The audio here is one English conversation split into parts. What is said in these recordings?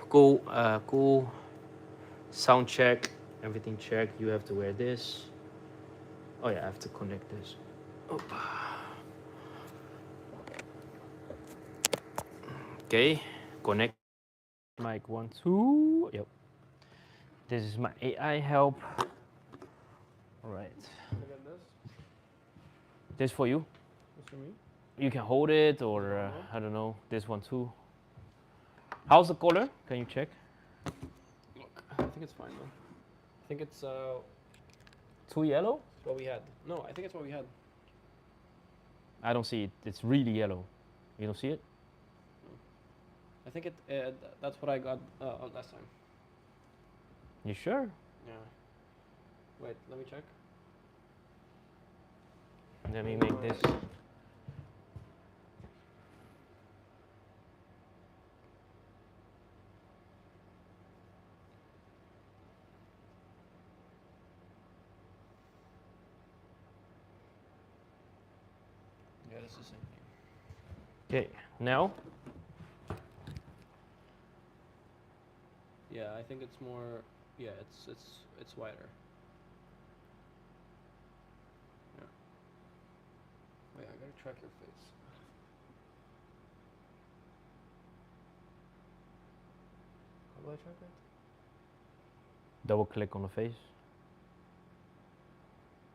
Cool, cool. Sound check, everything check. You have to wear this. Oh yeah, I have to connect this. Okay, connect. Mic 1, 2. Yep. This is my AI help. All right. Can I get this? This for you. This for me? You can hold it, or I don't know. This one too. How's the color? Can you check? Look, I think it's fine though. I think it's Too yellow? what we had. No, I think it's what we had. I don't see it. It's really yellow. You don't see it? I think that's what I got last time. You sure? Yeah. Wait, let me check. Let me make this. Yeah, this is the same thing. Okay, now? Yeah, I think it's more. Yeah, it's wider. Yeah. Wait, I gotta track your face. How do I track it? Double click on the face.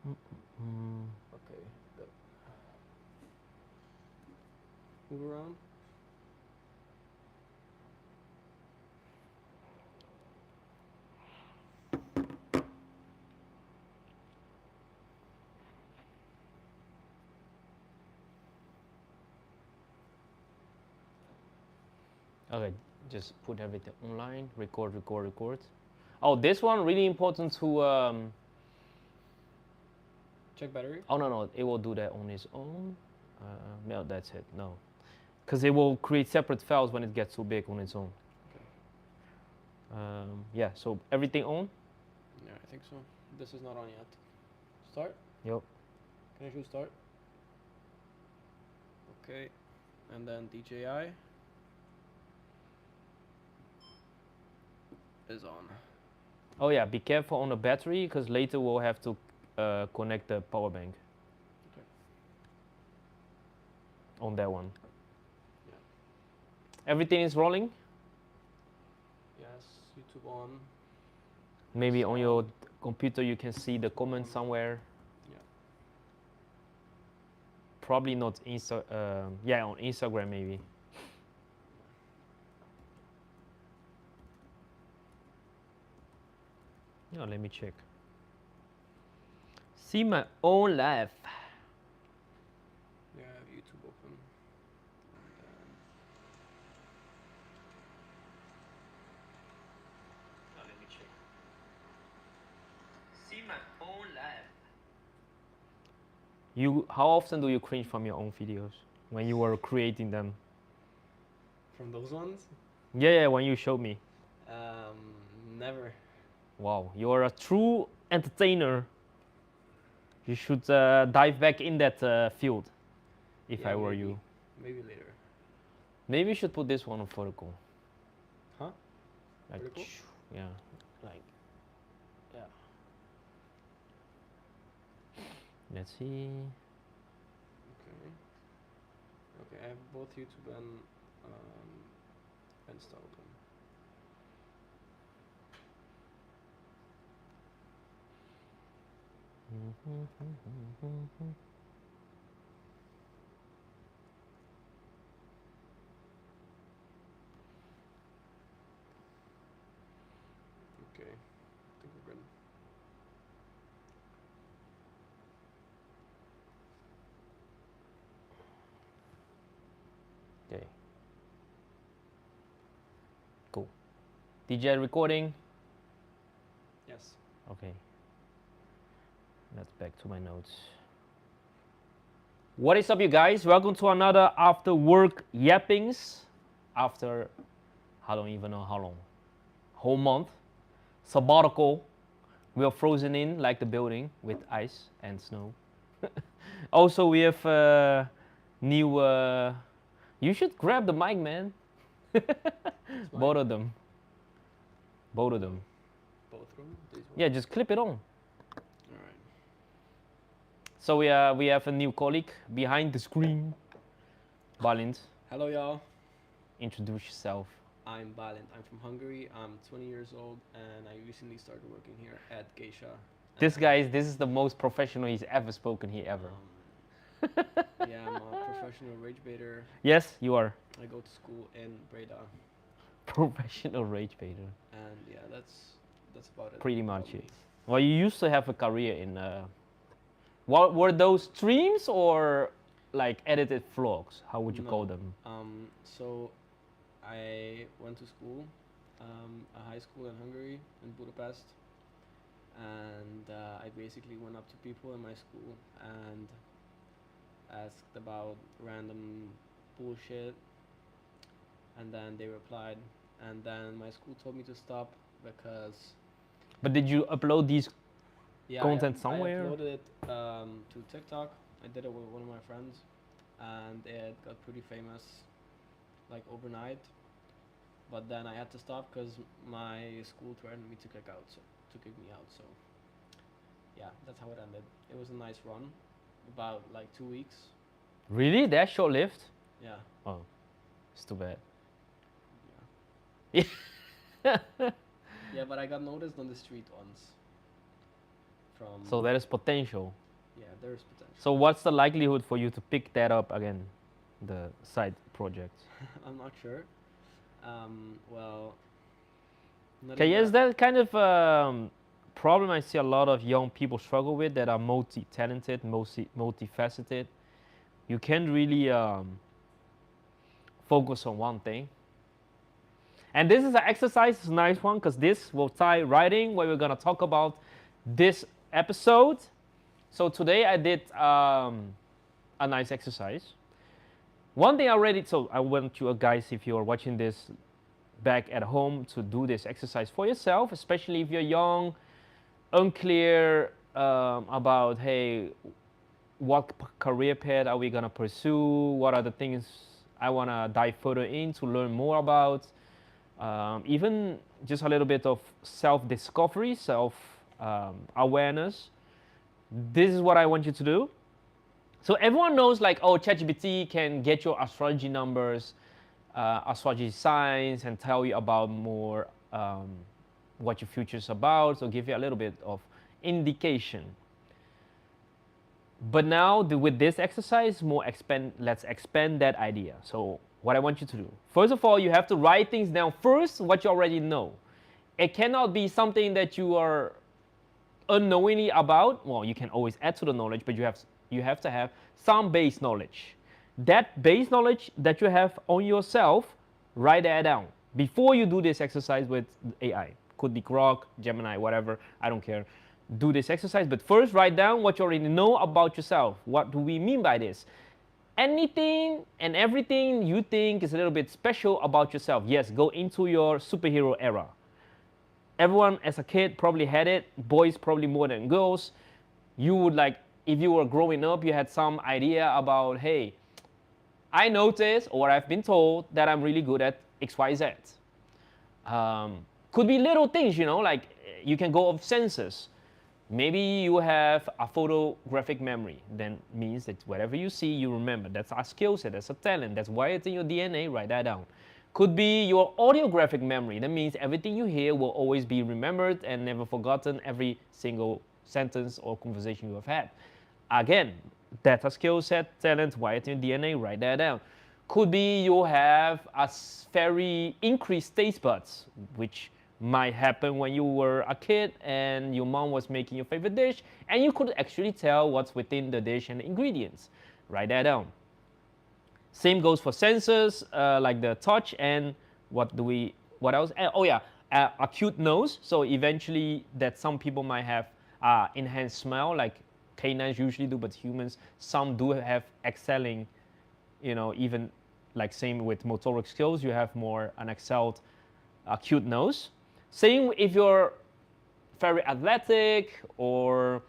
Okay. Good. Move around. Okay, just put everything online. Record, record, record. Oh, this one really important to. Check battery. Oh no, it will do that on its own. No, that's it. No, because it will create separate files when it gets too big on its own. Okay. Yeah. So everything on. Yeah, I think so. This is not on yet. Start. Yep. Can I choose start? Okay. And then DJI is on. Oh yeah, be careful on the battery because later we'll have to connect the power bank. Okay. On that one. Yeah. Everything is rolling. Yes, YouTube on. Maybe on your computer you can see the comments somewhere. Yeah. Probably not yeah, on Instagram maybe. Yeah, let me check. See my own life. Yeah, I have YouTube open. And then Let me check. See my own life. How often do you cringe from your own videos when you were creating them? from those ones? Yeah, when you showed me. Never. Wow, you are a true entertainer. You should dive back in that field, if Yeah, I were maybe. you. Maybe later. Maybe you should put this one on vertical. Huh? Like, Vertical? yeah, like, yeah. Let's see. Okay. Okay, I have both YouTube and Insta open. Okay, I think we're good. Okay. Cool. DJ recording. Yes. Okay. Let's back to my notes. What is up, you guys? Welcome to another after work yappings. After, I don't even know how long. Whole month. Sabbatical. We are frozen in like the building with ice and snow. Also, we have new. You should grab the mic, man. Both of them. Both of them. Both of them? These ones? Yeah, just clip it on. Alright. So we have a new colleague behind the screen. Balint, Hello y'all. introduce yourself. I'm Balint. I'm from Hungary. I'm 20 years old and I recently started working here at Geisha. This guy this is the most professional he's ever spoken here ever. Yeah, I'm a professional rage baiter. Yes, you are. I go to school in Breda. Professional rage baiter. And yeah, that's about it. Pretty about much me. it. Well, you used to have a career in. What were those streams or like edited vlogs? How would you No. call them? So I went to school, a high school in Hungary, in Budapest, and I basically went up to people in my school and asked about random bullshit, and then they replied, and then my school told me to stop because But did you upload these? yeah, Content I somewhere? uploaded it to TikTok. I did it with one of my friends, and it got pretty famous, like overnight. But then I had to stop because my school threatened me to kick me out. So yeah, that's how it ended. It was a nice run, about like 2 weeks. Really? That short lived? Yeah, Oh, it's too bad. yeah. Yeah, but I got noticed on the street once. From So there is potential. yeah, there's potential. So what's the likelihood for you to pick that up again, the side project? I'm not sure. Well. not Okay, even yes, that kind of problem I see a lot of young people struggle with that are multi-talented, multifaceted. You can't really focus on one thing. And this is an exercise, it's a nice one, because this will tie right in what we're gonna talk about this episode. So today I did a nice exercise. One thing so I want you guys, if you're watching this back at home, to do this exercise for yourself, especially if you're young, unclear about, hey, what career path are we gonna pursue? What are the things I wanna dive further in to learn more about? Even just a little bit of self-discovery, self-awareness. This is what I want you to do. So everyone knows, like, oh, ChatGPT can get your astrology numbers, astrology signs, and tell you about more what your future is about, so give you a little bit of indication. But now with this exercise, let's expand that idea. So what I want you to do, first of all, you have to write things down first, what you already know. It cannot be something that you are unknowingly about. Well, you can always add to the knowledge, but you have to have some base knowledge. That base knowledge that you have on yourself, write that down before you do this exercise with AI. Could be Grok, Gemini, whatever, I don't care. Do this exercise, but first write down what you already know about yourself. What do we mean by this? Anything and everything you think is a little bit special about yourself. Yes, go into your superhero era. Everyone as a kid probably had it, boys probably more than girls. You would, like, if you were growing up, you had some idea about, hey, I noticed, or I've been told, that I'm really good at XYZ. Could be little things, like you can go off senses. Maybe you have a photographic memory. Then means that whatever you see, you remember. That's a skill set, that's a talent, that's wired in your DNA, write that down. Could be your audiographic memory. That means everything you hear will always be remembered and never forgotten, every single sentence or conversation you have had. Again, that's a skill set, talent, wired in your DNA, write that down. Could be you have a very increased taste buds, which might happen when you were a kid and your mom was making your favorite dish and you could actually tell what's within the dish and the ingredients. Write that down. Same goes for senses, like the touch and what else? Oh yeah, acute nose. So eventually that some people might have enhanced smell, like canines usually do, but humans, some do have excelling, even like same with motoric skills, you have more an excelled acute nose. Same if you're very athletic or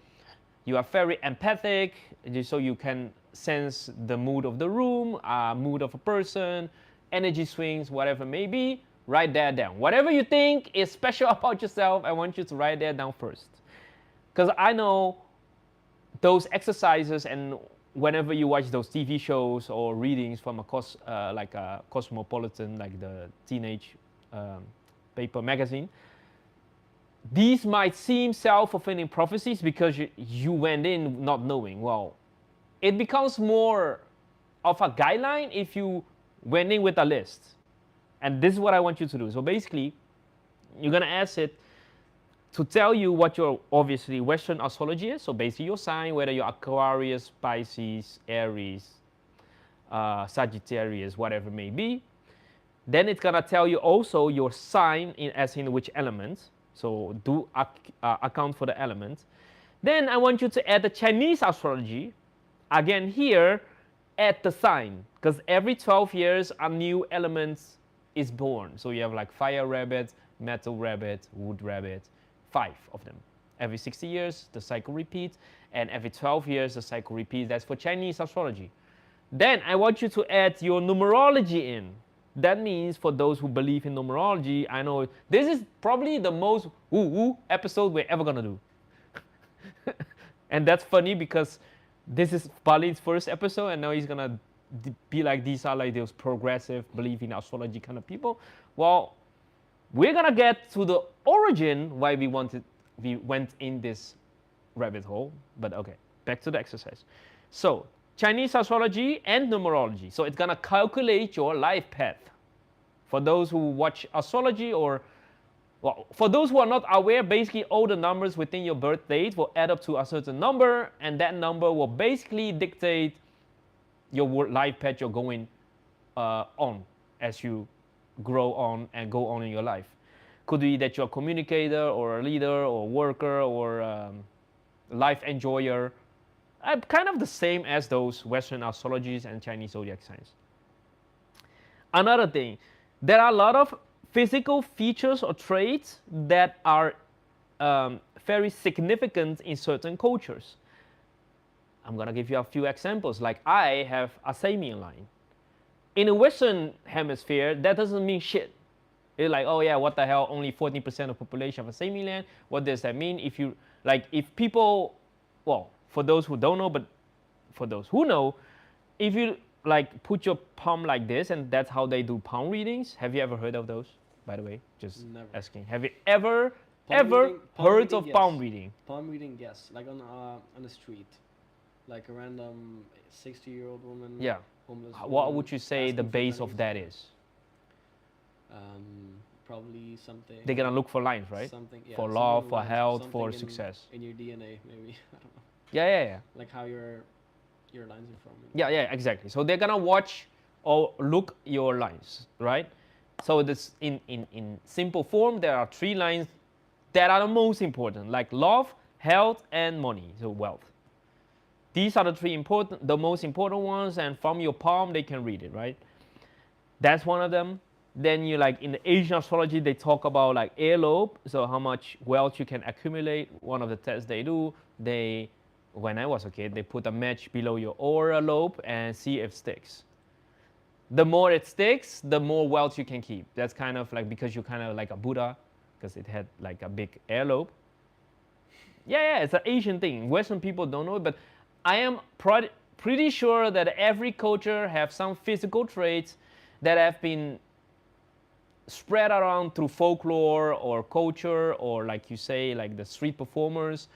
you are very empathic, so you can sense the mood of the room, mood of a person, energy swings, whatever it may be. write that down. Whatever you think is special about yourself, I want you to write that down first. Because I know those exercises, and whenever you watch those TV shows or readings from like a Cosmopolitan, like the teenage paper magazine, these might seem self-fulfilling prophecies because you went in not knowing. Well, it becomes more of a guideline if you went in with a list. And this is what I want you to do. So basically, you're going to ask it to tell you what your, obviously, Western astrology is. So basically your sign, whether you're Aquarius, Pisces, Aries, Sagittarius, whatever it may be. Then it's going to tell you also your sign, as in which element. So do account for the element. Then I want you to add the Chinese astrology. Again here, add the sign. Because every 12 years, a new element is born. So you have like fire rabbit, metal rabbit, wood rabbit, 5 of them. Every 60 years, the cycle repeats. And every 12 years, the cycle repeats. That's for Chinese astrology. Then I want you to add your numerology in. That means for those who believe in numerology, I know this is probably the most woo-woo episode we're ever going to do. And that's funny because this is Palin's first episode, and now he's going to be like, these are like those progressive, believe in astrology kind of people. Well, we're going to get to the origin why we went in this rabbit hole. But okay, back to the exercise. So Chinese astrology and numerology. So it's going to calculate your life path. For those who watch astrology, or well, for those who are not aware, basically all the numbers within your birth date will add up to a certain number, and that number will basically dictate your life path you're going on as you grow on and go on in your life. Could be that you're a communicator or a leader or worker or life enjoyer. Kind of the same as those Western astrologies and Chinese zodiac signs. Another thing, there are a lot of physical features or traits that are very significant in certain cultures. I'm going to give you a few examples. Like I have a Samian line. In the Western hemisphere, that doesn't mean shit. It's like, oh yeah, what the hell, only 14% of the population have a Samian line. What does that mean? If people, well, for those who don't know, but for those who know, if you like put your palm like this, and that's how they do palm readings. Have you ever heard of those, by the way? Just Never. asking. Have you ever Palm heard reading, of yes. palm reading? Palm reading, yes. Like on the street. Like a random 60-year-old woman. Yeah. Homeless What woman would you say the asking for base of pennies. that is? Probably something. They're gonna look for lines, right? Something, yeah, For something love, for like health, something for in- success. In your DNA, maybe. I don't know. Yeah. Like how your lines are from. Yeah, exactly. So they're gonna watch or look your lines, right? So this in simple form, there are 3 lines that are the most important, like love, health, and money, so wealth. These are the most important ones, and from your palm they can read it, right? That's one of them. Then you like in the Asian astrology, they talk about like earlobe, so how much wealth you can accumulate. One of the tests they do, when I was a kid, they put a match below your aura lobe and see if it sticks. The more it sticks, the more wealth you can keep. That's kind of like because you're kind of like a Buddha, because it had like a big earlobe. Yeah, it's an Asian thing. Western people don't know it, but I am pretty sure that every culture have some physical traits that have been spread around through folklore or culture, or like you say, like the street performers,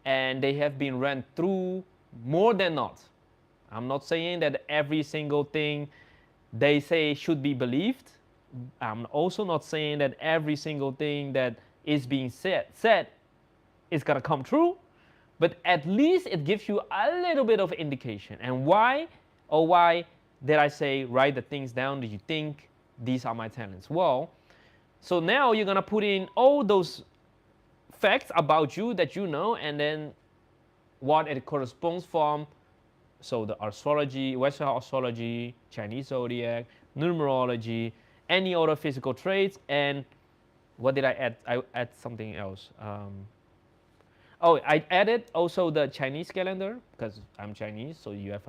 and they have been ran through more than not. I'm not saying that every single thing they say should be believed. I'm also not saying that every single thing that is being said is gonna come true, but at least it gives you a little bit of indication. And why did I say write the things down that you think these are my talents? Well, so now you're gonna put in all those facts about you that you know, and then what it corresponds from. So the astrology, Western astrology, Chinese zodiac, numerology, any other physical traits, and what did I add? I add something else. I added also the Chinese calendar, because I'm Chinese, so you have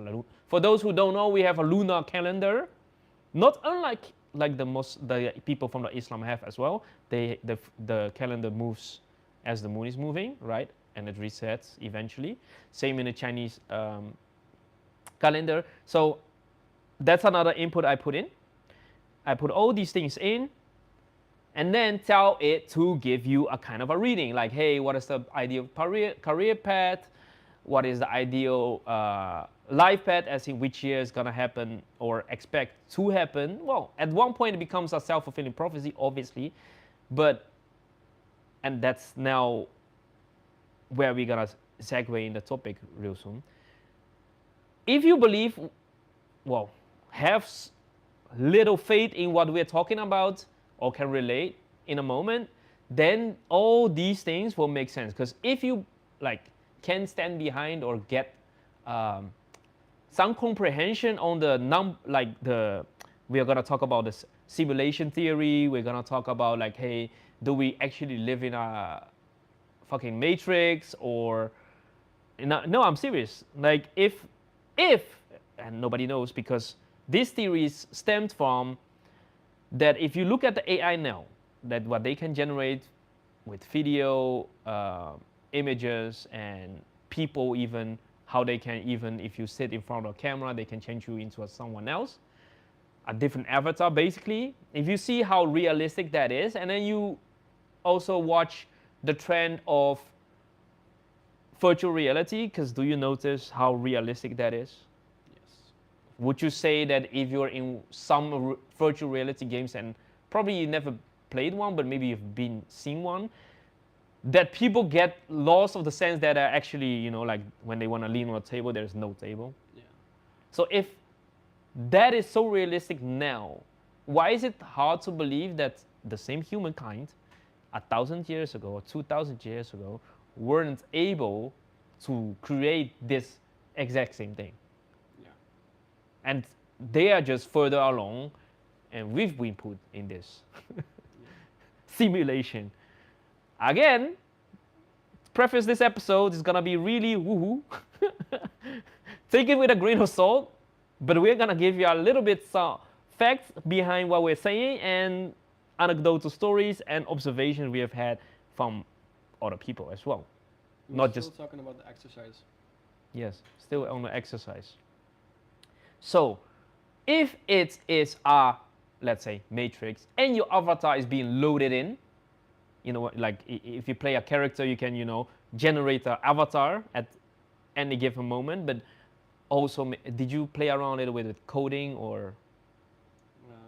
for those who don't know, we have a lunar calendar, not unlike like the people from the Islam have as well. The calendar moves as the moon is moving, right? And it resets eventually. Same in the Chinese calendar. So that's another input I put in. I put all these things in, and then tell it to give you a kind of a reading, like, hey, what is the ideal career path? What is the ideal life path, as in which year is gonna happen or expect to happen? Well, at one point it becomes a self-fulfilling prophecy, obviously, and that's now where we're gonna segue in the topic real soon. If you believe, well, have little faith in what we're talking about or can relate in a moment, then all these things will make sense. Because if you like can stand behind or get some comprehension on the we are gonna talk about this simulation theory. We're gonna talk about like, hey, do we actually live in a fucking matrix or no, I'm serious. Like if and nobody knows, because this theory stemmed from that if you look at the AI now, that what they can generate with video, images, and people, even how they can, even if you sit in front of a camera, they can change you into someone else, a different avatar basically. If you see how realistic that is, and then you also watch the trend of virtual reality, because do you notice how realistic that is? Would you say that if you're in some virtual reality games, and probably you never played one, but maybe you've seen one, that people get lost of the sense that are actually, like when they want to lean on a table, there's no table? Yeah. So if that is so realistic now, why is it hard to believe that the same humankind 1,000 years ago or 2,000 years ago weren't able to create this exact same thing? And they are just further along, and we've been put in this simulation. Again, preface this episode is gonna be really woohoo. Take it with a grain of salt, but we're gonna give you a little bit some facts behind what we're saying and anecdotal stories and observations we have had from other people as well. We're still talking about the exercise. Yes, still on the exercise. So, if it is a, let's say, matrix, and your avatar is being loaded in, like if you play a character, you can, generate an avatar at any given moment. But also, did you play around a little bit with coding or?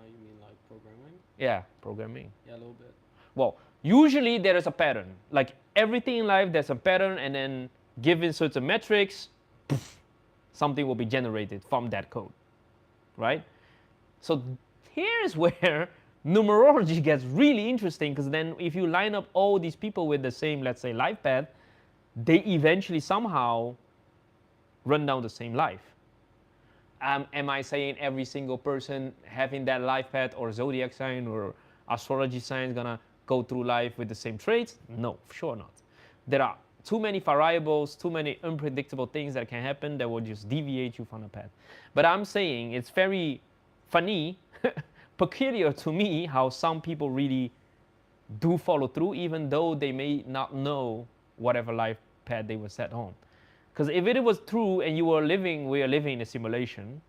You mean like programming? Yeah, programming. Yeah, a little bit. Well, usually there is a pattern. Like everything in life, there's a pattern, and then given certain metrics, poof, something will be generated from that code, right? So here's where numerology gets really interesting, because then if you line up all these people with the same, let's say, life path, they eventually somehow run down the same life. Am I saying every single person having that life path or zodiac sign or astrology sign is gonna go through life with the same traits? No, sure not. There are too many variables, too many unpredictable things that can happen that will just deviate you from the path. But I'm saying it's very funny, peculiar to me, how some people really do follow through, even though they may not know whatever life path they were set on. Because if it was true and we are living in a simulation,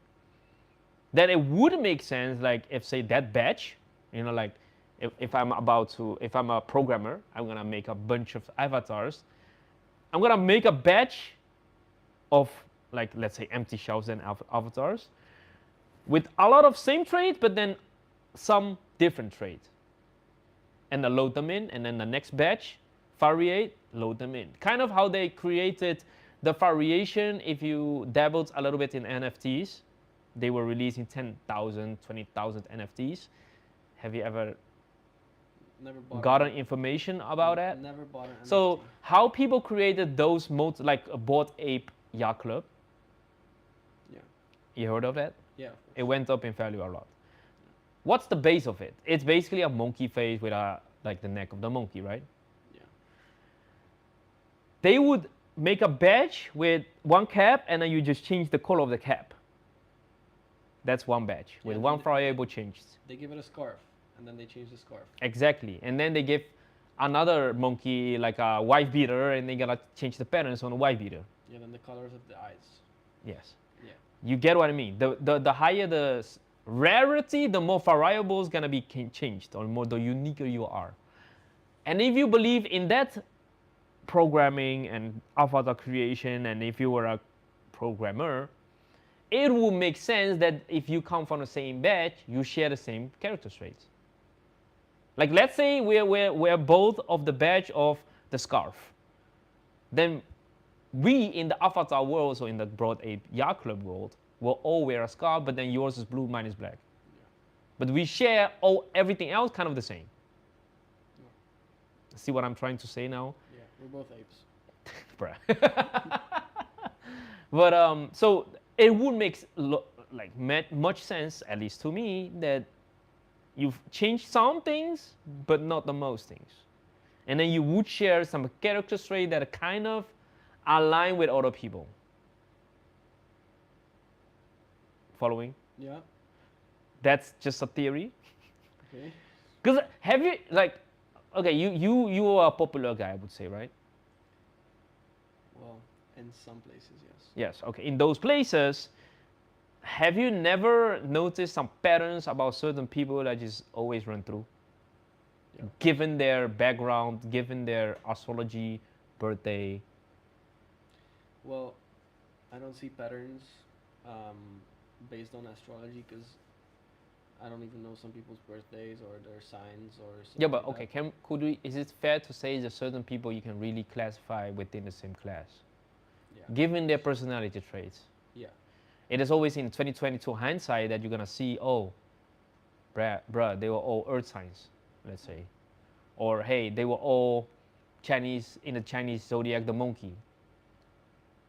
then it would make sense, like if, say, that batch, like if I'm a programmer, I'm gonna make a bunch of avatars. I'm gonna make a batch of, like, let's say, empty shells and avatars with a lot of same trait, but then some different trait. And I load them in, and then the next batch, variate, load them in. Kind of how they created the variation. If you dabbled a little bit in NFTs, they were releasing 10,000, 20,000 NFTs. Have you ever gotten information about that? Never bought an NFT. So how people created those modes, like a Bored Ape Yacht Club. Yeah. You heard of that? Yeah. It went up in value a lot. What's the base of it? It's basically a monkey face with like the neck of the monkey, right? Yeah. They would make a badge with one cap, and then you just change the color of the cap. That's one badge with Yeah, one they- variable changed. They give it a scarf, and then they change the scarf. Exactly. And then they give another monkey like a wife beater, and they gotta change the patterns on the wife beater. Yeah, then the colors of the eyes. Yes. Yeah. You get what I mean. The higher the rarity, the more variables gonna be changed, or more the uniquer you are. And if you believe in that programming and avatar creation, and if you were a programmer, it would make sense that if you come from the same batch, you share the same character traits. Like let's say we're both of the batch of the scarf. Then we in the avatar world, so in the Broad Ape Yacht Club world, will all wear a scarf, but then yours is blue, mine is black. Yeah. But we share everything else kind of the same. See what I'm trying to say now? Yeah, we're both apes. Bruh. But so it would make like much sense, at least to me, that you've changed some things, but not the most things. And then you would share some character traits that are kind of align with other people. Following? Yeah. That's just a theory. Okay. Because have you like, okay, you are a popular guy, I would say, right? Well, in some places, yes. Yes. Okay. In those places, have you never noticed some patterns about certain people that just always run through? Yeah. Given their background, given their astrology, birthday. Well, I don't see patterns based on astrology because I don't even know some people's birthdays or their signs or something. Yeah, but like okay, that. is it fair to say that certain people you can really classify within the same class, Yeah. given their personality traits? Yeah. It is always in 2022 hindsight that you're gonna see, oh, bruh, they were all earth signs, let's say. Or hey, they were all Chinese, in the Chinese zodiac, the monkey.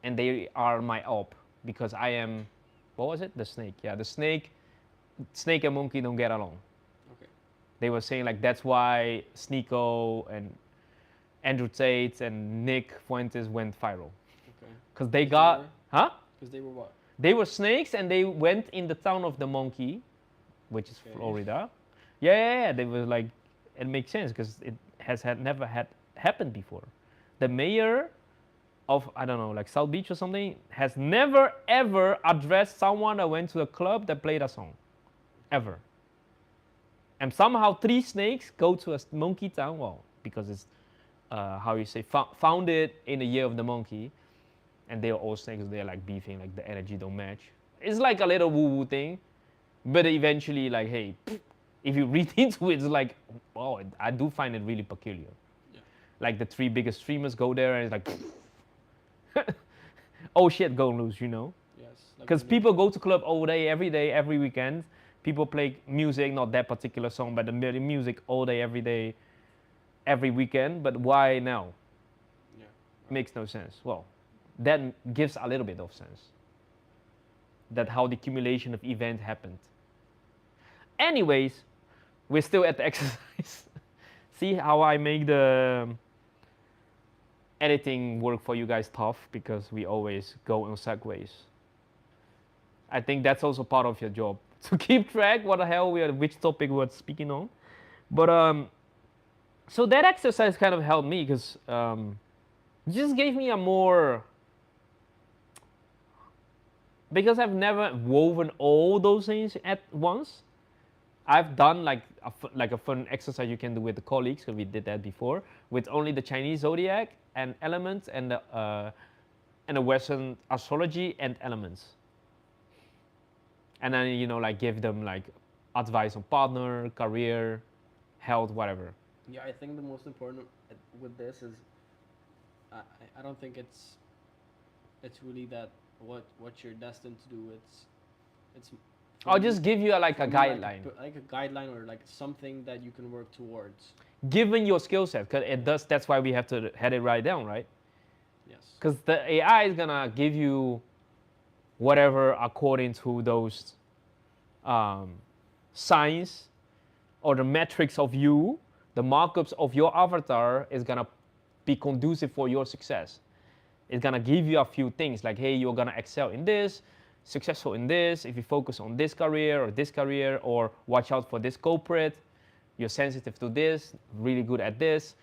And they are my op, because I am, what was it? The snake. Yeah, the snake and monkey don't get along. Okay. They were saying like that's why Sneeko and Andrew Tate and Nick Fuentes went viral. Okay. Because they 'Cause got, were- huh? Because they were what? They were snakes and they went in the town of the monkey, which is Okay. Florida. Yeah. They were like, it makes sense because it never had happened before. The mayor of, I don't know, like South Beach or something, has never ever addressed someone that went to a club that played a song. Ever. And somehow 3 snakes go to a monkey town, well, because it's, how you say, founded in the year of the monkey. And they're all snakes, they're like beefing, like the energy don't match. It's like a little woo-woo thing. But eventually, like, hey, if you read into it, it's like, wow, I do find it really peculiar. Yeah. Like the 3 biggest streamers go there and it's like, oh shit, go loose, you know? Yes. like Because the people go to club all day, every weekend. People play music, not that particular song, but the music all day, every day, every weekend. But why now? Yeah. Makes no sense. Well, that gives a little bit of sense. That how the accumulation of event happened. Anyways, we're still at the exercise. See how I make the editing work for you guys tough because we always go on segues. I think that's also part of your job to keep track what the hell which topic we're speaking on. But so that exercise kind of helped me because just gave me a more, because I've never woven all those things at once. I've done like a fun exercise you can do with the colleagues, because we did that before, with only the Chinese zodiac and elements and the Western astrology and elements. And then, you know, like give them like advice on partner, career, health, whatever. Yeah, I think the most important with this is I don't think it's really that what you're destined to do. It's for I'll me- just give you like for a me, guideline. like a guideline or like something that you can work towards. Given your skill set, because it does. That's why we have to had it right down, right? Yes. Because the AI is gonna give you whatever according to those signs or the metrics of you, the markups of your avatar is gonna be conducive for your success. It's gonna give you a few things like, hey, you're gonna excel in this. successful in this, if you focus on this career, or watch out for this culprit, you're sensitive to this, really good at this.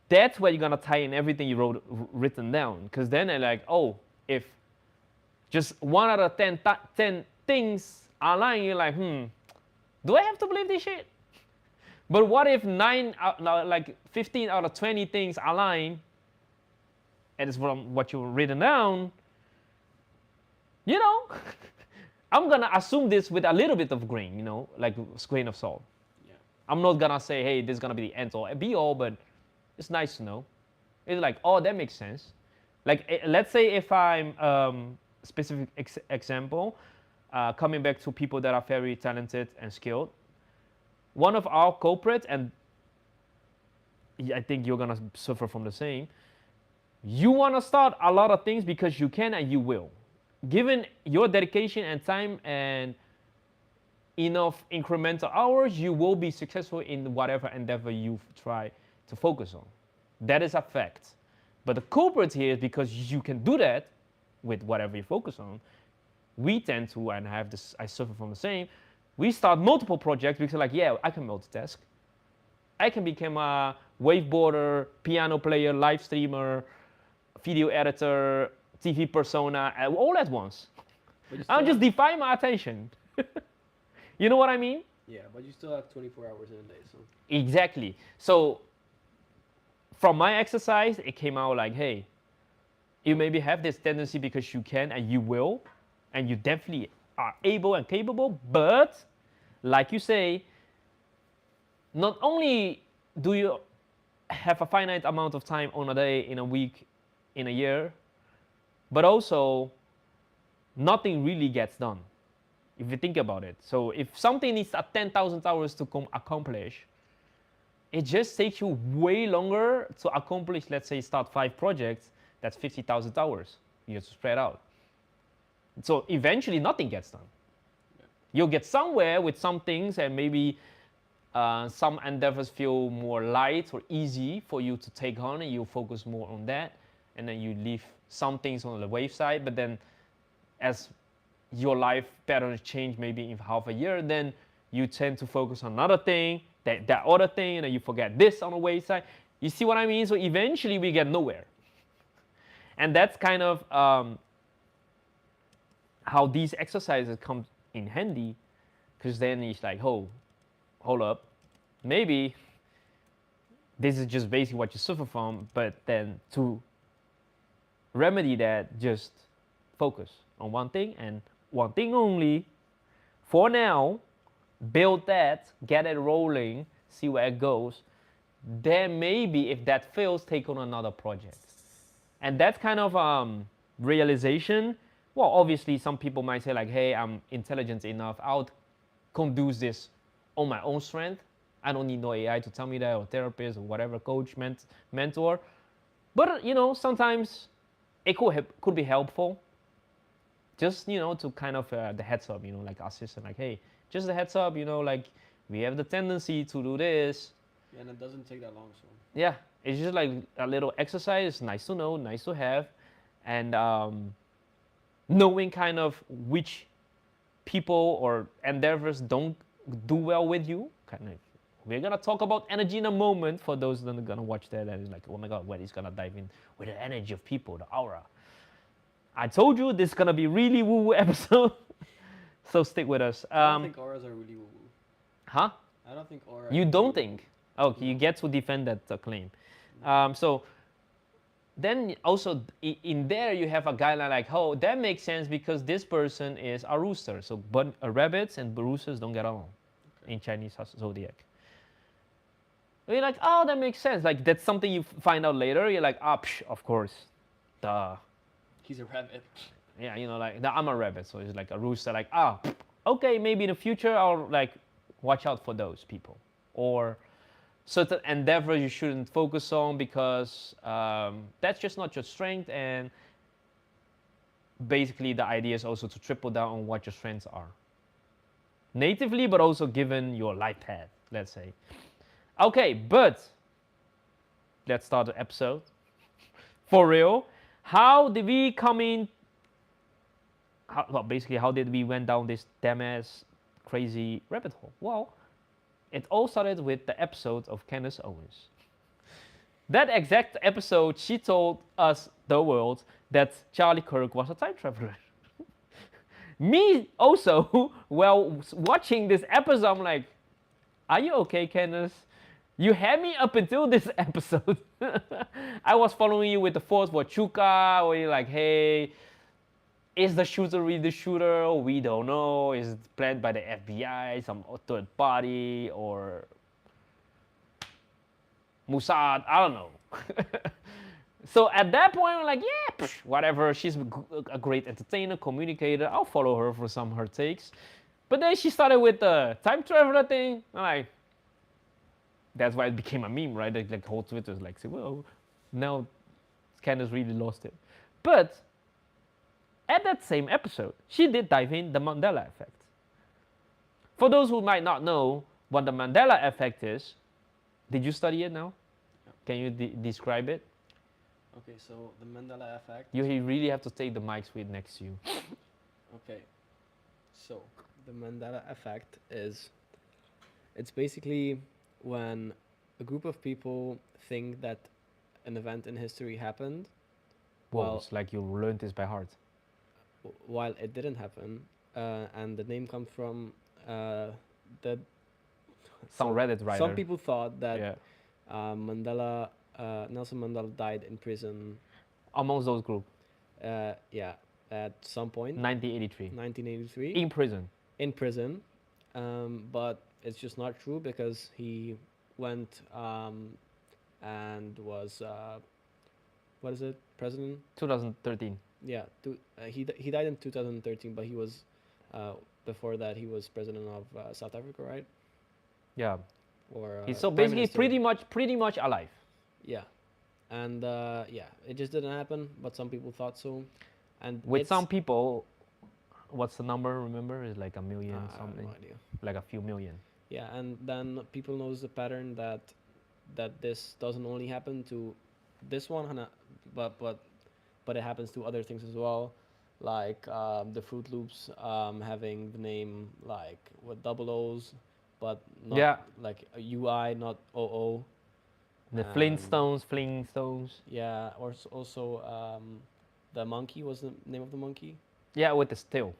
That's where you're gonna tie in everything you written down. Because then they're like, oh, if just 1 out of 10 things are lying, you're like, do I have to believe this shit? But what if 15 out of 20 things are lying, and it's from what you've written down? You know, I'm gonna assume this with a little bit of grain, you know, like a grain of salt. Yeah. I'm not gonna say, hey, this is gonna be the end all be all, but it's nice to know. It's like, oh, that makes sense. Like, let's say if I'm specific example, coming back to people that are very talented and skilled. One of our culprits, and I think you're gonna suffer from the same. You wanna start a lot of things because you can and you will. Given your dedication and time and enough incremental hours, you will be successful in whatever endeavor you try to focus on. That is a fact. But the culprit here is because you can do that with whatever you focus on. We tend to, and I suffer from the same, we start multiple projects because like, yeah, I can multitask. I can become a waveboarder, piano player, live streamer, video editor, TV persona, all at once. I'll just divide my attention. You know what I mean? Yeah, but you still have 24 hours in a day, so. Exactly. So from my exercise, it came out like, hey, you maybe have this tendency because you can and you will, and you definitely are able and capable, but like you say, not only do you have a finite amount of time on a day, in a week, in a year, but also nothing really gets done, if you think about it. So if something needs 10,000 hours to accomplish, it just takes you way longer to accomplish, let's say, start 5 projects, that's 50,000 hours. You have to spread out. So eventually nothing gets done. Yeah. You'll get somewhere with some things, and maybe some endeavors feel more light or easy for you to take on, and you focus more on that, and then you leave some things on the wave side. But then as your life patterns change, maybe in half a year, then you tend to focus on another thing, that other thing, and then you forget this on the wave side. You see what I mean? So eventually we get nowhere. And that's kind of how these exercises come in handy, because then it's like, oh, hold up, maybe this is just basically what you suffer from, but then to remedy that, just focus on one thing and one thing only for now, build that, get it rolling, see where it goes. Then maybe if that fails, take on another project. And that kind of realization, well, obviously some people might say like, hey, I'm intelligent enough, I'll conduce this on my own strength. I don't need no AI to tell me that, or therapist, or whatever, coach, mentor. But you know, sometimes it could be helpful. Just, you know, to kind of the heads up, you know, like assistant, like, hey, just the heads up, you know, like we have the tendency to do this. Yeah, and it doesn't take that long, so. Yeah, it's just like a little exercise. Nice to know, nice to have, and knowing kind of which people or endeavors don't do well with you. Kind of, we're gonna talk about energy in a moment. For those that are gonna watch that, and it's like, oh my god, what he's gonna dive in with the energy of people, the aura. I told you this is gonna be really woo-woo episode, so stick with us. I don't think auras are really woo-woo. Huh? I don't think aura. You don't think? Okay, you get to defend that claim. So then also in there you have a guideline like, oh, that makes sense because this person is a rooster. So but rabbits and roosters don't get along in Chinese zodiac. You're like, oh, that makes sense. Like that's something you find out later. You're like, ah, of course, duh. He's a rabbit. Yeah, you know, like I'm a rabbit, so it's like a rooster. Like, okay, maybe in the future I'll like watch out for those people, or certain endeavors you shouldn't focus on because that's just not your strength. And basically the idea is also to triple down on what your strengths are natively, but also given your life path, let's say. Okay, but let's start the episode for real. How did we come in basically, how did we went down this damn ass crazy rabbit hole? Well, it all started with the episode of Candace Owens. That exact episode, she told us, the world, that Charlie Kirk was a time traveler. Me also, while watching this episode, I'm like, are you okay, Candace? You had me up until this episode. I was following you with the Force Wachuka, where you're like, hey, is the shooter really the shooter? We don't know. Is it planned by the FBI, some third party, or Mossad? I don't know. So at that point, I'm like, yeah, whatever. She's a great entertainer, communicator. I'll follow her for some of her takes. But then she started with the time traveler thing. I'm like, that's why it became a meme, right? Like whole Twitter's like, well, now Candace really lost it. But at that same episode, she did dive in the Mandela effect. For those who might not know what the Mandela effect is, did you study it now? Yeah. Can you describe it? Okay, so the Mandela effect. You really have to take the mic sweet next to you. Okay, so the Mandela effect is, it's basically when a group of people think that an event in history happened. Whoa, Well, it's like you learned this by heart. While it didn't happen, and the name comes from the. Some Reddit writer. Some people thought that Yeah. Nelson Mandela died in prison. Amongst those group. Yeah, at some point. 1983. 1983. In prison. In prison, but it's just not true because he went and was what is it, president? 2013. Yeah, he died in 2013, but he was before that he was president of South Africa, right? Yeah. Or He's so prime basically minister. pretty much alive. Yeah, and yeah, it just didn't happen, but some people thought so, and With some people, what's the number? Remember, it's like a million I have something, no idea. like a few million. Yeah, and then people knows the pattern that this doesn't only happen to this one, but it happens to other things as well, like the Fruit Loops having the name like with double O's, but not Yeah. like a UI, not OO. The Um, Flintstones. Yeah, or also the monkey was the name of the monkey. Yeah, with the tail.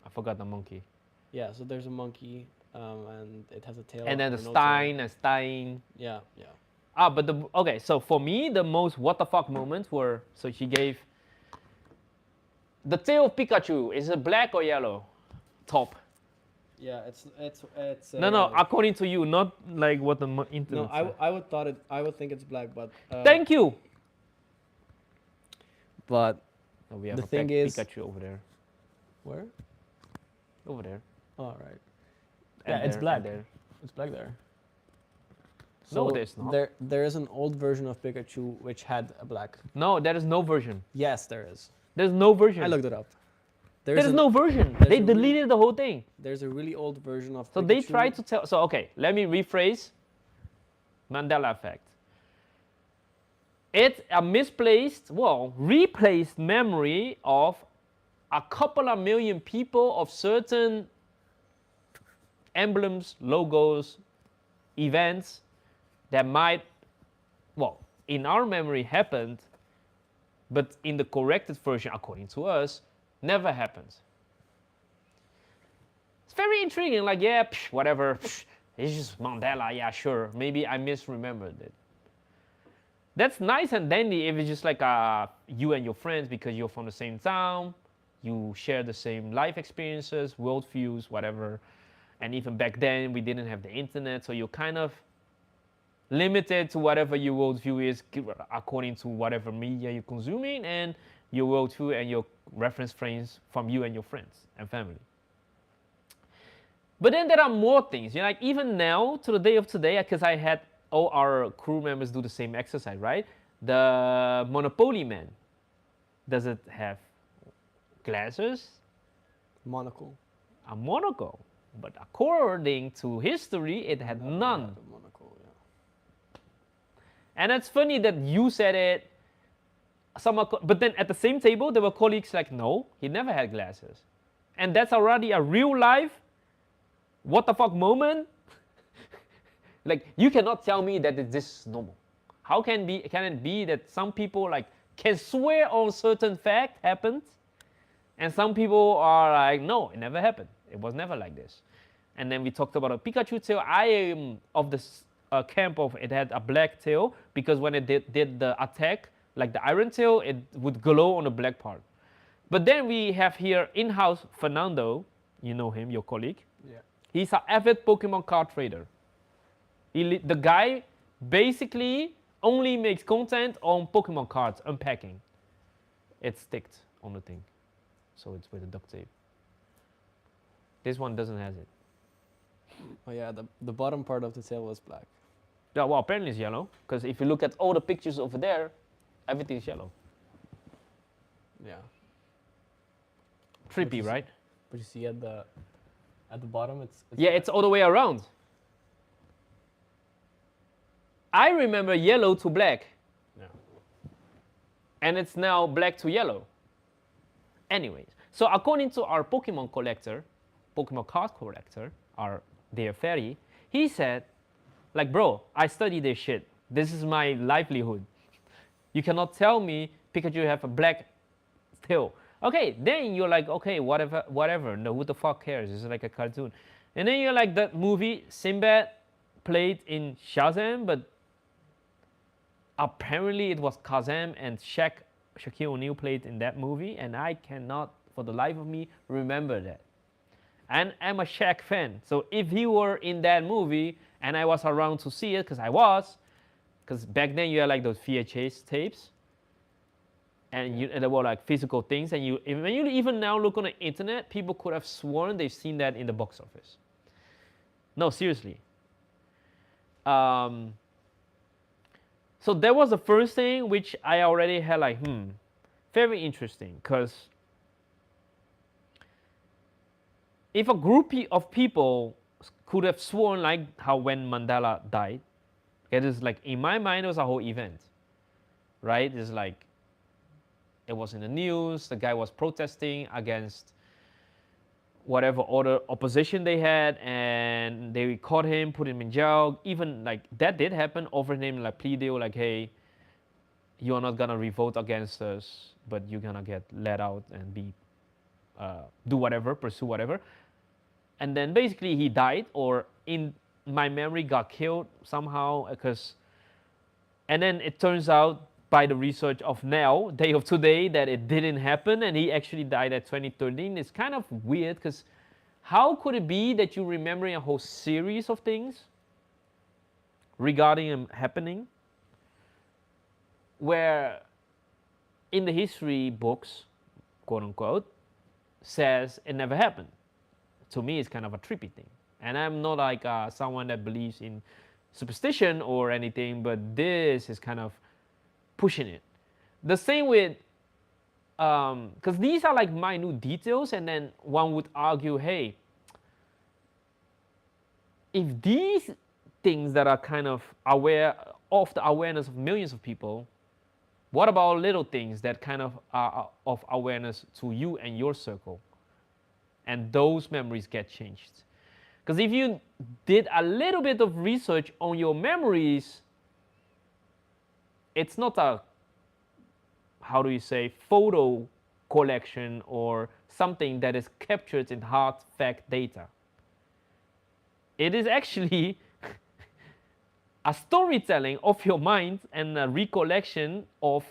I forgot the monkey. Yeah, so there's a monkey, and it has a tail. And then or the no tail. Stein. Yeah, yeah. But okay. So for me, the most what the fuck moments were, so she gave the tail of Pikachu. Is it black or yellow? Top. Yeah, it's. No. According to you, not like what the internet. No, I would think it's black, but. Thank you. But Oh, we have The a thing is- Pikachu over there. where? Over there. All right. And Yeah, it's there, black. and there. It's black there. No, there's not. There is an old version of Pikachu which had a black. No, there is no version. Yes, there is. There's no version. I looked it up. There's no version. there's They a really- deleted the whole thing. There's a really old version of. So Pikachu. they tried to tell. So okay, let me rephrase. Mandela effect. It's a replaced memory of a couple of million people of certain emblems, logos, events that might, in our memory happened, but in the corrected version, according to us, never happened. It's very intriguing. Like, yeah, whatever. It's just Mandela. Yeah, sure. Maybe I misremembered it. That's nice and dandy if it's just like you and your friends because you're from the same town, you share the same life experiences, worldviews, whatever. And even back then, we didn't have the internet, so you're kind of limited to whatever your worldview is according to whatever media you're consuming and your worldview and your reference frames from you and your friends and family. But then there are more things. You know, like even now, to the day of today, because I had all our crew members do the same exercise, right? The Monopoly Man, does it have glasses? Monocle. A monocle. But according to history, it had none. Yeah, monocle, yeah. And it's funny that you said it but then at the same table, there were colleagues like, no, he never had glasses. And that's already a real life, what the fuck moment. Like, you cannot tell me that this is normal. How can it be that some people like can swear on certain fact happened, and some people are like, no, it never happened. It was never like this. And then we talked about a Pikachu tail. I am of the camp of it had a black tail, because when it did the attack, like the iron tail, it would glow on the black part. But then we have here in-house Fernando, you know him, your colleague. Yeah. He's an avid Pokemon card trader. The guy basically only makes content on Pokemon cards, unpacking. It's sticked on the thing, so it's with the duct tape. This one doesn't have it. Oh yeah, the bottom part of the tail was black. Yeah, well, apparently it's yellow, because if you look at all the pictures over there, everything's yellow. Yeah. Trippy, right? But you see at the bottom, it's yeah, it's all the way around. I remember yellow to black. Yeah. And it's now black to yellow. Anyways, so according to our Pokemon collector, Pokemon card collector, our dear Ferry, he said, like, bro, I study this shit. This is my livelihood. You cannot tell me Pikachu have a black tail. Okay, then you're like, okay, whatever. No, who the fuck cares? It's like a cartoon. And then you're like, that movie, Sinbad played in Shazam, but apparently it was Kazam and Shaquille O'Neal played in that movie, and I cannot, for the life of me, remember that. And I'm a Shaq fan, so if he were in that movie and I was around to see it, because back then you had like those VHS tapes, and there were like physical things, and when you even now look on the internet, people could have sworn they've seen that in the box office. No, seriously. So that was the first thing which I already had like, very interesting, because if a group of people could have sworn like how when Mandela died, it is like, in my mind, it was a whole event, right? It's like, it was in the news, the guy was protesting against whatever other opposition they had, and they caught him, put him in jail. Even like that did happen, offered him like plea deal, like, hey, you're not gonna revolt against us, but you're gonna get let out and be do whatever, pursue whatever. And then basically he died, or in my memory got killed somehow, and then it turns out by the research of now, day of today, that it didn't happen, and he actually died at 2013. It's kind of weird, because how could it be that you're remembering a whole series of things regarding him happening, where in the history books, quote unquote, says it never happened? To me, it's kind of a trippy thing. And I'm not like someone that believes in superstition or anything, but this is kind of pushing it. The same with, because these are like minute details, and then one would argue, hey, if these things that are kind of aware of the awareness of millions of people, what about little things that kind of are of awareness to you and your circle? And those memories get changed. Because if you did a little bit of research on your memories, it's not a, how do you say, photo collection or something that is captured in hard fact data. It is actually a storytelling of your mind and a recollection of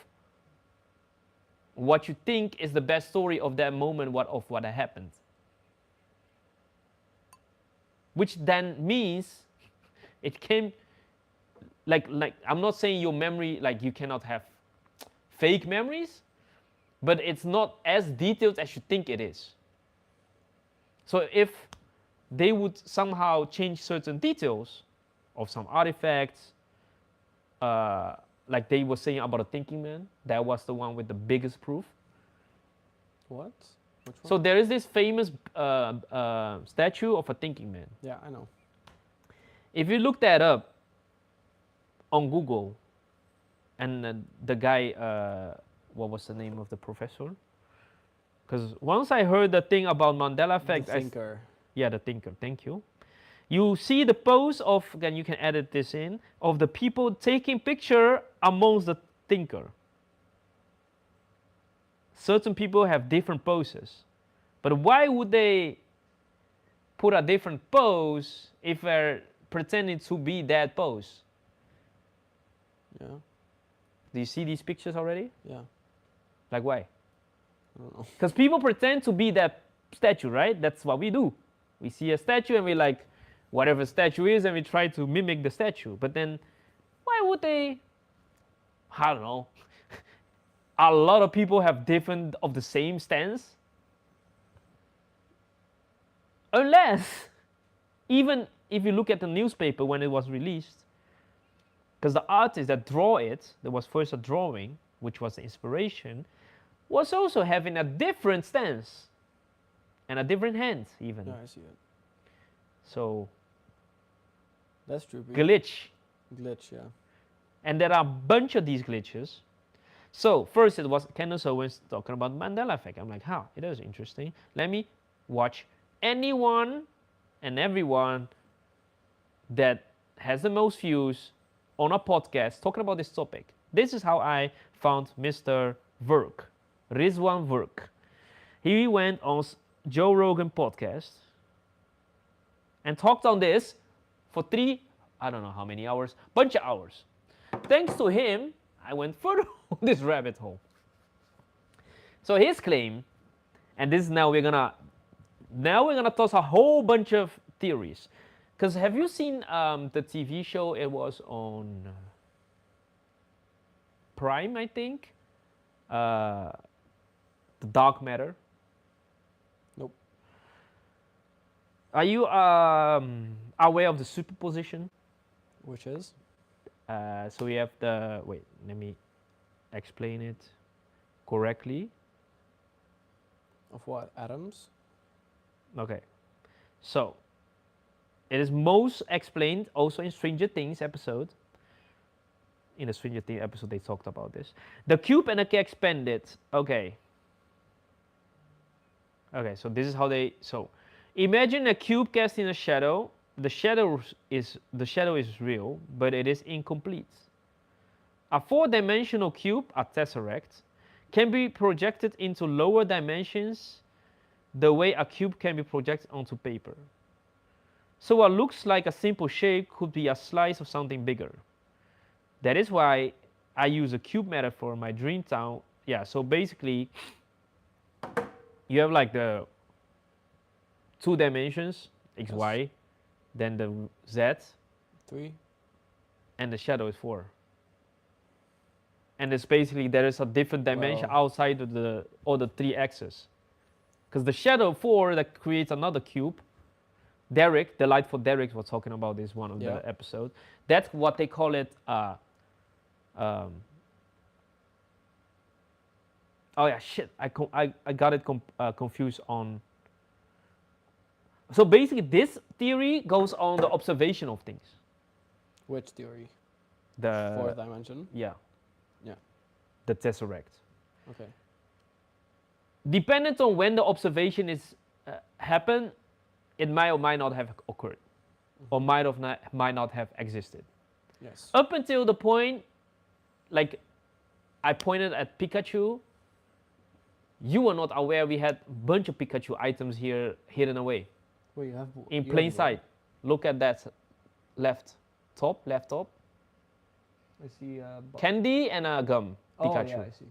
what you think is the best story of that moment, of what happened. Which then means it came, like I'm not saying your memory, like you cannot have fake memories, but it's not as detailed as you think it is. So if they would somehow change certain details of some artifacts, like they were saying about a thinking man, that was the one with the biggest proof. What? Which one? So there is this famous statue of a thinking man. Yeah, I know. If you look that up on Google, and the guy what was the name of the professor? Because once I heard the thing about Mandela effect, The thinker. yeah, the thinker. Thank you. You see the pose of, again, you can edit this in, of the people taking picture amongst the thinker. Certain people have different poses, but why would they put a different pose if they're pretending to be that pose? Yeah. Do you see these pictures already? Yeah. Like why? I don't know. Because people pretend to be that statue, right? That's what we do. We see a statue and we like whatever statue is and we try to mimic the statue. But then why would they? I don't know. A lot of people have different of the same stance. Unless, even if you look at the newspaper when it was released, because the artist that draw it, there was first a drawing, which was the inspiration, was also having a different stance and a different hand even. Yeah, I see it. So That's true. glitch. Glitch, yeah. And there are a bunch of these glitches. So first it was Candace Owens talking about Mandela effect. I'm like, how? It is interesting. Let me watch anyone and everyone that has the most views on a podcast talking about this topic. This is how I found Mr. Work, Rizwan Work. He went on Joe Rogan podcast and talked on this for I don't know how many hours, bunch of hours. Thanks to him, I went further on this rabbit hole. So his claim, and this is now we're gonna toss a whole bunch of theories. Because have you seen the TV show? It was on Prime, I think. The Dark Matter. Nope. Are you aware of the superposition? Which is? So we have the, wait, let me explain it correctly. Of what? Atoms? Okay. So, it is most explained also in Stranger Things episode. In the Stranger Things episode, they talked about this. The cube and the K expanded. Okay. Okay, so this is how they, so imagine a cube casting a shadow. The shadow is real, but it is incomplete. A four-dimensional cube, a tesseract, can be projected into lower dimensions the way a cube can be projected onto paper. So what looks like a simple shape could be a slice of something bigger. That is why I use a cube metaphor in my dream town. Yeah, so basically, you have like the 2 dimensions, x, Yes. y, then the z, 3? and the shadow is 4. And it's basically there is a different dimension outside of the all the 3 axes. Because the shadow 4 that creates another cube. Derek, the light for Derek was talking about this one of the episode. That's what they call it. Oh yeah, shit! I got it confused on. So basically, this theory goes on the observation of things. Which theory? The 4th dimension? Yeah. Yeah. The tesseract. Okay. Dependent on when the observation is happened, it might or might not have occurred, or might not have existed. Yes. Up until the point, like I pointed at Pikachu, you were not aware we had a bunch of Pikachu items here hidden away. Wait, you have in plain sight. Look at that left top. I see Candy and a gum Pikachu. Oh, yeah, I see.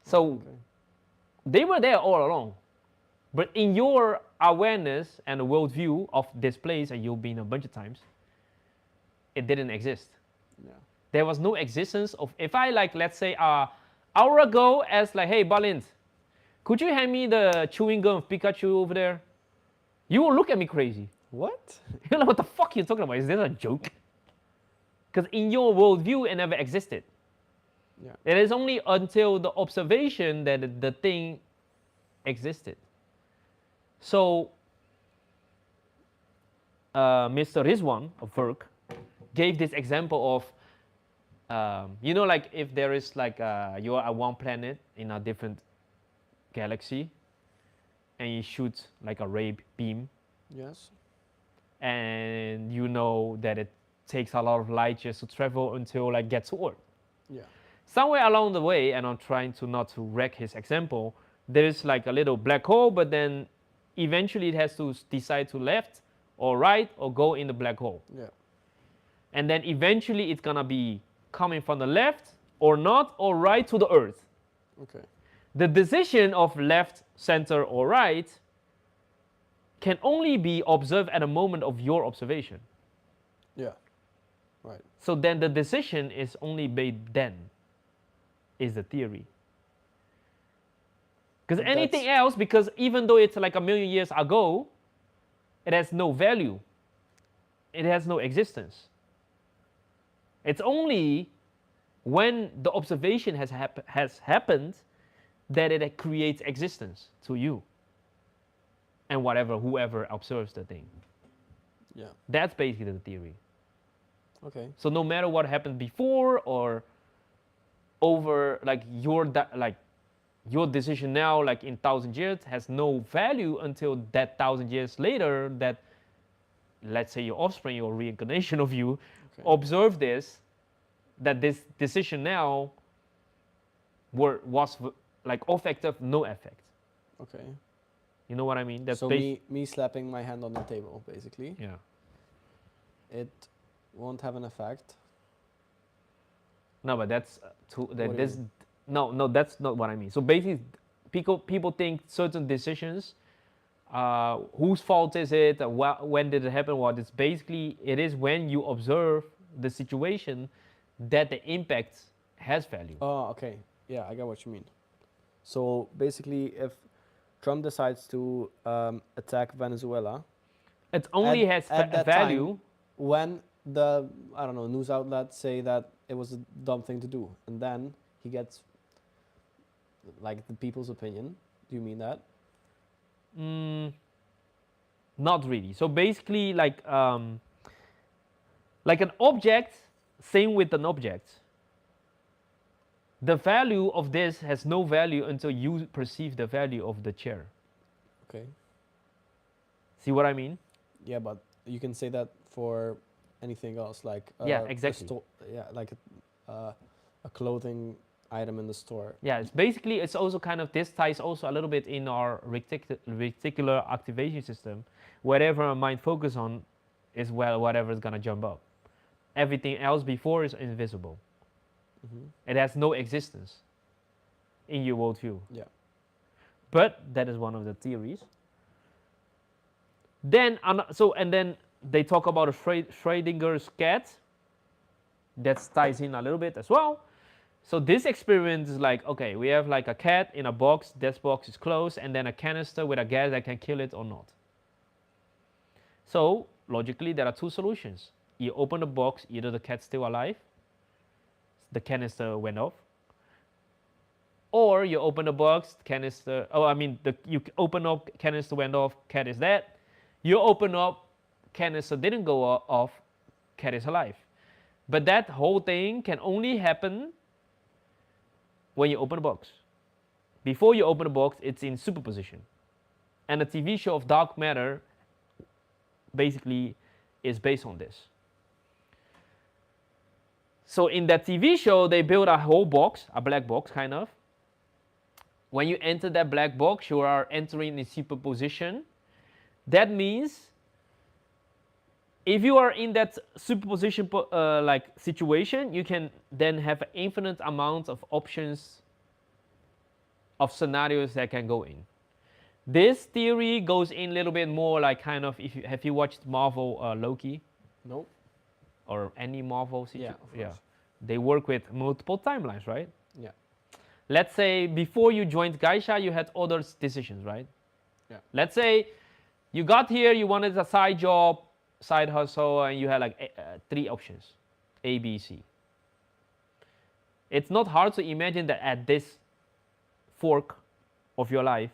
So Okay. they were there all along. But in your awareness and worldview of this place, and you've been a bunch of times, it didn't exist. Yeah. There was no existence of, if I like, let's say, an hour ago asked like, hey, Balint, could you hand me the chewing gum of Pikachu over there? You will look at me crazy. What? You're like, what the fuck are you talking about? Is this a joke? Because in your worldview, it never existed. Yeah. It is only until the observation that the thing existed. So, Mr. Rizwan of Work gave this example of you know, like if there is like you are at one planet in a different galaxy, and you shoot like a ray beam, Yes. and you know that it takes a lot of light years to travel until like get to Earth. Yeah. Somewhere along the way, and I'm trying to not to wreck his example, there is like a little black hole, but then eventually it has to decide to left or right or go in the black hole. Yeah. And then eventually it's gonna be coming from the left or not or right to the Earth. Okay. The decision of left, center, or right can only be observed at a moment of your observation. Yeah. Right. So then the decision is only made then, is the theory. Because But anything else, because even though it's like a million years ago, it has no value. It has no existence. It's only when the observation has happened that it creates existence to you and whoever observes the thing. Yeah. That's basically the theory. Okay. So no matter what happened before or over, like your decision now, like in 1,000 years, has no value until that 1,000 years later. That, let's say, your offspring or reincarnation of you observe this, that this decision now was like effective, no effect. Okay. You know what I mean? That's So me slapping my hand on the table, basically. Yeah. It won't have an effect. No, but that's no, that's not what I mean. So basically, people think certain decisions, whose fault is it? When did it happen? What it's basically, it is when you observe the situation that the impact has value. Oh, okay. Yeah, I get what you mean. So basically, if Trump decides to attack Venezuela, It only has that value time, when the, I don't know, news outlets say that it was a dumb thing to do, and then he gets like the people's opinion. Do you mean that? Not really. So basically, like an object, same with an object. The value of this has no value until you perceive the value of the chair. Okay. See what I mean? Yeah, but you can say that for anything else, like Yeah, exactly. like a clothing item in the store. Yeah, it's also kind of, this ties also a little bit in our reticular activation system. Whatever our mind focus on is whatever is gonna jump up. Everything else before is invisible. Mm-hmm. It has no existence in your worldview. Yeah. But that is one of the theories. Then and then they talk about a Schrodinger's cat. That ties in a little bit as well. So this experiment is like, okay, we have like a cat in a box. This box is closed, and then a canister with a gas that can kill it or not. So logically, there are two solutions. You open the box, either the cat's still alive, the canister went off, or you open the box, canister. You open up, canister went off, cat is dead. You open up, canister didn't go off, cat is alive. But that whole thing can only happen when you open the box. Before you open the box, it's in superposition. And the TV show of Dark Matter basically is based on this. So in that TV show, they build a whole box, a black box kind of. When you enter that black box, you are entering in superposition. That means if you are in that superposition situation, you can then have an infinite amount of options of scenarios that can go in. This theory goes in a little bit more like kind of, have you watched Marvel Loki? No. Or any Marvel situation? Yeah. They work with multiple timelines, right? Yeah. Let's say before you joined Geisha, you had other decisions, right? Yeah. Let's say you got here, you wanted a side job, side hustle, and you had like 3 options, A, B, C. It's not hard to imagine that at this fork of your life,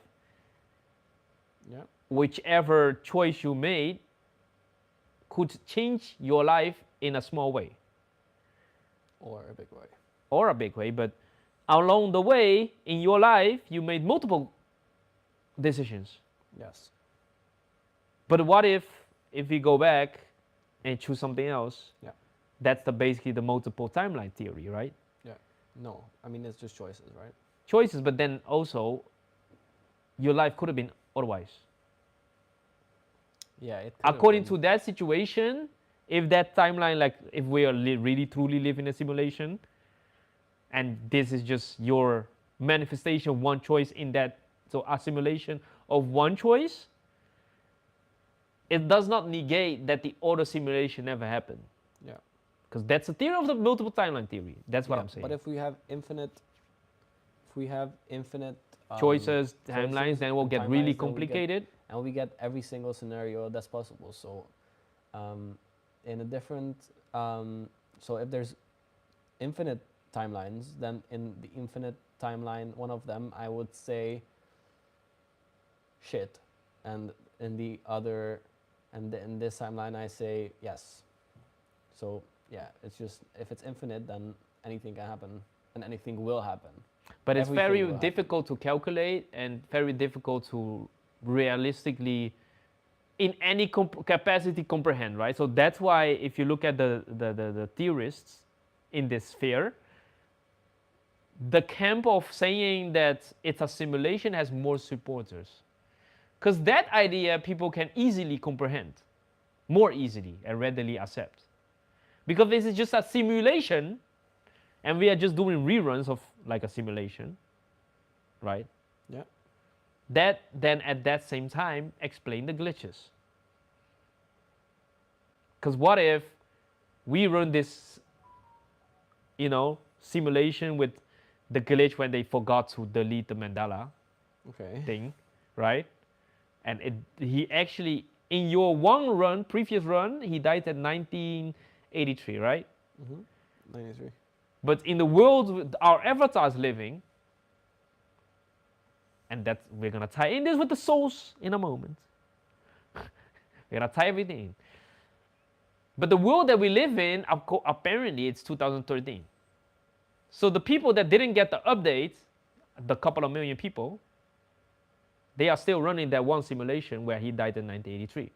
whichever choice you made could change your life in a small way. Or a big way. or a big way, but along the way in your life, you made multiple decisions. Yes. But what if we go back and choose something else? Yeah. That's basically the multiple timeline theory, right? Yeah. No, I mean it's just choices, right? Choices, but then also your life could have been otherwise. Yeah. It could have According been. to that situation, if that timeline, like if we are really truly live in a simulation, and this is just your manifestation of one choice in that, so a simulation of one choice, it does not negate that the other simulation never happened. Yeah. Because that's a theory of the multiple timeline theory. That's what I'm saying. But if we have infinite choices, timelines, then will get really complicated. And we get every single scenario that's possible. So, in a different, so if there's infinite timelines, then in the infinite timeline, one of them, I would say shit, and in the other, and in this timeline, I say yes. So yeah, it's just if it's infinite, then anything can happen, and anything will happen. But it's Everything very will difficult to calculate and very difficult to realistically, in any capacity, comprehend, right? So that's why if you look at the theorists in this sphere, the camp of saying that it's a simulation has more supporters. Because that idea people can easily comprehend, more easily and readily accept. Because this is just a simulation, and we are just doing reruns of like a simulation, right? Yeah. That then at that same time explain the glitches. Because what if we run this, simulation with the glitch when they forgot to delete the mandala thing, right? And he actually, in your previous run, he died at 1983, right? 93. But in the world our avatar is living, and that we're gonna tie in this with the souls in a moment. We're gonna tie everything in. But the world that we live in, apparently it's 2013. So the people that didn't get the update, the couple of million people, they are still running that one simulation where he died in 1983.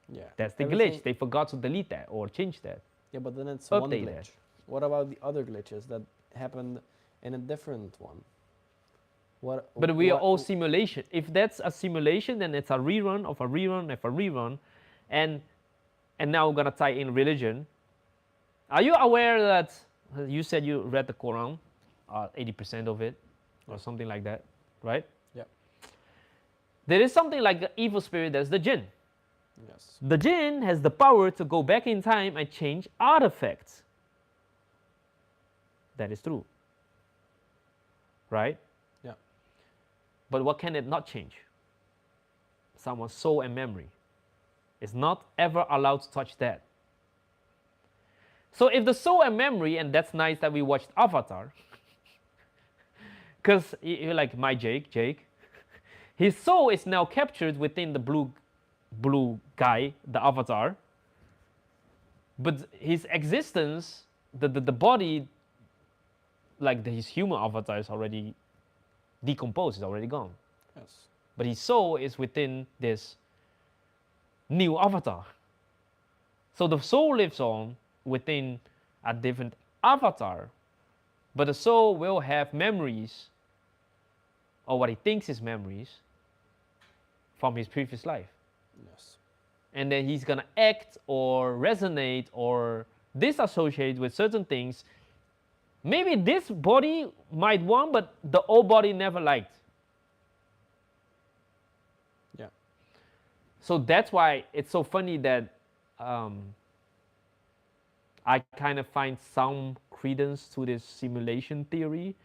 Yeah. That's the glitch. They forgot to delete that or change that. Yeah, but then it's Update one glitch. that. What about the other glitches that happened in a different one? But we are all simulation. If that's a simulation, then it's a rerun of a rerun of a rerun. And now we're gonna tie in religion. Are you aware that you said you read the Quran, 80% of it, or something like that, right? Yeah. There is something like the evil spirit, that's the jinn. Yes. The jinn has the power to go back in time and change artifacts. That is true. Right? Yeah. But what can it not change? Someone's soul and memory. It's not ever allowed to touch that. So if the soul and memory, and that's nice that we watched Avatar, because you're like my Jake, his soul is now captured within the blue guy, the Avatar, but his existence, the body, like his human avatar is already decomposed, is already gone. Yes. But his soul is within this new avatar. So the soul lives on within a different avatar, but the soul will have memories, or what he thinks is memories, from his previous life. Yes. And then he's gonna act or resonate or disassociate with certain things. Maybe this body might want, but the old body never liked. Yeah. So that's why it's so funny that I kind of find some credence to this simulation theory,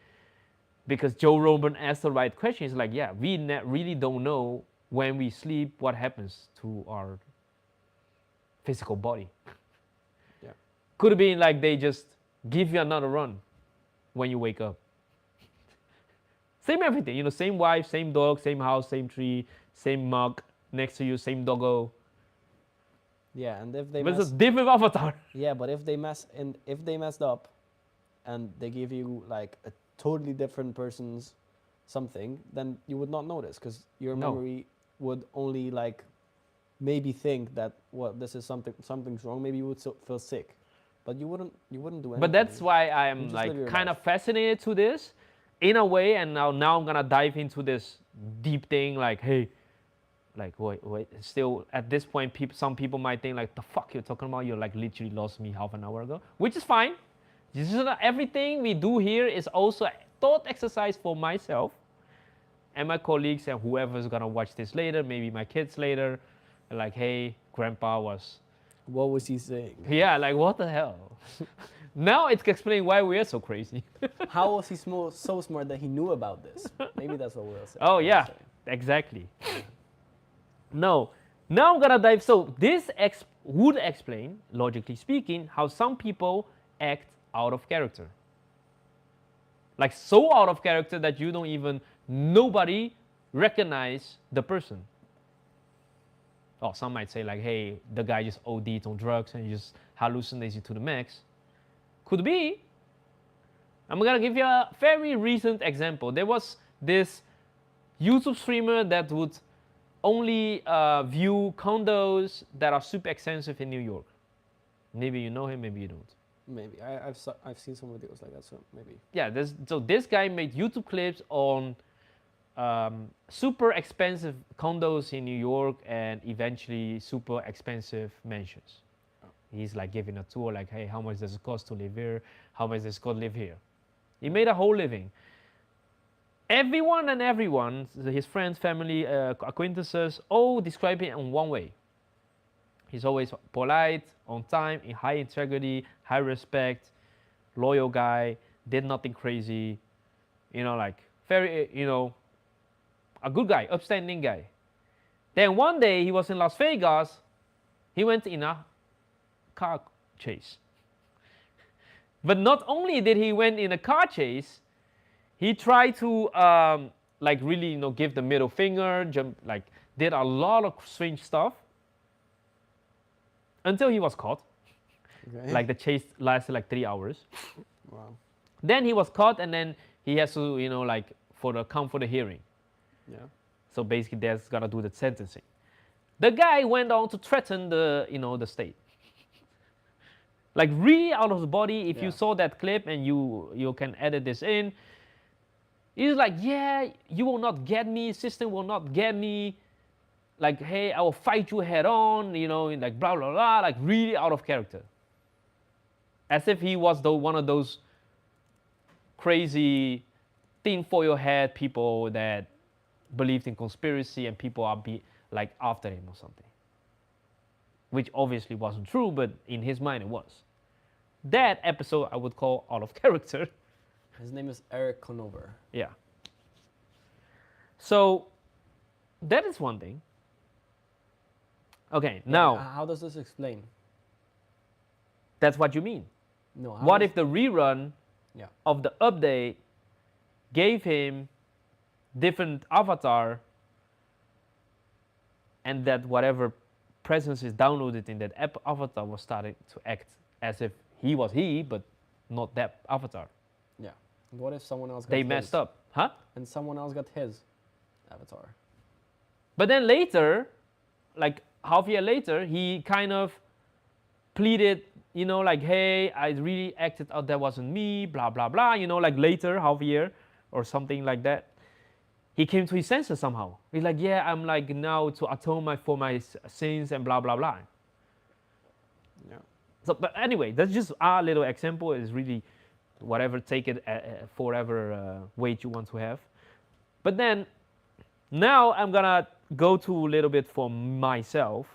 because Joe Rogan asked the right question. He's like, yeah, we really don't know when we sleep what happens to our physical body. Yeah. Could have been like they just give you another run when you wake up. Same everything, same wife, same dog, same house, same tree, same mug next to you, same doggo. Yeah, and if they But it's a different avatar. yeah, but if they messed up, and they give you like a totally different person's something, then you would not notice because your No. memory would only like maybe think that this is something's wrong. Maybe you would feel sick, but you wouldn't do anything. But that's why You I'm just like live your kind life. of fascinated to this in a way, and now I'm gonna dive into this deep thing like, hey, like wait, still at this point some people might think like, the fuck you're talking about, you like literally lost me half an hour ago, which is fine. This is not everything we do here is also a thought exercise for myself and my colleagues and whoever's gonna watch this later, maybe my kids later, like, hey, grandpa was, What was he saying? yeah, like what the hell. Now it's explaining why we are so crazy. How was he so smart that he knew about this? Maybe that's what we'll say. Oh yeah, exactly. No, now I'm gonna dive. So this would explain, logically speaking, how some people act out of character. Like so out of character that you don't even, nobody recognize the person. Or some might say like, hey, the guy just OD'd on drugs and just hallucinates you to the max. Could be. I'm gonna give you a very recent example. There was this YouTube streamer that would only view condos that are super expensive in New York. Maybe you know him, maybe you don't. Maybe I've seen some videos like that, so maybe. Yeah, so this guy made YouTube clips on super expensive condos in New York and eventually super expensive mansions. Oh. He's like giving a tour, like, hey, how much does it cost to live here? How much does it cost to live here? He made a whole living. Everyone, his friends, family, acquaintances, all describe him in one way. He's always polite, on time, in high integrity, high respect, loyal guy, did nothing crazy, like very, a good guy, upstanding guy. Then one day he was in Las Vegas, he went in a car chase. But not only did he went in a car chase, he tried to like really, give the middle finger, did a lot of strange stuff until he was caught. Okay. Like the chase lasted like 3 hours. Wow. Then he was caught, and then he has to, come for the hearing. Yeah. So basically, that's gonna do the sentencing. The guy went on to threaten the, the state. Like really out of the body. If you saw that clip, and you can edit this in, he's like, yeah, you will not get me. System will not get me. Like, hey, I will fight you head on. Like blah blah blah. Like really out of character. As if he was one of those crazy tinfoil head people that believed in conspiracy and people are like after him or something. Which obviously wasn't true, but in his mind it was. That episode I would call out of character. His name is Eric Conover. Yeah. So that is one thing. Okay, now How does this explain? that's what you mean. No. What if the rerun Yeah. of the update gave him different avatar, and that whatever presence is downloaded in that avatar was starting to act as if he was he, but not that avatar. Yeah. And what if someone else got They his? messed up, huh? And someone else got his avatar. But then later, like half a year later, he kind of pleaded, like, hey, I really acted out, that wasn't me, blah, blah, blah, like later, half a year or something like that. He came to his senses somehow. He's like, yeah, I'm like now to atone for my sins and blah, blah, blah. Yeah. So, but anyway, that's just our little example. Is really whatever, take it for whatever weight you want to have. But then, now I'm gonna go to a little bit for myself.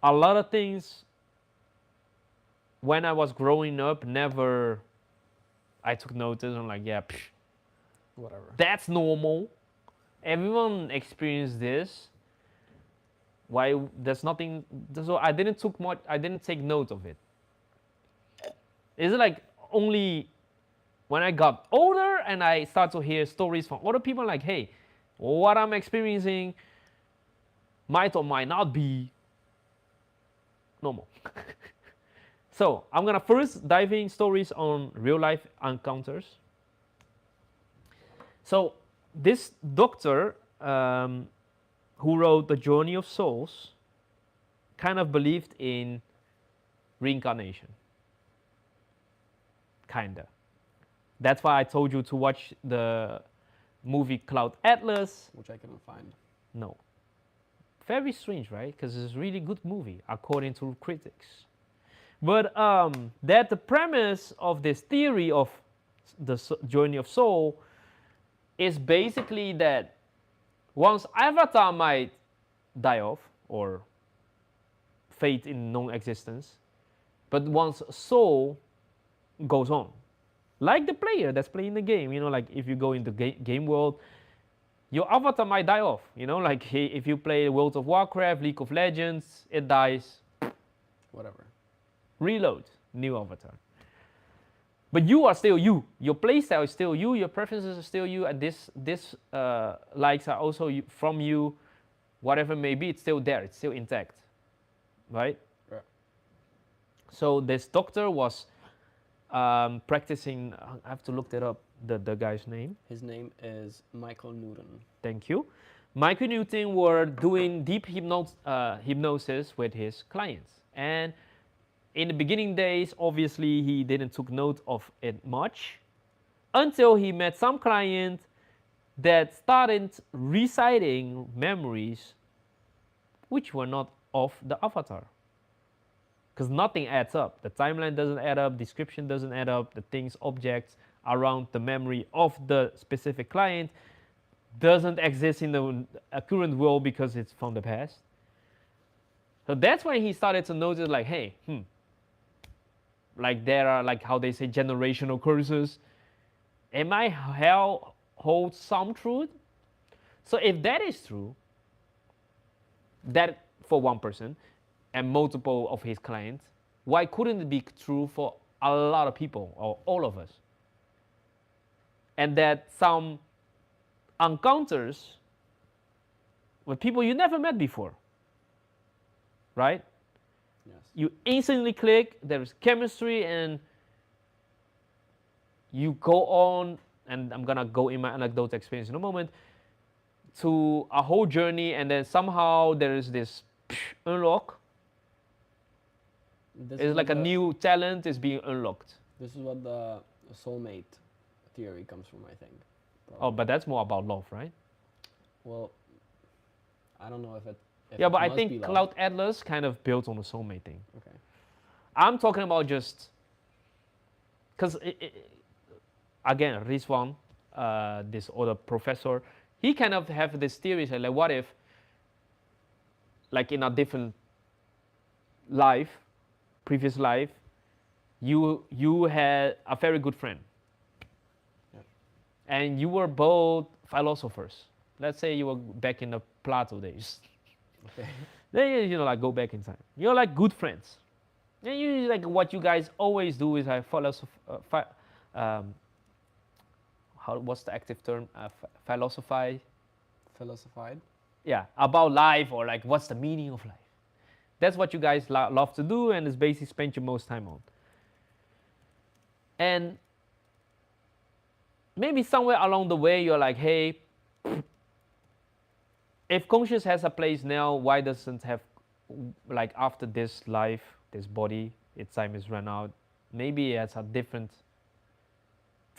A lot of things when I was growing up, I took notice. I'm like, yeah, Whatever. that's normal. Everyone experienced this. Why? There's nothing. So I didn't take note of it. Is it like only when I got older and I start to hear stories from other people like, hey, what I'm experiencing might or might not be normal. So I'm gonna first dive in stories on real life encounters. So this doctor who wrote The Journey of Souls kind of believed in reincarnation. Kinda. That's why I told you to watch the movie Cloud Atlas. Which I couldn't find. No. Very strange, right? Because it's a really good movie, according to critics. But that the premise of this theory of the journey of soul is basically that once avatar might die off or fade in non-existence, but once soul goes on, like the player that's playing the game, like if you go into game world, your avatar might die off, like if you play World of Warcraft, League of Legends, it dies. Whatever. Reload, new avatar. But you are still you. Your playstyle is still you. Your preferences are still you. And this likes are also from you. Whatever it may be, it's still there. It's still intact, right? Yeah. So this doctor was practicing. I have to look that up. The guy's name. His name is Michael Newton. Thank you. Michael Newton were doing deep hypnosis with his clients, and in the beginning days, obviously he didn't took note of it much, until he met some client that started reciting memories which were not of the avatar. Because nothing adds up. The timeline doesn't add up, description doesn't add up, the things, objects around the memory of the specific client doesn't exist in the current world because it's from the past. So that's when he started to notice, like, hey, like there are, like how they say, generational curses. Am I hold some truth? So if that is true, that for one person and multiple of his clients, why couldn't it be true for a lot of people or all of us? And that some encounters with people you never met before, right? Yes. You instantly click, there is chemistry, and you go on, and I'm gonna go in my anecdote experience in a moment, to a whole journey, and then somehow there is this unlock. It's like a new talent is being unlocked. This is what the soulmate theory comes from, I think. Oh, but that's more about love, right? Well, I don't know if it. Yeah, but I think Cloud Atlas kind of built on the soulmate thing. Okay. I'm talking about just because again, Rizwan, this other professor, he kind of have this theory like, what if, like in a different life, previous life, you had a very good friend, and you were both philosophers. Let's say you were back in the Plato days. Okay. Then like go back in time. You're like good friends. And you like what you guys always do is like what's the active term? Philosophize. Philosophied. Yeah, about life, or like what's the meaning of life. That's what you guys love to do, and is basically spend your most time on. And maybe somewhere along the way you're like, hey, if conscious has a place now, why doesn't have, like after this life, this body, its time is run out, maybe it has a different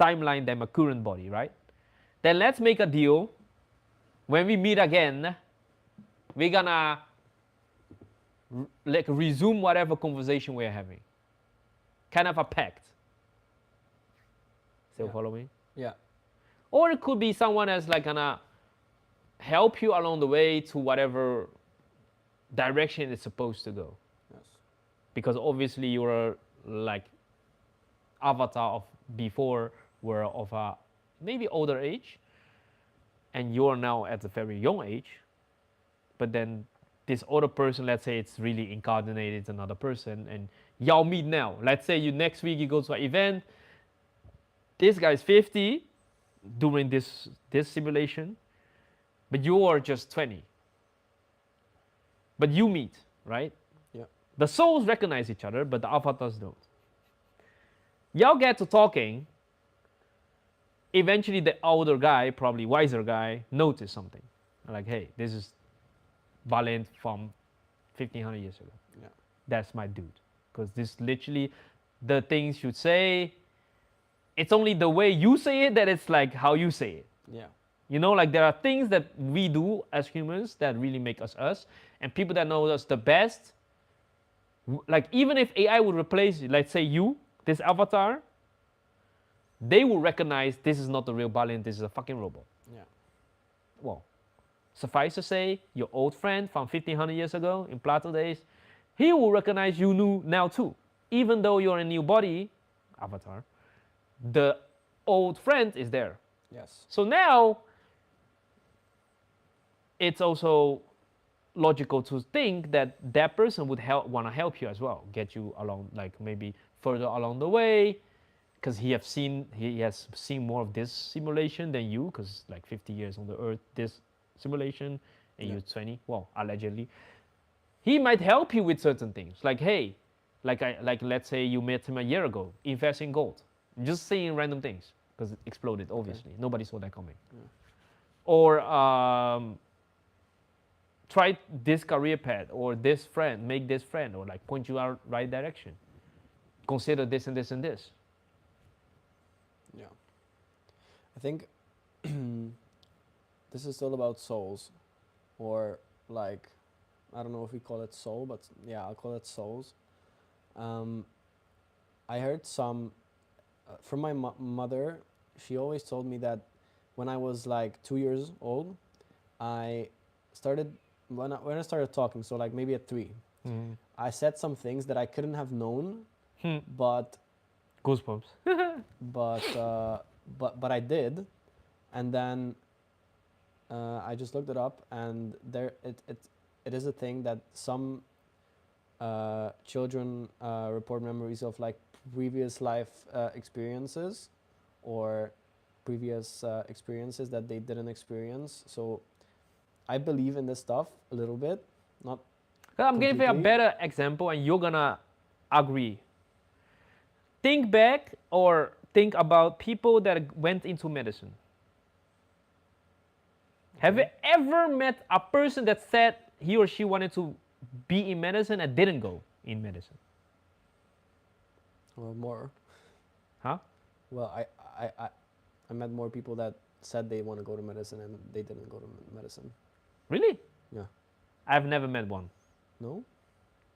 timeline than my current body, right? Then let's make a deal. When we meet again, we're gonna like resume whatever conversation we're having. Kind of a pact. Still following? Yeah. Or it could be someone that's like gonna help you along the way to whatever direction it's supposed to go. Yes. Because obviously you're like avatar of before were of a maybe older age, and you're now at a very young age, but then this other person, let's say it's really incarnated another person, and y'all meet now. Let's say you next week you go to an event, this guy's 50 during this simulation, but you are just 20. But you meet, right? Yeah. The souls recognize each other, but the avatars don't. Y'all get to talking. Eventually, the older guy, probably wiser guy, noticed something. Like, hey, this is Balint from 1500 years ago. Yeah. That's my dude. Because this literally, the things you say, it's only the way you say it that it's like how you say it. Yeah. You know, like there are things that we do as humans that really make us us. And people that know us the best, like even if AI would replace, let's say you, this avatar, they will recognize this is not the real Balint, this is a fucking robot. Yeah. Well, suffice to say, your old friend from 1500 years ago in Plato days, he will recognize you new now too. Even though you're a new body, avatar, the old friend is there. Yes. So now, it's also logical to think that that person would want to help you as well, get you along, like maybe further along the way, because he has seen more of this simulation than you, because like 50 years on the Earth, this simulation, and you're 20. Well, allegedly, he might help you with certain things. Like, hey, like let's say you met him a year ago, invest in gold, just saying random things because it exploded. Obviously, nobody saw that coming. Yeah. Or try this career path, or this friend, make this friend, or like point you out right direction. Consider this and this and this. Yeah. I think this is still about souls, or like, I don't know if we call it soul, but yeah, I'll call it souls. I heard some from my mother. She always told me that when I was like 2 years old, I started when I started talking. So like maybe at 3, I said some things that I couldn't have known, but Goosebumps. but I did, and then I just looked it up, and there it is a thing that some children report memories of like previous life experiences, or previous experiences that they didn't experience. So I believe in this stuff a little bit, not. I'm giving you a completely. better example, and you're gonna agree. Think back, or think about people that went into medicine. Have you ever met a person that said he or she wanted to be in medicine and didn't go in medicine? Well, more. Huh? Well, I met more people that said they want to go to medicine and they didn't go to medicine. Really? Yeah. I've never met one. No?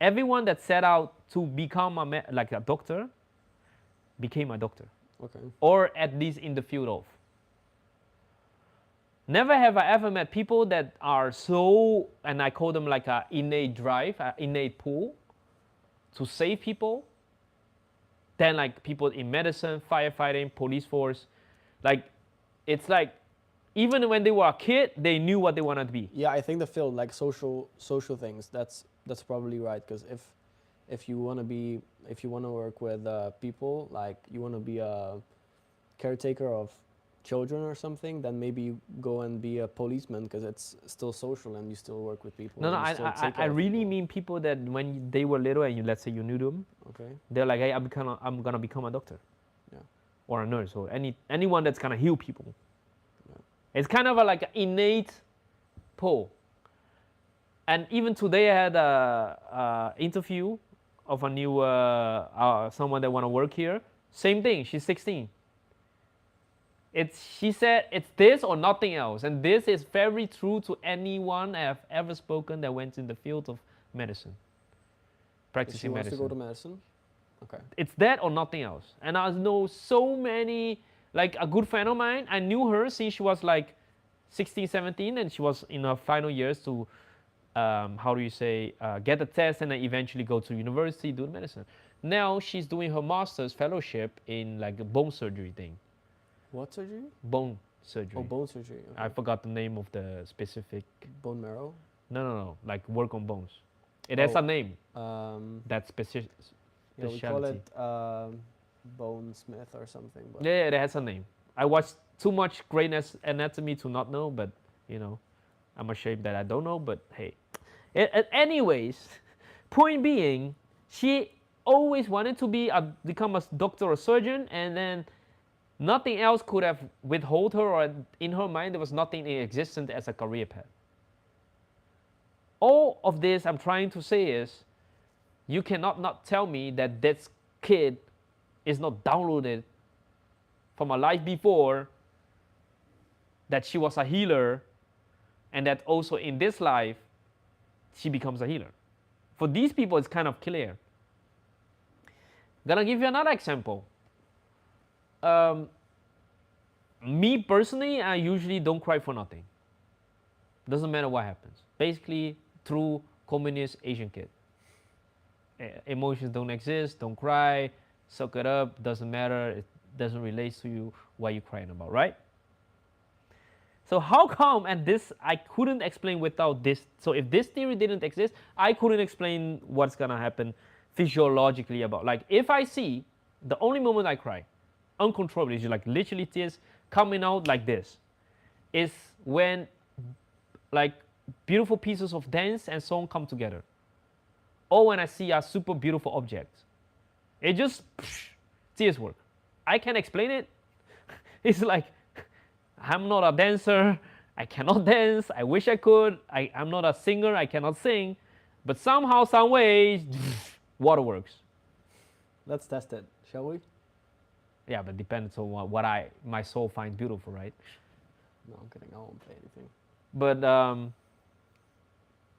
Everyone that set out to become like a doctor became a doctor, Okay. or at least in the field of. Never have I ever met people that are so, and I call them like a innate drive, an innate pull to save people, than like people in medicine, firefighting, police force. Like, it's like, even when they were a kid, they knew what they wanted to be. Yeah, I think the field, like social things, that's probably right. Because if you want to work with people, like you want to be a caretaker of children or something, then maybe you go and be a policeman, because it's still social and you still work with people. No, and you still take I care of really people. mean people that when they were little and let's say you knew them, Okay. they're like, hey, I'm gonna become a doctor. Yeah. Or a nurse, or anyone that's gonna heal people. Yeah. It's kind of like an innate pull. And even today I had a interview of a new someone that want to work here. Same thing. She's 16. She said it's this or nothing else, and this is very true to anyone I have ever spoken that went in the field of medicine, practicing She wants medicine. to go to medicine. Okay. It's that or nothing else. And I know so many, like a good friend of mine, I knew her since she was like 16, 17, and she was in her final years to, get a test and then eventually go to university, do medicine. Now she's doing her master's fellowship in like a bone surgery thing. What surgery? Bone surgery. Oh, bone surgery. Okay. I forgot the name of the specific. Bone marrow. No. Like work on bones. It has a name. That specific. Yeah, we call it bone smith or something. But Yeah, it has a name. I watched too much Grey's Anatomy to not know, but I'm ashamed that I don't know. But hey, anyways, Point being, she always wanted to become a doctor or surgeon, and then nothing else could have withhold her, or in her mind there was nothing existent as a career path. All of this I'm trying to say is, you cannot not tell me that this kid is not downloaded from a life before, that she was a healer, and that also in this life she becomes a healer. For these people, it's kind of clear. Gonna give you another example. Me personally, I usually don't cry for nothing. Doesn't matter what happens. Basically, true communist Asian kid. Emotions don't exist, don't cry, suck it up, doesn't matter, it doesn't relate to you, what you crying about, right? So how come, and this I couldn't explain without this, so if this theory didn't exist, I couldn't explain what's gonna happen physiologically about, like if I see, the only moment I cry, uncontrollably, like literally tears coming out like this, is when like beautiful pieces of dance and song come together. Or when I see a super beautiful object. It just, tears work. I can't explain it. It's like, I'm not a dancer, I cannot dance, I wish I could, I'm not a singer, I cannot sing, but somehow, some way, waterworks. Let's test it, shall we? Yeah, but depends on what my soul finds beautiful, right? No, I'm kidding, I won't play anything. But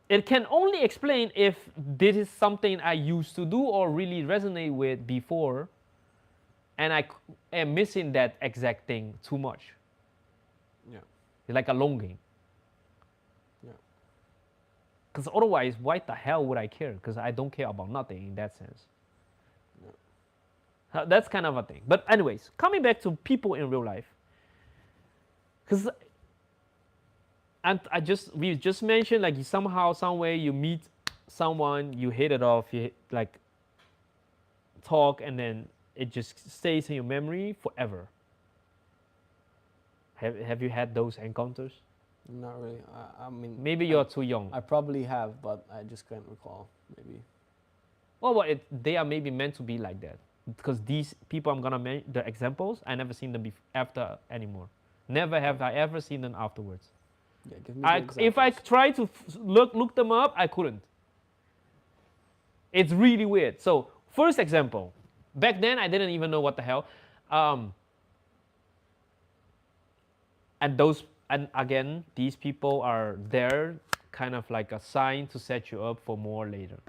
it can only explain if this is something I used to do or really resonate with before, and I am missing that exact thing too much. Yeah. It's like a longing. Yeah. Because otherwise, why the hell would I care? Because I don't care about nothing in that sense. Yeah. That's kind of a thing. But anyways, coming back to people in real life. Because we just mentioned, like, somehow, some way you meet someone, you hit it off, you like talk, and then it just stays in your memory forever. Have you had those encounters? Not really. I mean, maybe you're too young. I probably have, but I just can't recall. Maybe. Well, they are maybe meant to be like that, because these people I'm gonna mention, the examples, I never seen them after anymore. Never have I ever seen them afterwards. Yeah, give me the examples. If I tried to look them up, I couldn't. It's really weird. So first example, back then I didn't even know what the hell. And again, these people are there, kind of like a sign to set you up for more later.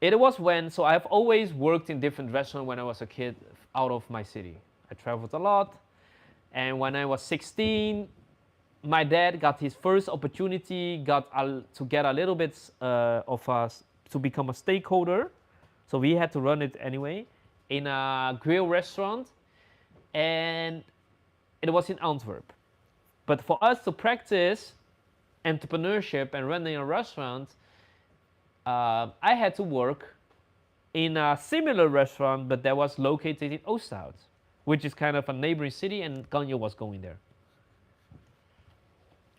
It was so I've always worked in different restaurants when I was a kid out of my city. I traveled a lot, and when I was 16, my dad got his first opportunity, to get a little bit of us to become a stakeholder. So we had to run it anyway in a grill restaurant, and it was in Antwerp. But for us to practice entrepreneurship and running a restaurant, I had to work in a similar restaurant, but that was located in Oosterhout, which is kind of a neighboring city, and Ganyo was going there.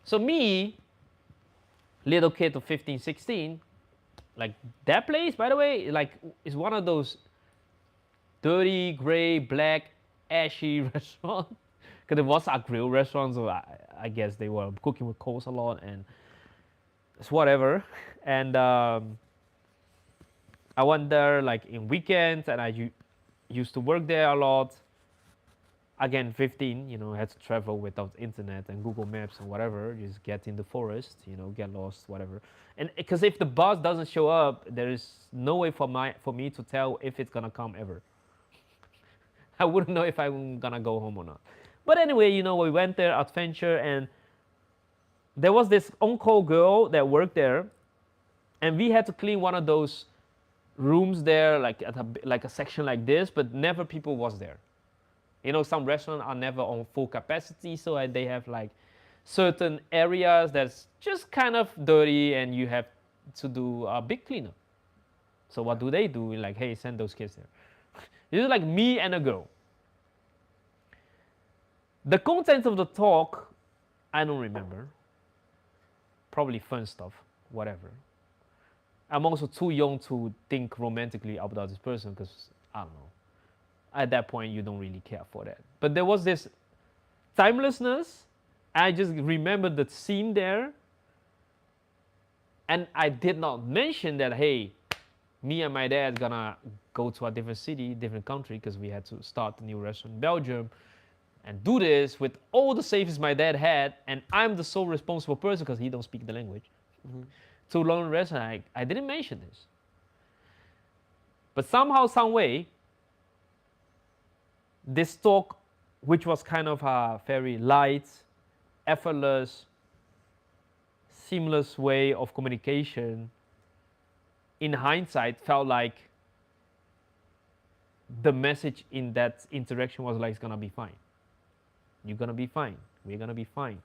So me, little kid of 15, 16, like that place, by the way, like is one of those dirty, gray, black, ashy restaurants. Because it was a grill restaurant, so I guess they were cooking with coals a lot, and it's whatever. And I went there like in weekends, and I used to work there a lot. Again, 15, I had to travel without internet and Google Maps and whatever. You just get in the forest, get lost, whatever. And because if the bus doesn't show up, there is no way for me to tell if it's gonna come ever. I wouldn't know if I'm gonna go home or not. But anyway, we went there, adventure, and there was this on-call girl that worked there, and we had to clean one of those rooms there, like a section like this, but never people was there. Some restaurants are never on full capacity, so they have like certain areas that's just kind of dirty, and you have to do a big cleanup. So what do? Like, hey, send those kids there. This is like me and a girl. The content of the talk, I don't remember. Probably fun stuff, whatever. I'm also too young to think romantically about this person because I don't know. At that point, you don't really care for that. But there was this timelessness. I just remembered the scene there, and I did not mention that, hey, me and my dad gonna go to a different city, different country, because we had to start a new restaurant in Belgium and do this with all the savings my dad had, and I'm the sole responsible person because he don't speak the language. To learn a restaurant, I didn't mention this. But somehow, some way, this talk, which was kind of a very light, effortless, seamless way of communication, in hindsight, felt like the message in that interaction was like, it's gonna be fine. You're gonna be fine. We're gonna be fine.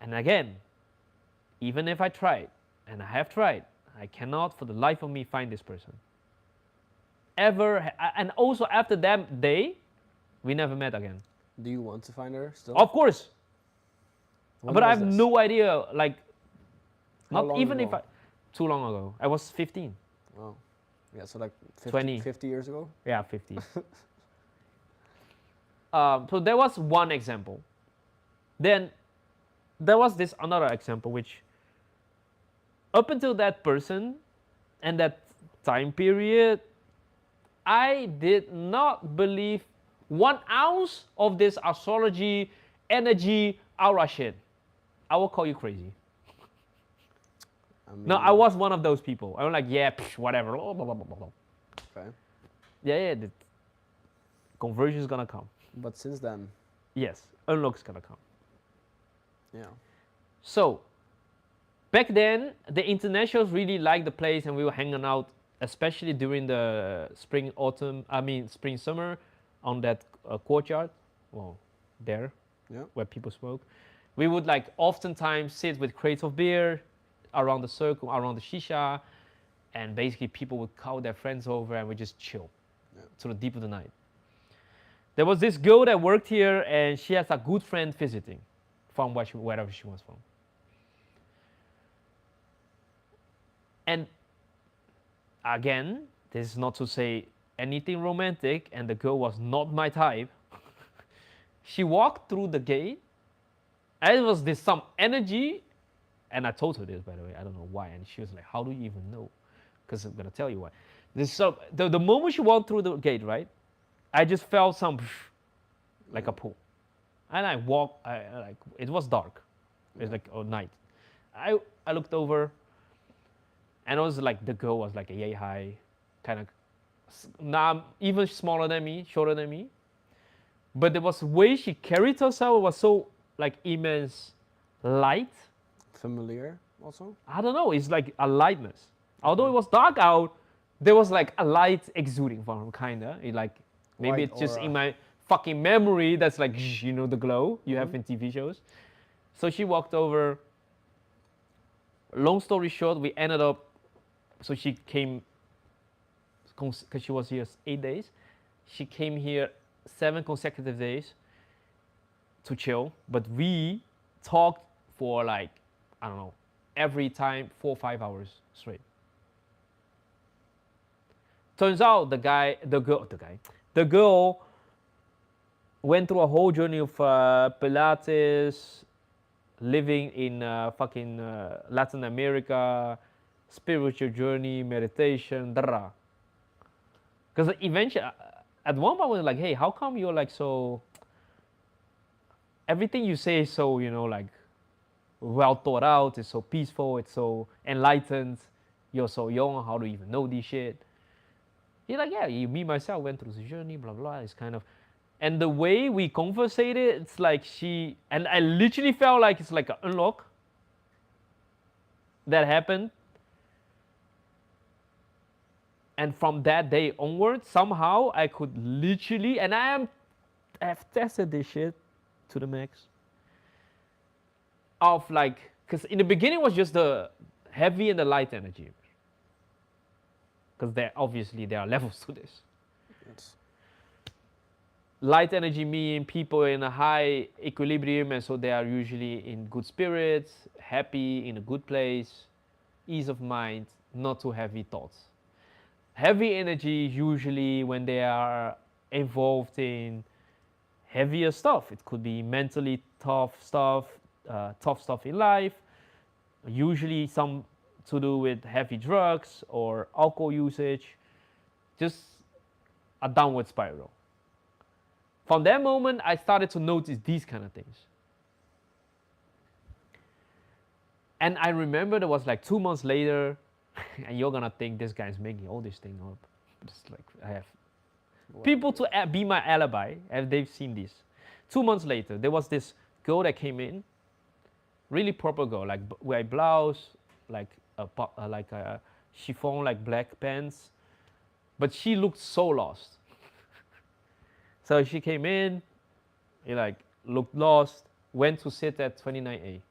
And again, even if I tried, and I have tried, I cannot for the life of me find this person. Ever, and also after that day, we never met again. Do you want to find her still? Of course. When But I was have this? no idea, like, How not long even ago? if I, too long ago. I was 15. Oh. Yeah, so like 50, 20. 50 years ago? Yeah, 50. So there was one example. Then there was this another example, which up until that person and that time period, I did not believe 1 ounce of this astrology, energy, aura shit. I will call you crazy. I mean, No, I was one of those people. I was like, yeah, whatever. Blah, blah, blah, blah, blah. Okay. Yeah, the conversion is gonna come. But since then, Yes, unlock is gonna come. yeah. So, back then, the internationals really liked the place, and we were hanging out, especially during the spring, summer, on that courtyard. Well, there, Yeah. where people smoke. We would like oftentimes sit with crates of beer around the circle, around the shisha, and basically people would call their friends over and we just chill to the deep of the night. There was this girl that worked here, and she has a good friend visiting from wherever she was from. And again, this is not to say anything romantic, and the girl was not my type. She walked through the gate, and it was this some energy, and I told her this, by the way, I don't know why, and she was like, how do you even know? Because I'm gonna tell you why. The moment she walked through the gate, right, I just felt some like a pull, and I walked. Like it was dark, it was like night. I looked over, and it was like the girl was like a yay high, kind of, even smaller than me, shorter than me. But there was a way she carried herself was so like immense light. Familiar also? I don't know. It's like a lightness. Although it was dark out, there was like a light exuding from her, kinda. It like maybe White it's just aura. in my fucking memory. That's like the glow you have in TV shows. So she walked over. Long story short, we ended up. So she came because she was here 8 days. She came here 7 consecutive days to chill. But we talked for like, I don't know, every time 4 or 5 hours straight. Turns out the girl went through a whole journey of Pilates, living in fucking Latin America, spiritual journey, meditation, because eventually, at one point, I was like, hey, how come you're like so, everything you say is so, like well thought out, it's so peaceful, it's so enlightened, you're so young, how do you even know this shit? He's like, yeah, me myself went through the journey, blah, blah, it's kind of, and the way we conversated, it's like and I literally felt like it's like an unlock that happened. And from that day onward, somehow I could literally, and I've tested this shit to the max. Of like, because in the beginning was just the heavy and the light energy. Because there are levels to this. Yes. Light energy mean people in a high equilibrium, and so they are usually in good spirits, happy, in a good place, ease of mind, not too heavy thoughts. Heavy energy usually when they are involved in heavier stuff. It could be mentally tough stuff in life. Usually some to do with heavy drugs or alcohol usage. Just a downward spiral. From that moment, I started to notice these kind of things. And I remember there was like 2 months later, and you're gonna think this guy's making all this thing up. But it's like I have people to be my alibi, and they've seen this. 2 months later, there was this girl that came in, really proper girl, like white blouse, like a chiffon, like black pants, but she looked so lost. So she came in, looked lost, went to sit at 29A.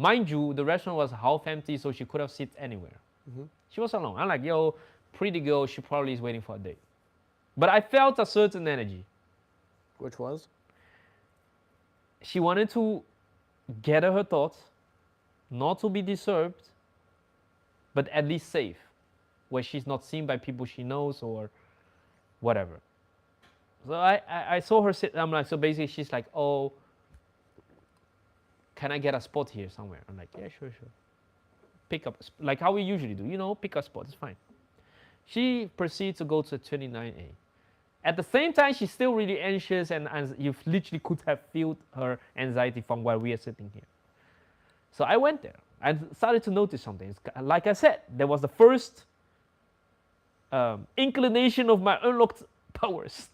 Mind you, the restaurant was half empty, so she could have sit anywhere. Mm-hmm. She was alone. I'm like, yo, pretty girl, she probably is waiting for a date. But I felt a certain energy. Which was? She wanted to gather her thoughts, not to be disturbed, but at least safe, where she's not seen by people she knows or whatever. So I saw her sit. I'm like, so basically she's like, oh, can I get a spot here somewhere? I'm like, yeah, sure. Pick up, like how we usually do, pick a spot, it's fine. She proceeds to go to 29A. At the same time, she's still really anxious, and you literally could have felt her anxiety from where we are sitting here. So I went there and started to notice something. Like I said, there was the first inclination of my unlocked powers,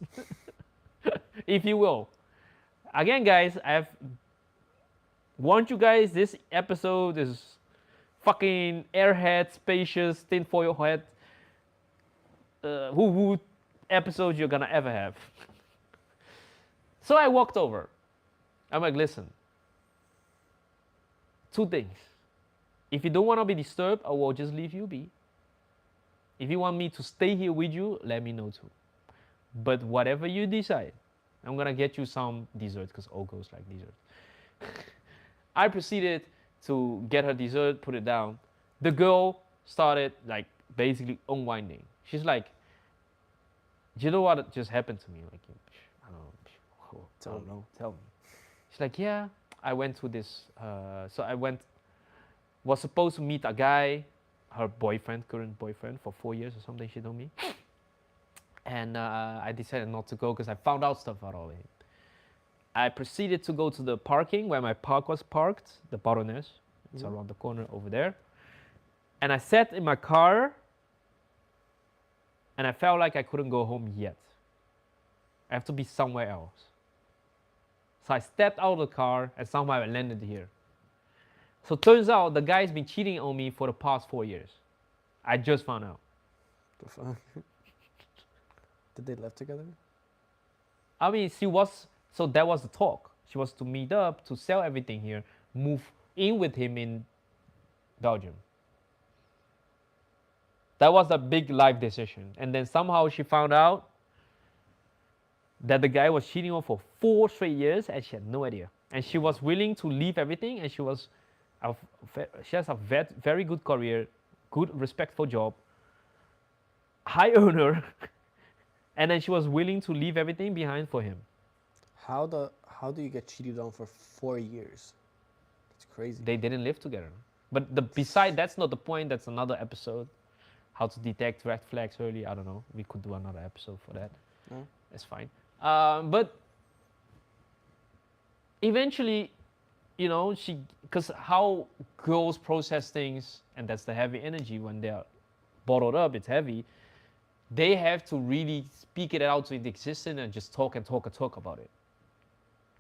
if you will. Again, guys, I warned you guys, this episode is fucking airhead, spacious, tinfoil head, woo-woo episode you're gonna ever have. So I walked over. I'm like, listen, 2 things. If you don't want to be disturbed, I will just leave you be. If you want me to stay here with you, let me know too. But whatever you decide, I'm gonna get you some dessert, because all girls like dessert. I proceeded to get her dessert, put it down. The girl started like basically unwinding. She's like, do you know what just happened to me? Like, I don't know. Tell me. She's like, yeah, I went to this. Was supposed to meet a guy, her current boyfriend, for 4 years or something, she told me. And I decided not to go because I found out stuff about it. I proceeded to go to the parking where my park was parked, the Baroness. It's around the corner over there. And I sat in my car, and I felt like I couldn't go home yet. I have to be somewhere else. So I stepped out of the car, and somehow I landed here. So turns out the guy's been cheating on me for the past 4 years. I just found out. The fuck? Did they live together? I mean, so that was the talk. She was to meet up, to sell everything here, move in with him in Belgium. That was a big life decision. And then somehow she found out that the guy was cheating on her for 4 straight years, and she had no idea. And she was willing to leave everything, and she has a very good career, good, respectful job, high earner, and then she was willing to leave everything behind for him. How do you get cheated on for 4 years? It's crazy. They didn't live together. But beside, that's not the point. That's another episode. How to detect red flags early. I don't know. We could do another episode for that. Oh. That's fine. But eventually, because how girls process things, and that's the heavy energy when they're bottled up, it's heavy. They have to really speak it out into existence and just talk about it.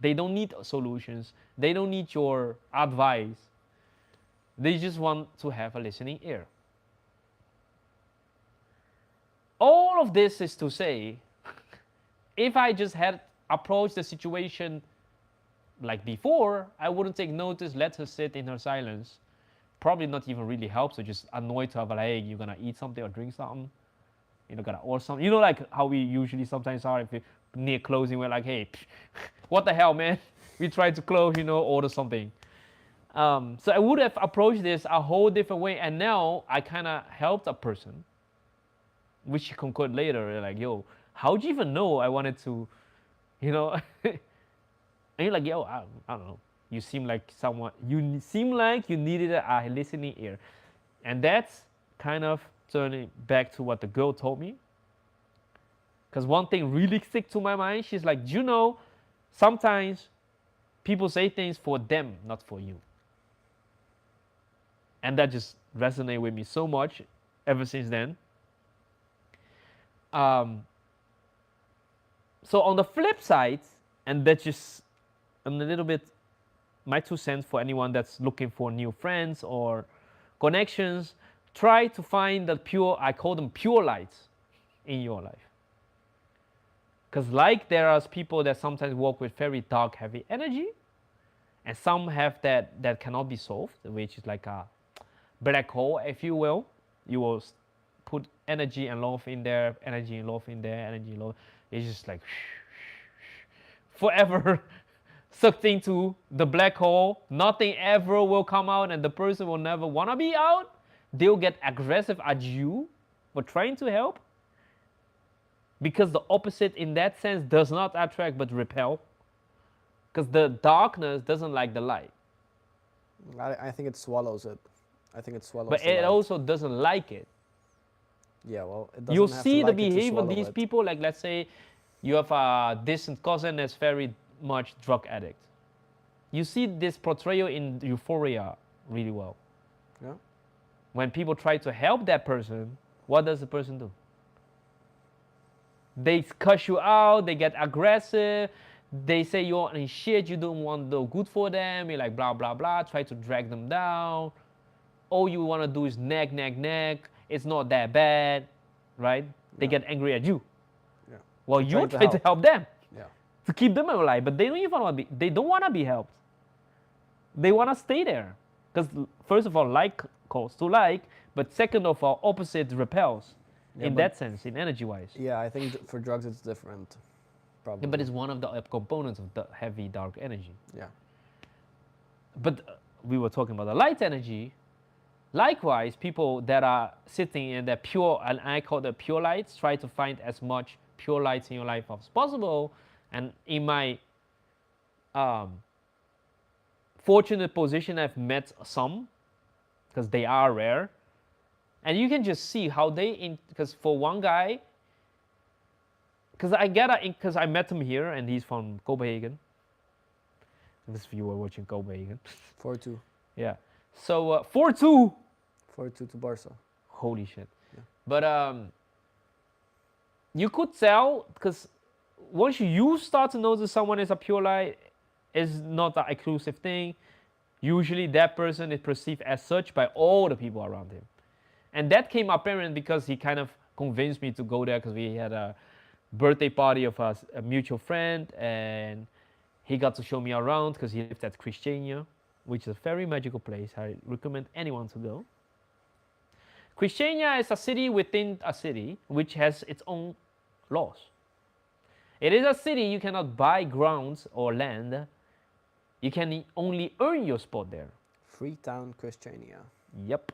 They don't need solutions. They don't need your advice. They just want to have a listening ear. All of this is to say, if I just had approached the situation like before, I wouldn't take notice, let her sit in her silence. Probably not even really help, so just annoyed her, like, hey, you're gonna eat something or drink something? Gonna order something? Like how we usually sometimes are if we're near closing, we're like, hey, what the hell, man? We try to close, order something. So I would have approached this a whole different way, and now I kind of helped a person, which she concurred later, like, yo, how'd you even know I wanted to, you know? And you're like, yo, I don't know. You seem like someone, you seem like you needed a listening ear. And that's kind of turning back to what the girl told me. Because one thing really stick to my mind, she's like, you know, sometimes people say things for them, not for you. And that just resonated with me so much ever since then. So on the flip side, and that's just a little bit my 2 cents for anyone that's looking for new friends or connections, try to find the pure, I call them pure lights in your life. Because like there are people that sometimes work with very dark, heavy energy, and some have that cannot be solved, which is like a black hole, if you will. You will put energy and love in there, energy and love in there, energy and love. It's just like forever sucked into the black hole. Nothing ever will come out, and the person will never want to be out. They'll get aggressive at you for trying to help, because the opposite in that sense does not attract but repel, because the darkness doesn't like the light. I think it swallows it. I think it swallows But the it light. also doesn't like it. Yeah, well, it doesn't You'll have see to the like it to behavior of swallow these it. people. Like, let's say you have a distant cousin that's very much drug addict. You see this portrayal in Euphoria really well. Yeah. When people try to help that person, what does the person do? They cuss you out, they get aggressive, they say you're in shit, you don't want to do good for them, you're like blah, blah, blah, try to drag them down. All you want to do is nag, nag, nag. It's not that bad, right? They get angry at you. Yeah. Well, They're you're trying to trying to help them, Yeah. to keep them alive, but they don't even want to be. They don't want to be helped. They want to stay there, because first of all, like calls to like, but second of all, opposite repels. Yeah, In but- that sense, in energy wise. Yeah, I think for drugs it's different. Probably. Yeah, but it's one of the components of the heavy dark energy. Yeah. But we were talking about the light energy. Likewise, people that are sitting in the pure, and I call the pure lights, try to find as much pure lights in your life as possible. And in my fortunate position, I've met some, because they are rare. And you can just see how they, because for one guy, because I met him here, and he's from Copenhagen. This viewer watching Copenhagen. 4-2. Yeah. So 4-2. 4-2 to Barca. Holy shit. Yeah. But you could tell, because once you start to notice someone is a pure light, it's not an exclusive thing. Usually that person is perceived as such by all the people around him. And that came apparent because he kind of convinced me to go there, because we had a birthday party of a mutual friend, and he got to show me around because he lived at Christiania, which is a very magical place. I recommend anyone to go. Christiania is a city within a city which has its own laws. It is a city you cannot buy grounds or land. You can only earn your spot there. Freetown, Christiania. Yep.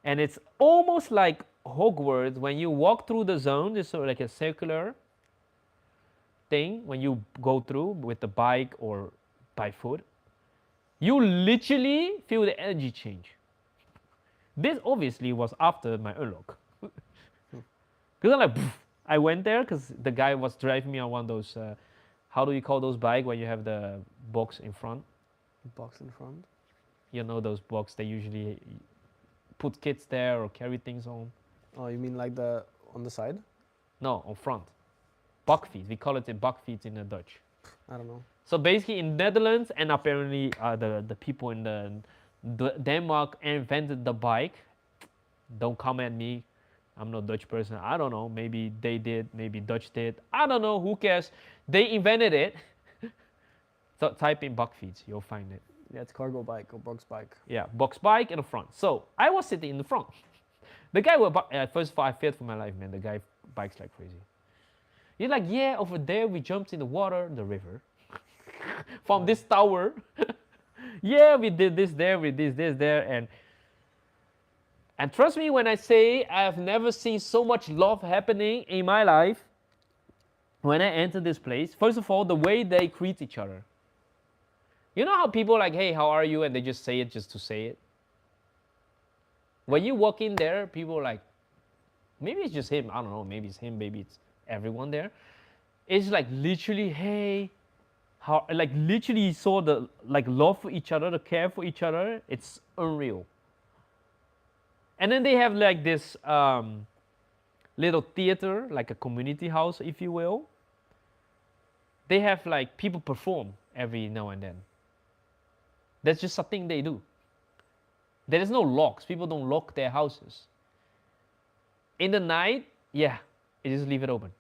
And it's almost like Hogwarts. When you walk through the zone, it's sort of like a circular thing when you go through with the bike or by foot. You literally feel the energy change. This obviously was after my unlock. Because I'm like, I went there because the guy was driving me on one of those, how do you call those bikes when you have the box in front? Box in front. You know those box they usually put kids there or carry things on. Oh, you mean like on the side? No, on front. Bakfiets. We call it a bakfiets in the Dutch. I don't know. So basically in Netherlands, and apparently the people in the Denmark invented the bike. Don't come at me. I'm not a Dutch person. I don't know. Maybe they did. Maybe Dutch did. I don't know. Who cares? They invented it. So type in bakfiets. You'll find it. Yeah, it's cargo bike or box bike. Yeah, box bike in the front. So I was sitting in the front. The guy was, first of all, I feared for my life, man. The guy bikes like crazy. He's like, yeah, over there we jumped in the water, the river, from this tower. Yeah, we did this there, we did this there, and trust me when I say I've never seen so much love happening in my life when I enter this place. First of all, the way they greet each other. You know how people like, hey, how are you? And they just say it just to say it. When you walk in there, people are like, maybe it's just him. I don't know. Maybe it's him. Maybe it's everyone there. It's like literally, hey, how? Like literally, you saw the like love for each other, the care for each other. It's unreal. And then they have like this little theater, like a community house, if you will. They have like people perform every now and then. That's just a thing they do. There is no locks. People don't lock their houses. In the night, yeah, you just leave it open.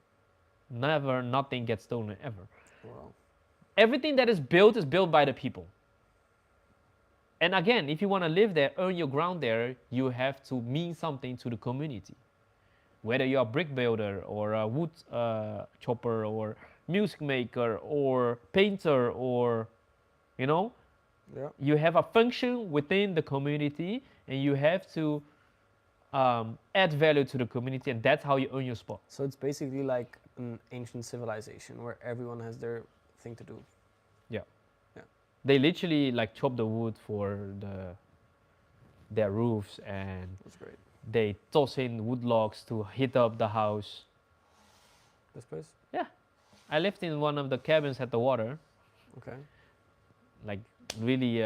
Never, nothing gets stolen ever. Wow. Everything that is built by the people. And again, if you want to live there, earn your ground there, you have to mean something to the community. Whether you're a brick builder or a wood chopper or music maker or painter or, you know, Yeah. you have a function within the community and you have to add value to the community, and that's how you earn your spot. So it's basically like an ancient civilization where everyone has their thing to do. Yeah. Yeah. They literally like chop the wood for their roofs, and That's great. they toss in wood logs to heat up the house. This place? Yeah. I lived in one of the cabins at the water, Okay. like really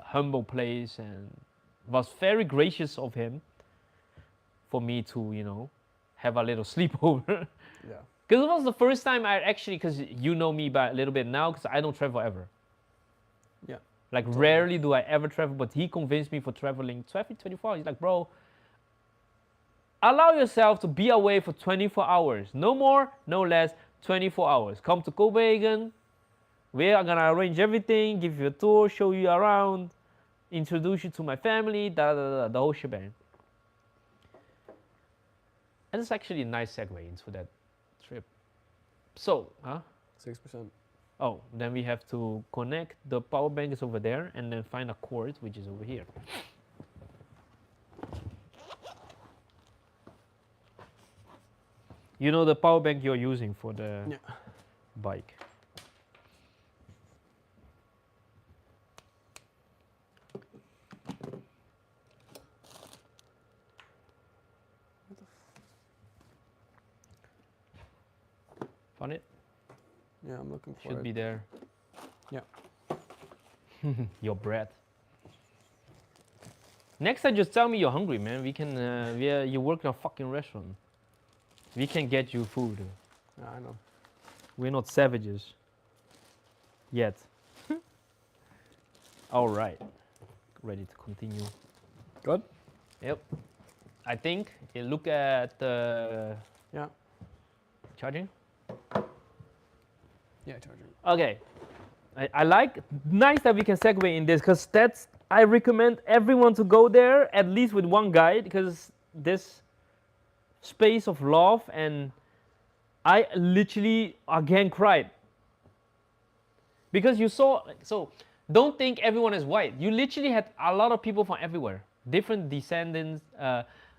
humble place, and was very gracious of him for me to, you know, have a little sleepover. Yeah. Because it was the first time I actually, because you know me by a little bit now, because I don't travel ever. Yeah. Like Totally. rarely do I ever travel, but he convinced me for traveling 24 hours. He's like, bro, allow yourself to be away for 24 hours. No more, no less, 24 hours. Come to Copenhagen. We are gonna arrange everything, give you a tour, show you around, introduce you to my family, the whole shebang. And it's actually a nice segue into that trip. So, 6%. oh, then we have to connect, the power bank is over there, and then find a cord, which is over here. You know the power bank you're using for the Yeah. bike. Found it? Yeah, I'm looking for Should it. be there. Yeah. Your bread. Next time, just tell me you're hungry, man. We can. You work in a fucking restaurant. We can get you food. Yeah, I know. We're not savages. Yet. All right. Ready to continue. Good? Yep. I think you look at Yeah. charging. Yeah, charger. Okay. I like, nice that we can segue in this, because that's, I recommend everyone to go there at least with one guide, because this space of love, and I literally again cried. Because you saw, so don't think everyone is white. You literally had a lot of people from everywhere, different descendants,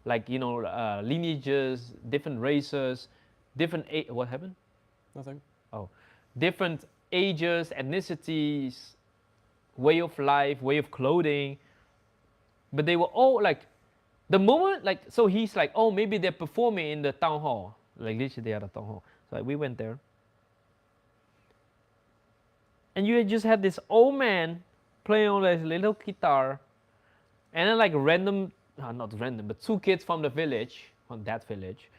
like, you know, lineages, different races, different, what happened? Nothing. Oh, different ages, ethnicities, way of life, way of clothing. But they were all like, the moment, like, so he's like, oh, maybe they're performing in the town hall. Like, literally, they are the town hall. So like, we went there. And you just had this old man playing on this little guitar. And then, like, random, not random, but two kids from the village, from that village,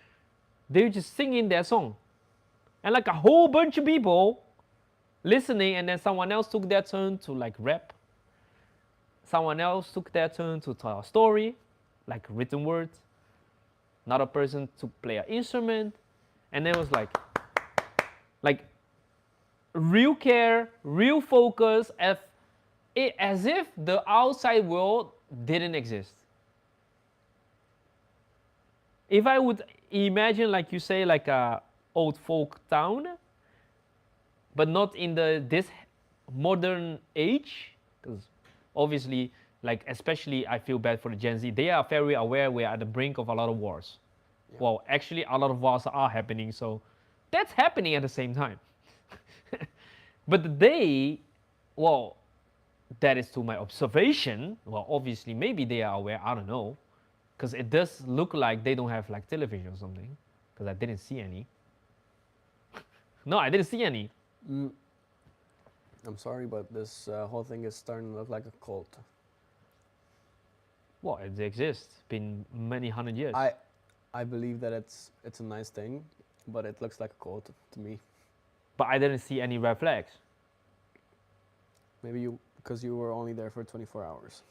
they were just singing their song. And like a whole bunch of people listening, and then someone else took their turn to like rap. Someone else took their turn to tell a story, like written words. Another person to play an instrument. And then it was like real care, real focus, as if the outside world didn't exist. If I would imagine, like you say, like a old folk town, but not in this modern age, because obviously, like especially I feel bad for the Gen Z. They are very aware we are at the brink of a lot of wars. Yeah. Well, actually, a lot of wars are happening, so that's happening at the same time. But they, well, that is to my observation. Well, obviously, maybe they are aware. I don't know, because it does look like they don't have like television or something. Because I didn't see any. No, I didn't see any. Mm. I'm sorry, but this whole thing is starting to look like a cult. Well, it exists. Been many hundred years. I believe that it's a nice thing, but it looks like a cult to me. But I didn't see any red flags. Maybe because you were only there for 24 hours.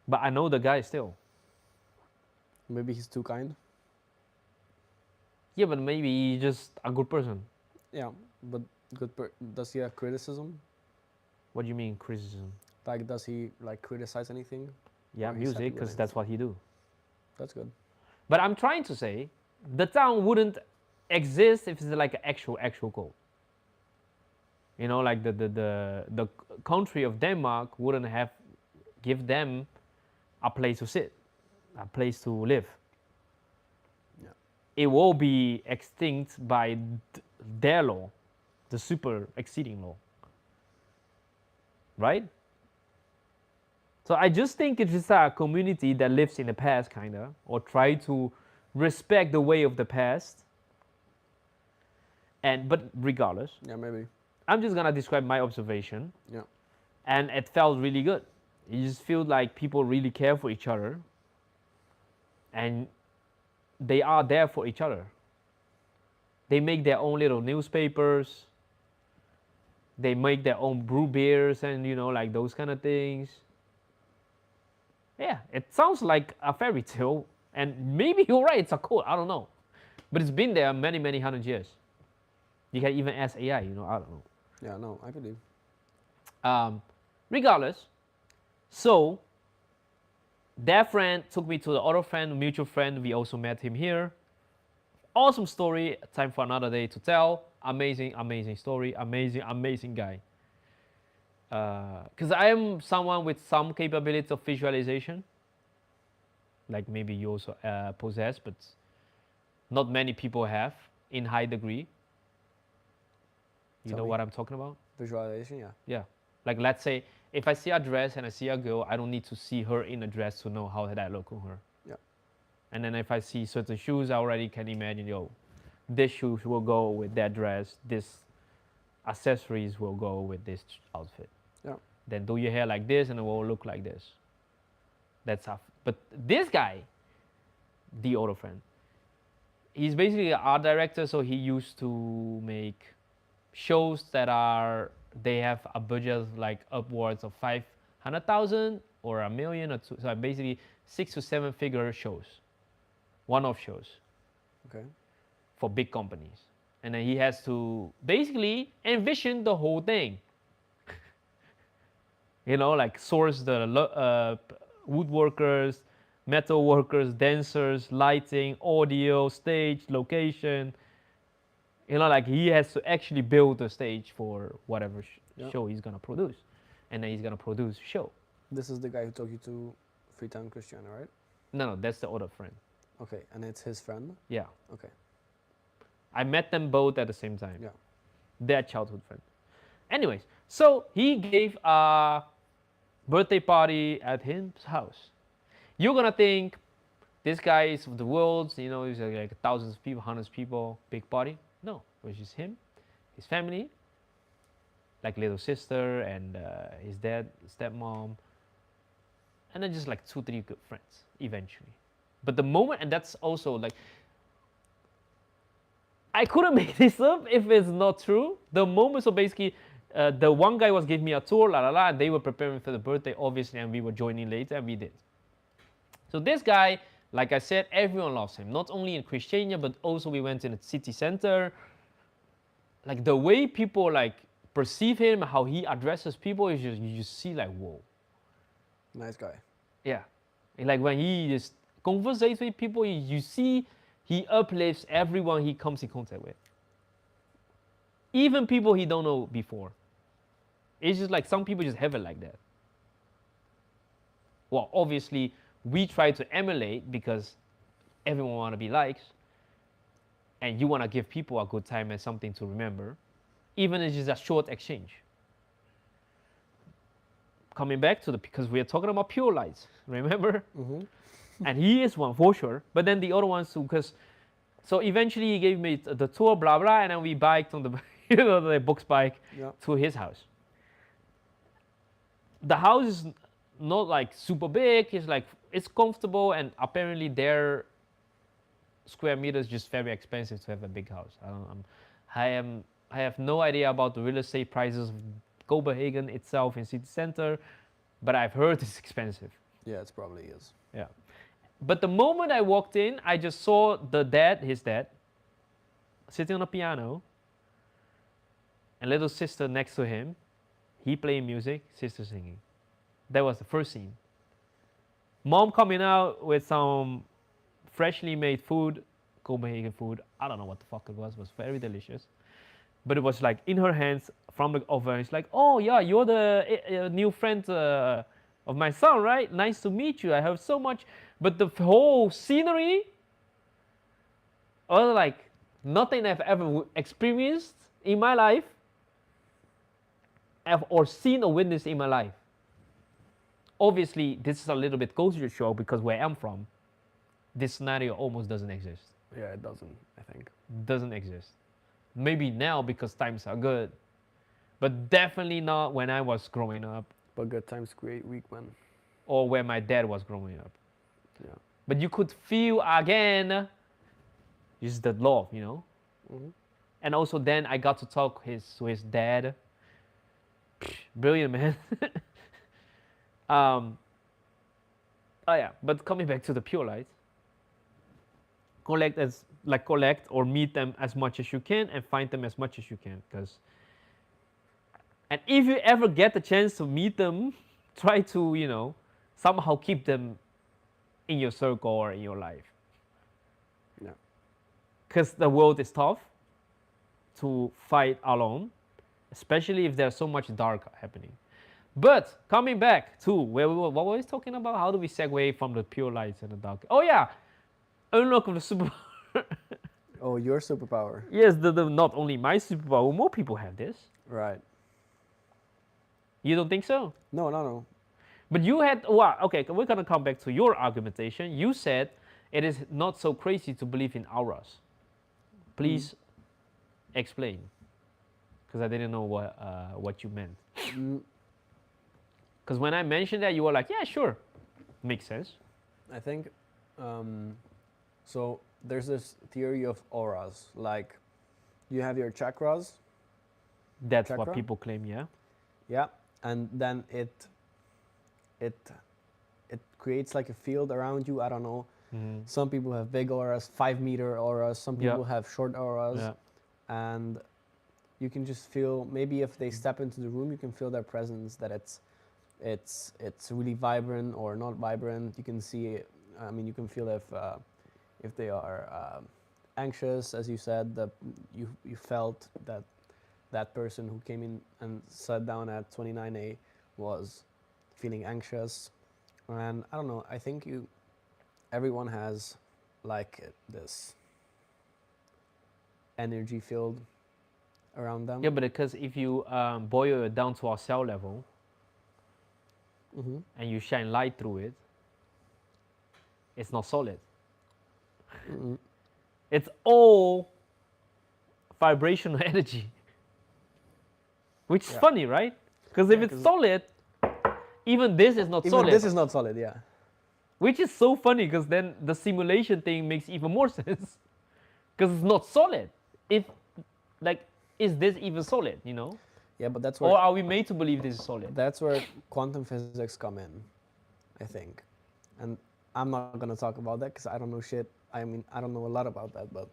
But I know the guy still. Maybe he's too kind. Yeah, but maybe he's just a good person. Yeah, but does he have criticism? What do you mean criticism? Like, does he like criticize anything? Yeah, Or he's happy music, with because it? that's what he do. That's good. But I'm trying to say, the town wouldn't exist if it's like an actual code. You know, like the country of Denmark wouldn't have give them a place to sit, a place to live. Yeah. It will be extinct by their law, the super exceeding law. Right? So I just think it's just a community that lives in the past, kind of, or try to respect the way of the past. But regardless, Yeah, maybe. I'm just gonna describe my observation, Yeah. and it felt really good. You just feel like people really care for each other, and they are there for each other. They make their own little newspapers. They make their own brew beers and like those kind of things. Yeah, it sounds like a fairy tale, and maybe you're right, it's a code, I don't know. But it's been there many hundred years. You can even ask AI, I don't know. Yeah, no, I believe. Regardless, so that friend took me to the other friend, mutual friend. We also met him here. Awesome story. Time for another day to tell. Amazing story. Amazing guy. Because I am someone with some capability of visualization, like maybe you also possess, but not many people have in high degree. You Tell know me. what I'm talking about? Visualization, yeah. Yeah. Like let's say if I see a dress and I see a girl, I don't need to see her in a dress to know how that look on her. Yeah. And then if I see certain shoes, I already can imagine, this shoes will go with that dress. This accessories will go with this outfit. Yeah. Then do your hair like this and it will look like this. That's tough. But this guy, the other friend, he's basically an art director, so he used to make shows they have a budget of like upwards of 500,000 or $1 million or two, so basically 6 to 7 figure shows, one-off shows. Okay. For big companies. And then he has to basically envision the whole thing. Like source the woodworkers, metal workers, dancers, lighting, audio, stage, location. Like he has to actually build a stage for whatever show he's gonna produce. And then he's gonna produce a show. This is the guy who took you to Freetown Christiana, right? No, that's the other friend. Okay, and it's his friend? Yeah. Okay. I met them both at the same time. Yeah. Their childhood friend. Anyways, so he gave a birthday party at his house. You're gonna think this guy is of the world, he's like thousands of people, hundreds of people, big party. No, it was just him, his family, like little sister and his dad, stepmom, and then just like 2-3 good friends eventually. But the moment, and that's also like, I couldn't make this up if it's not true. The moment, so basically, the one guy was giving me a tour, and they were preparing for the birthday, obviously, and we were joining later, and we did. So this guy, like I said, everyone loves him. Not only in Christiania, but also we went in the city center. Like the way people like perceive him, how he addresses people, is just you just see like, whoa. Nice guy. Yeah, and like when he just conversates with people, you see he uplifts everyone he comes in contact with. Even people he don't know before. It's just like some people just have it like that. well, obviously we try to emulate because everyone want to be liked, and you want to give people a good time and something to remember, even if it's just a short exchange. Coming back to because we are talking about pure lights, remember? And he is one for sure. But then the other ones too, because so eventually he gave me the tour, blah blah, and then we biked on the the box bike to his house. The house is not like super big. It's like it's comfortable, and apparently their square meters just very expensive to have a big house. I have no idea about the real estate prices of Copenhagen itself in city center, but I've heard it's expensive. Yeah, it probably is. Yeah. But the moment I walked in, I just saw his dad, sitting on a piano, and little sister next to him. He playing music, sister singing. That was the first scene. Mom coming out with some freshly made food, Copenhagen food. I don't know what the fuck it was very delicious. But it was like in her hands from the oven. It's like, oh yeah, you're the new friend of my son, right? Nice to meet you. I have so much. But the whole scenery was like nothing I've ever experienced in my life or seen or witnessed in my life. Obviously, this is a little bit culture shock because where I'm from, this scenario almost doesn't exist. Yeah, it doesn't, I think. Doesn't exist. Maybe now because times are good, but definitely not when I was growing up. But good times create weak men. Or when my dad was growing up. Yeah. But you could feel again, just that love, you know? And also then I got to talk to his dad. Brilliant, man. Oh yeah, but coming back to the pure light. Collect or meet them as much as you can and find them as much as you can, and if you ever get the chance to meet them, try to, you know, somehow keep them in your circle or in your life. Yeah. Because the world is tough to fight alone, especially if there's so much dark happening. But coming back to where what were we talking about? How do we segue from the pure lights and the dark? Oh yeah, unlock of the superpower. Oh, your superpower. Yes, the not only my superpower, more people have this. Right. You don't think so? No. But you had, well, okay, we're gonna come back to your argumentation. You said it is not so crazy to believe in auras. Please explain, because I didn't know what you meant. Because when I mentioned that, you were like, yeah, sure, makes sense. I think, so there's this theory of auras, like you have your chakras. That's Chakra? what people claim, yeah. Yeah, and then it creates like a field around you. I don't know. Some people have big auras, 5-meter auras. Some people have short auras, and you can just feel, maybe if they step into the room, you can feel their presence, that it's really vibrant or not vibrant. You can see, I mean, you can feel if they are anxious, as you said, that you felt that person who came in and sat down at 29A was feeling anxious. And I don't know, I think everyone has like this energy field around them. Yeah, but because if you boil it down to our cell level, and you shine light through it, it's not solid. It's all vibrational energy. Which is funny, right? Because if it's solid, even this is not solid. Even this is not solid, yeah. Which is so funny, because then the simulation thing makes even more sense. Because it's not solid. If, like, is this even solid, you know? Yeah, but that's where... Or are we made to believe this is solid? That's where quantum physics come in, I think. And I'm not going to talk about that because I don't know shit. I mean, I don't know a lot about that, but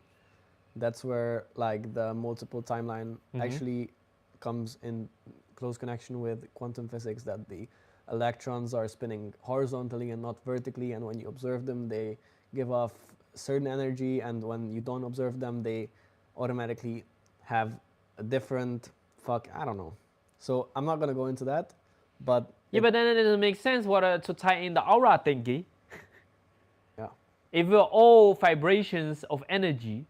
that's where, like, the multiple timeline actually comes in close connection with quantum physics, that the electrons are spinning horizontally and not vertically, and when you observe them, they give off certain energy, and when you don't observe them, they automatically have a different I don't know. So I'm not going to go into that, but Yeah, but then it doesn't make sense to tie in the aura thingy. Yeah. If we're all vibrations of energy,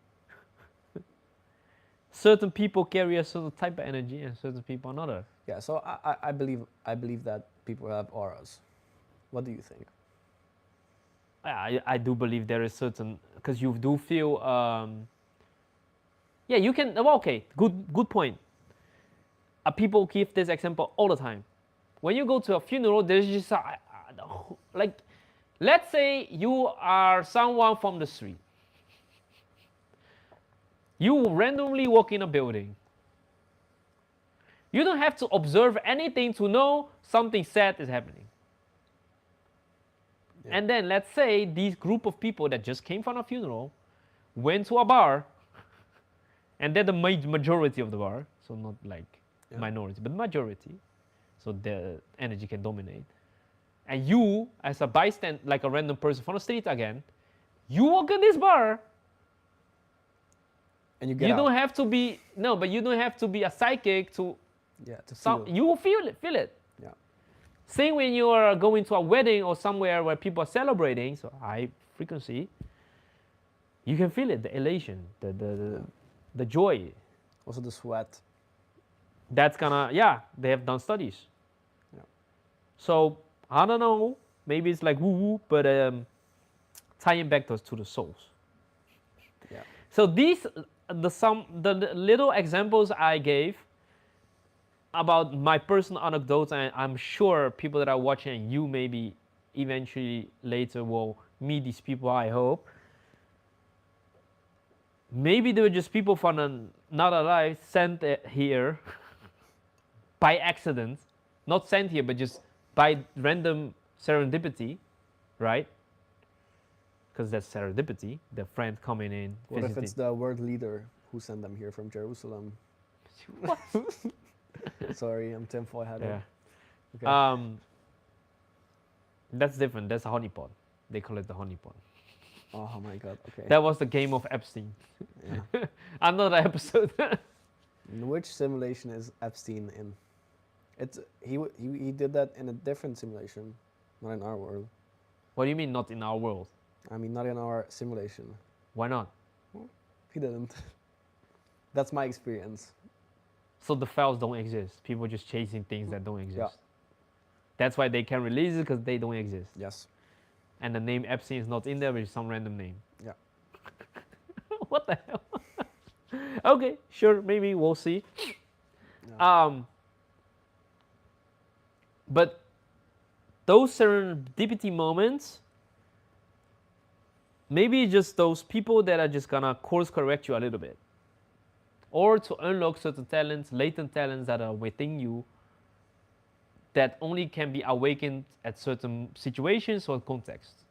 certain people carry a certain type of energy and certain people another. Yeah, so I believe that people have auras. What do you think? I do believe there is certain, because you do feel, yeah, you can, well, okay, good point. People give this example all the time. When you go to a funeral, there's just like, let's say you are someone from the street. You randomly walk in a building. You don't have to observe anything to know something sad is happening. Yeah. And then let's say these group of people that just came from a funeral went to a bar, and they're the majority of the bar, so not like minority, but majority, so the energy can dominate. And you, as a bystander, like a random person from the street again, you walk in this bar, and you get you out. Don't have to be, no, but you don't have to be a psychic to feel. You will feel it. Yeah. Same when you are going to a wedding or somewhere where people are celebrating, so high frequency, you can feel it, the elation, the joy. Also the sweat. That's gonna, they have done studies. Yeah. So, I don't know, maybe it's like woo-woo, but tying back to the souls. Yeah. So these, the little examples I gave about my personal anecdotes, and I'm sure people that are watching, and you maybe eventually later will meet these people, I hope. Maybe they were just people from another life sent here by accident. Not sent here, but just by random serendipity, right? Because that's serendipity, the friend coming in. What if it's the world leader who sent them here from Jerusalem? What? Sorry, I'm tinfoil headed. Yeah. Okay. That's different. That's a honeypot. They call it the honeypot. Oh my god. Okay. That was the game of Epstein. Yeah. Another episode. Which simulation is Epstein in? It's he did that in a different simulation, not in our world. What do you mean not in our world? I mean not in our simulation. Why not? He didn't. That's my experience. So the files don't exist. People just chasing things that don't exist. Yeah. That's why they can release it, because they don't exist. Yes. And the name Epstein is not in there, but it's some random name. Yeah. What the hell? Okay, sure, maybe we'll see. Yeah. But those serendipity moments, maybe just those people that are just gonna course correct you a little bit, or to unlock certain talents, latent talents that are within you, that only can be awakened at certain situations or contexts.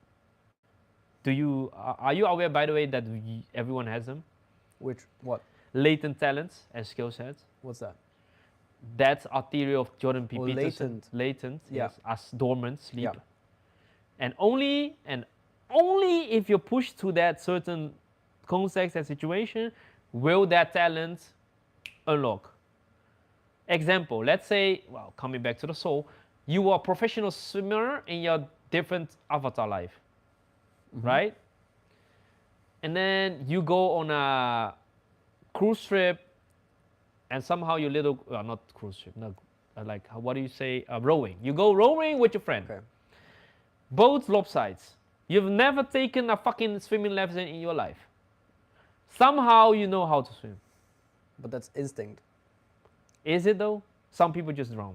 Are you aware, by the way, that everyone has them? What? Latent talents and skill sets. What's that? That's a theory of Jordan P. Oh, Peterson. latent. Latent, Yeah. yes, as dormant, sleep. Yeah. And only if you're pushed to that certain context and situation will that talent unlock. Example, let's say, well, coming back to the soul, you are a professional swimmer in your different avatar life, right? And then you go on a cruise trip, and somehow your little, well, not cruise trip, not like, what do you say, rowing. You go rowing with your friend. Okay. Both lopsides. You've never taken a fucking swimming lesson in your life. Somehow you know how to swim. But that's instinct. Is it though? Some people just drown.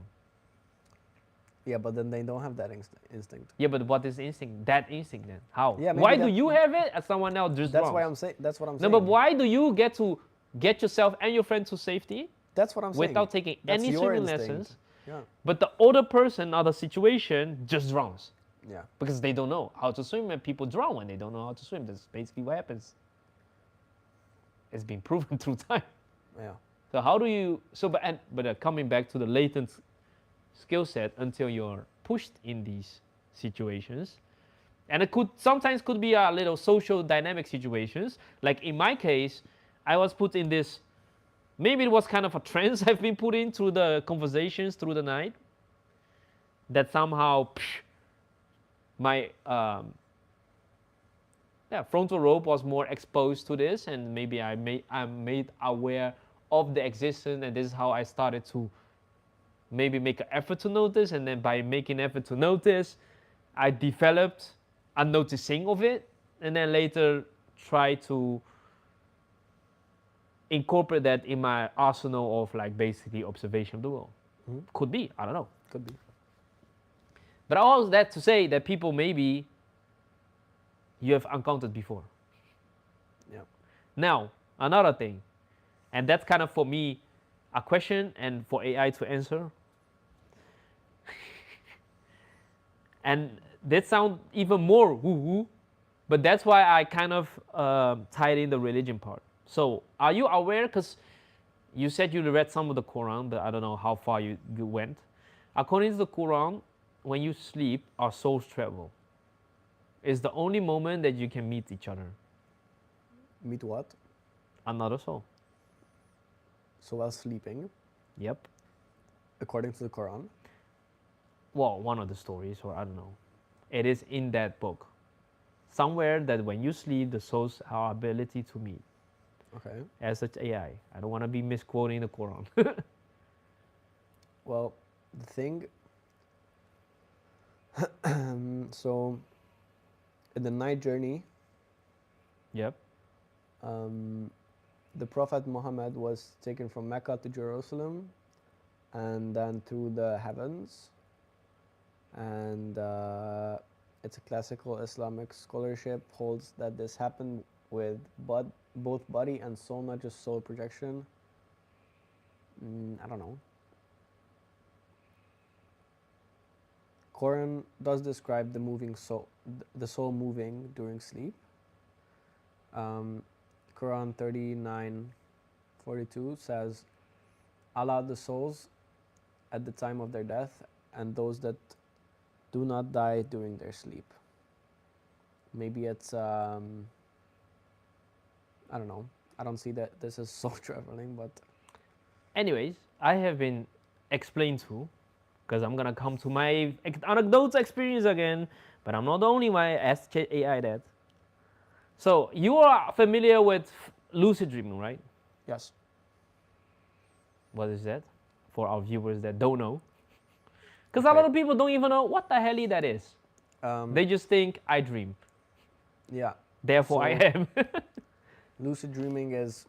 Yeah, but then they don't have that instinct. Yeah, but what is instinct? That instinct then? How? Yeah, why do you have it and someone else just That's drowns? why I'm saying. That's what I'm No, saying. but why do you get to get yourself and your friend to safety That's what I'm saying. without taking That's any your swimming instinct. lessons? Yeah. But the other person or the situation just drowns Yeah. because they don't know how to swim, and people drown when they don't know how to swim. That's basically what happens. It's been proven through time. Yeah. So how do you? But coming back to the latent skill set until you're pushed in these situations, and it sometimes could be a little social dynamic situations. Like in my case, I was put in this. Maybe it was kind of a trance I've been put in through the conversations through the night. that somehow my frontal lobe was more exposed to this, and maybe I'm made aware of the existence, and this is how I started to maybe make an effort to notice, and then by making effort to notice, I developed a noticing of it, and then later try to incorporate that in my arsenal of like basically observation of the world. Could be, I don't know. Could be. But all that to say that people maybe you have encountered before. Yeah. Now, another thing, and that's kind of for me a question and for AI to answer. And that sounds even more woo-woo, but that's why I kind of tied in the religion part. So are you aware, because you said you read some of the Quran, but I don't know how far you went. According to the Quran, when you sleep, our souls travel. It's the only moment that you can meet each other. Meet what? Another soul. So while sleeping, Yep. according to the Quran. Well, one of the stories, or I don't know. It is in that book. Somewhere that when you sleep, the souls have our ability to meet. Okay. As such AI. I don't want to be misquoting the Quran. Well, the thing. So, in the night journey, Yep. the Prophet Muhammad was taken from Mecca to Jerusalem, and then through the heavens. And it's a classical Islamic scholarship holds that this happened with both body and soul, not just soul projection. I don't know. Quran does describe the moving soul, the soul moving during sleep. Quran 39:42 says, "Allah the souls at the time of their death, and those that do not die during their sleep." Maybe it's I don't know. I don't see that this is soul traveling, but Anyways, I have been explained to, because I'm gonna come to my anecdotes experience again, but I'm not the only one. I asked AI that. So you are familiar with lucid dreaming, right? yes. What is that? For our viewers that don't know. Because a lot of people don't even know what the hell that is. They just think I dream. Yeah. Therefore I So- am. Lucid dreaming is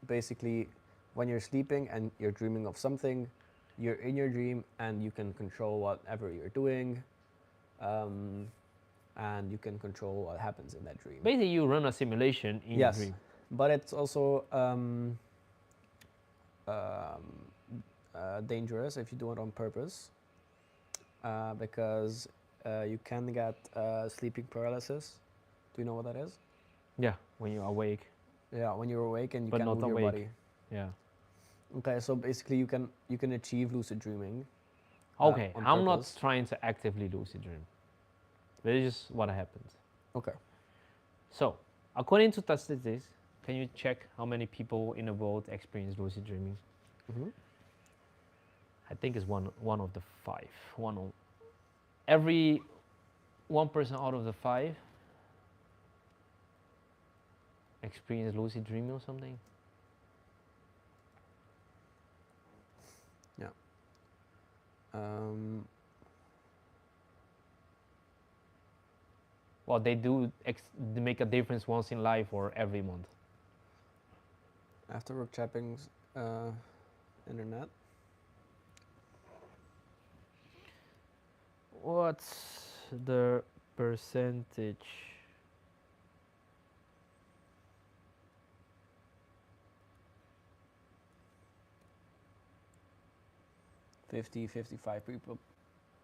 basically when you're sleeping and you're dreaming of something, you're in your dream and you can control whatever you're doing, and you can control what happens in that dream. Basically you run a simulation in your Yes, dream. but it's also dangerous if you do it on purpose, because you can get sleeping paralysis. Do you know what that is? Yeah, when you're awake. Yeah, when you're awake and you But can't not move your awake. body. Yeah. Okay, so basically you can achieve lucid dreaming. Okay, on I'm not purpose. trying to actively lucid dream. But it's just what happens. Okay. So, according to statistics, can you check how many people in the world experience lucid dreaming? Mm-hmm. I think it's one of the 5. Every 1% out of the 5 experience lucid dreaming or something. Yeah. Well, they do they make a difference once in life or every month. After work chappings, internet. What's the percentage? 55 people.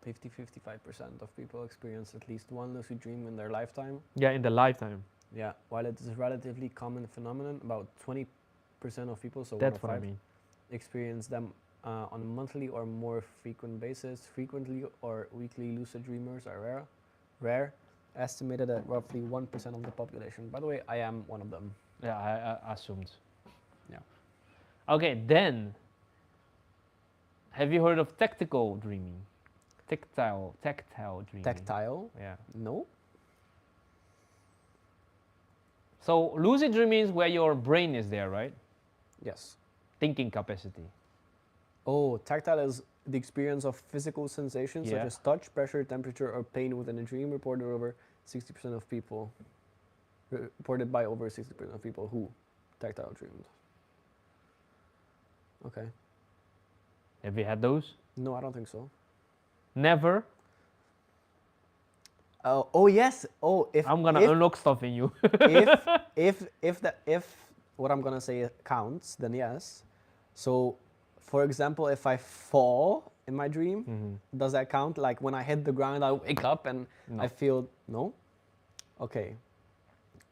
55% of people experience at least one lucid dream in their lifetime. Yeah, in the lifetime. Yeah, while it is a relatively common phenomenon, about 20% of people, so That's one what of I 5, mean. experience them on a monthly or more frequent basis. Frequently or weekly lucid dreamers are rare, estimated at roughly 1% of the population. By the way, I am one of them. Yeah, I assumed. Yeah. Okay, then have you heard of tactical dreaming? tactile dreaming. Tactile? Yeah. No. So lucid dreaming is where your brain is there, right? Yes. Thinking capacity. Oh, tactile is the experience of physical sensations such Yeah. as touch, pressure, temperature, or pain within a dream reported over 60% of people. Reported by over 60% of people who tactile dreamed. Okay. Have you had those? No, I don't think so. Never. Oh yes. Oh, I'm gonna unlock stuff in you. if what I'm gonna say counts, then yes. So, for example, if I fall in my dream, does that count? Like when I hit the ground, I wake up and No. I feel no. Okay.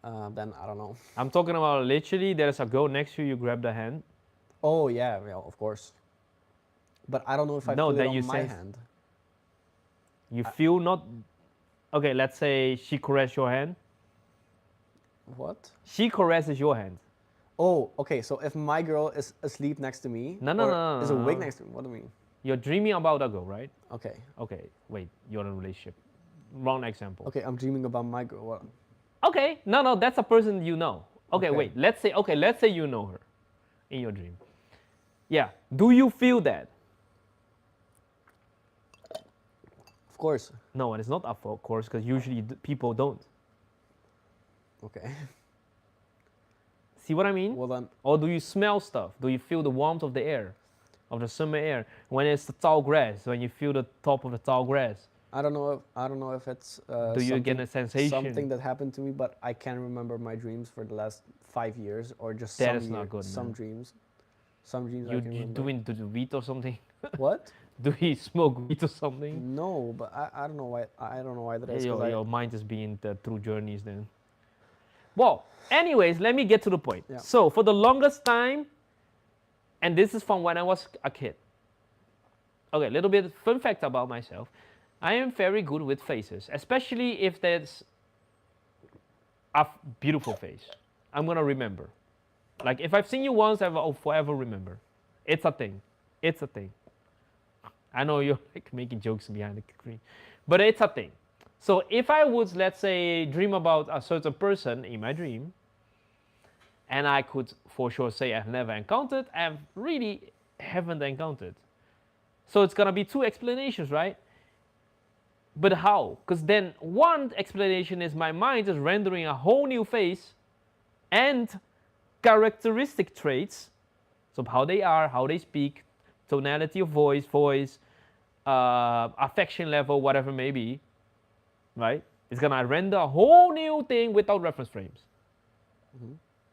Then I don't know. I'm talking about literally. There's a girl next to you. You grab the hand. Oh yeah, of course. But I don't know if I No, feel that it you on my sense- hand. You feel not. Okay, let's say she caresses your hand. What? She caresses your hand. Oh, okay. So if my girl is asleep next to me, No, no, or no, no, is no, awake no. next to me, what do you mean? You're dreaming about a girl, right? Okay. Okay, wait. You're in a relationship. Wrong example. Okay, I'm dreaming about my girl. What? Okay, no, that's a person you know. Okay, Okay. wait. Let's say you know her in your dream. Yeah. Do you feel that? Of course. No, and it's not of course, because usually people don't. Okay. See what I mean? Well then, Or do you smell stuff? Do you feel the warmth of the air, of the summer air? When it's the tall grass, when you feel the top of the tall grass, I don't know if it's do you get a sensation? something that happened to me, but I can't remember my dreams for the last 5 years or just That some is not good, some man. dreams. Some dreams I You can remember. doing do weed or something? What? Do you smoke weed or something? No, but I don't know why that is. 'Cause Your mind is being through journeys then. Well, anyways, let me get to the point. Yeah. So for the longest time, and this is from when I was a kid. Okay, a little bit fun fact about myself. I am very good with faces, especially if there's a beautiful face. I'm gonna remember. Like if I've seen you once, I'll forever remember. It's a thing. It's a thing. I know you're like making jokes behind the screen, but it's a thing. So if I would, let's say, dream about a certain person in my dream, and I could for sure say I've never encountered, I really haven't encountered. So it's gonna be two explanations, right? But how? Because then one explanation is my mind is rendering a whole new face and characteristic traits, so how they are, how they speak, tonality of voice, affection level, whatever it may be, right? It's gonna render a whole new thing without reference frames.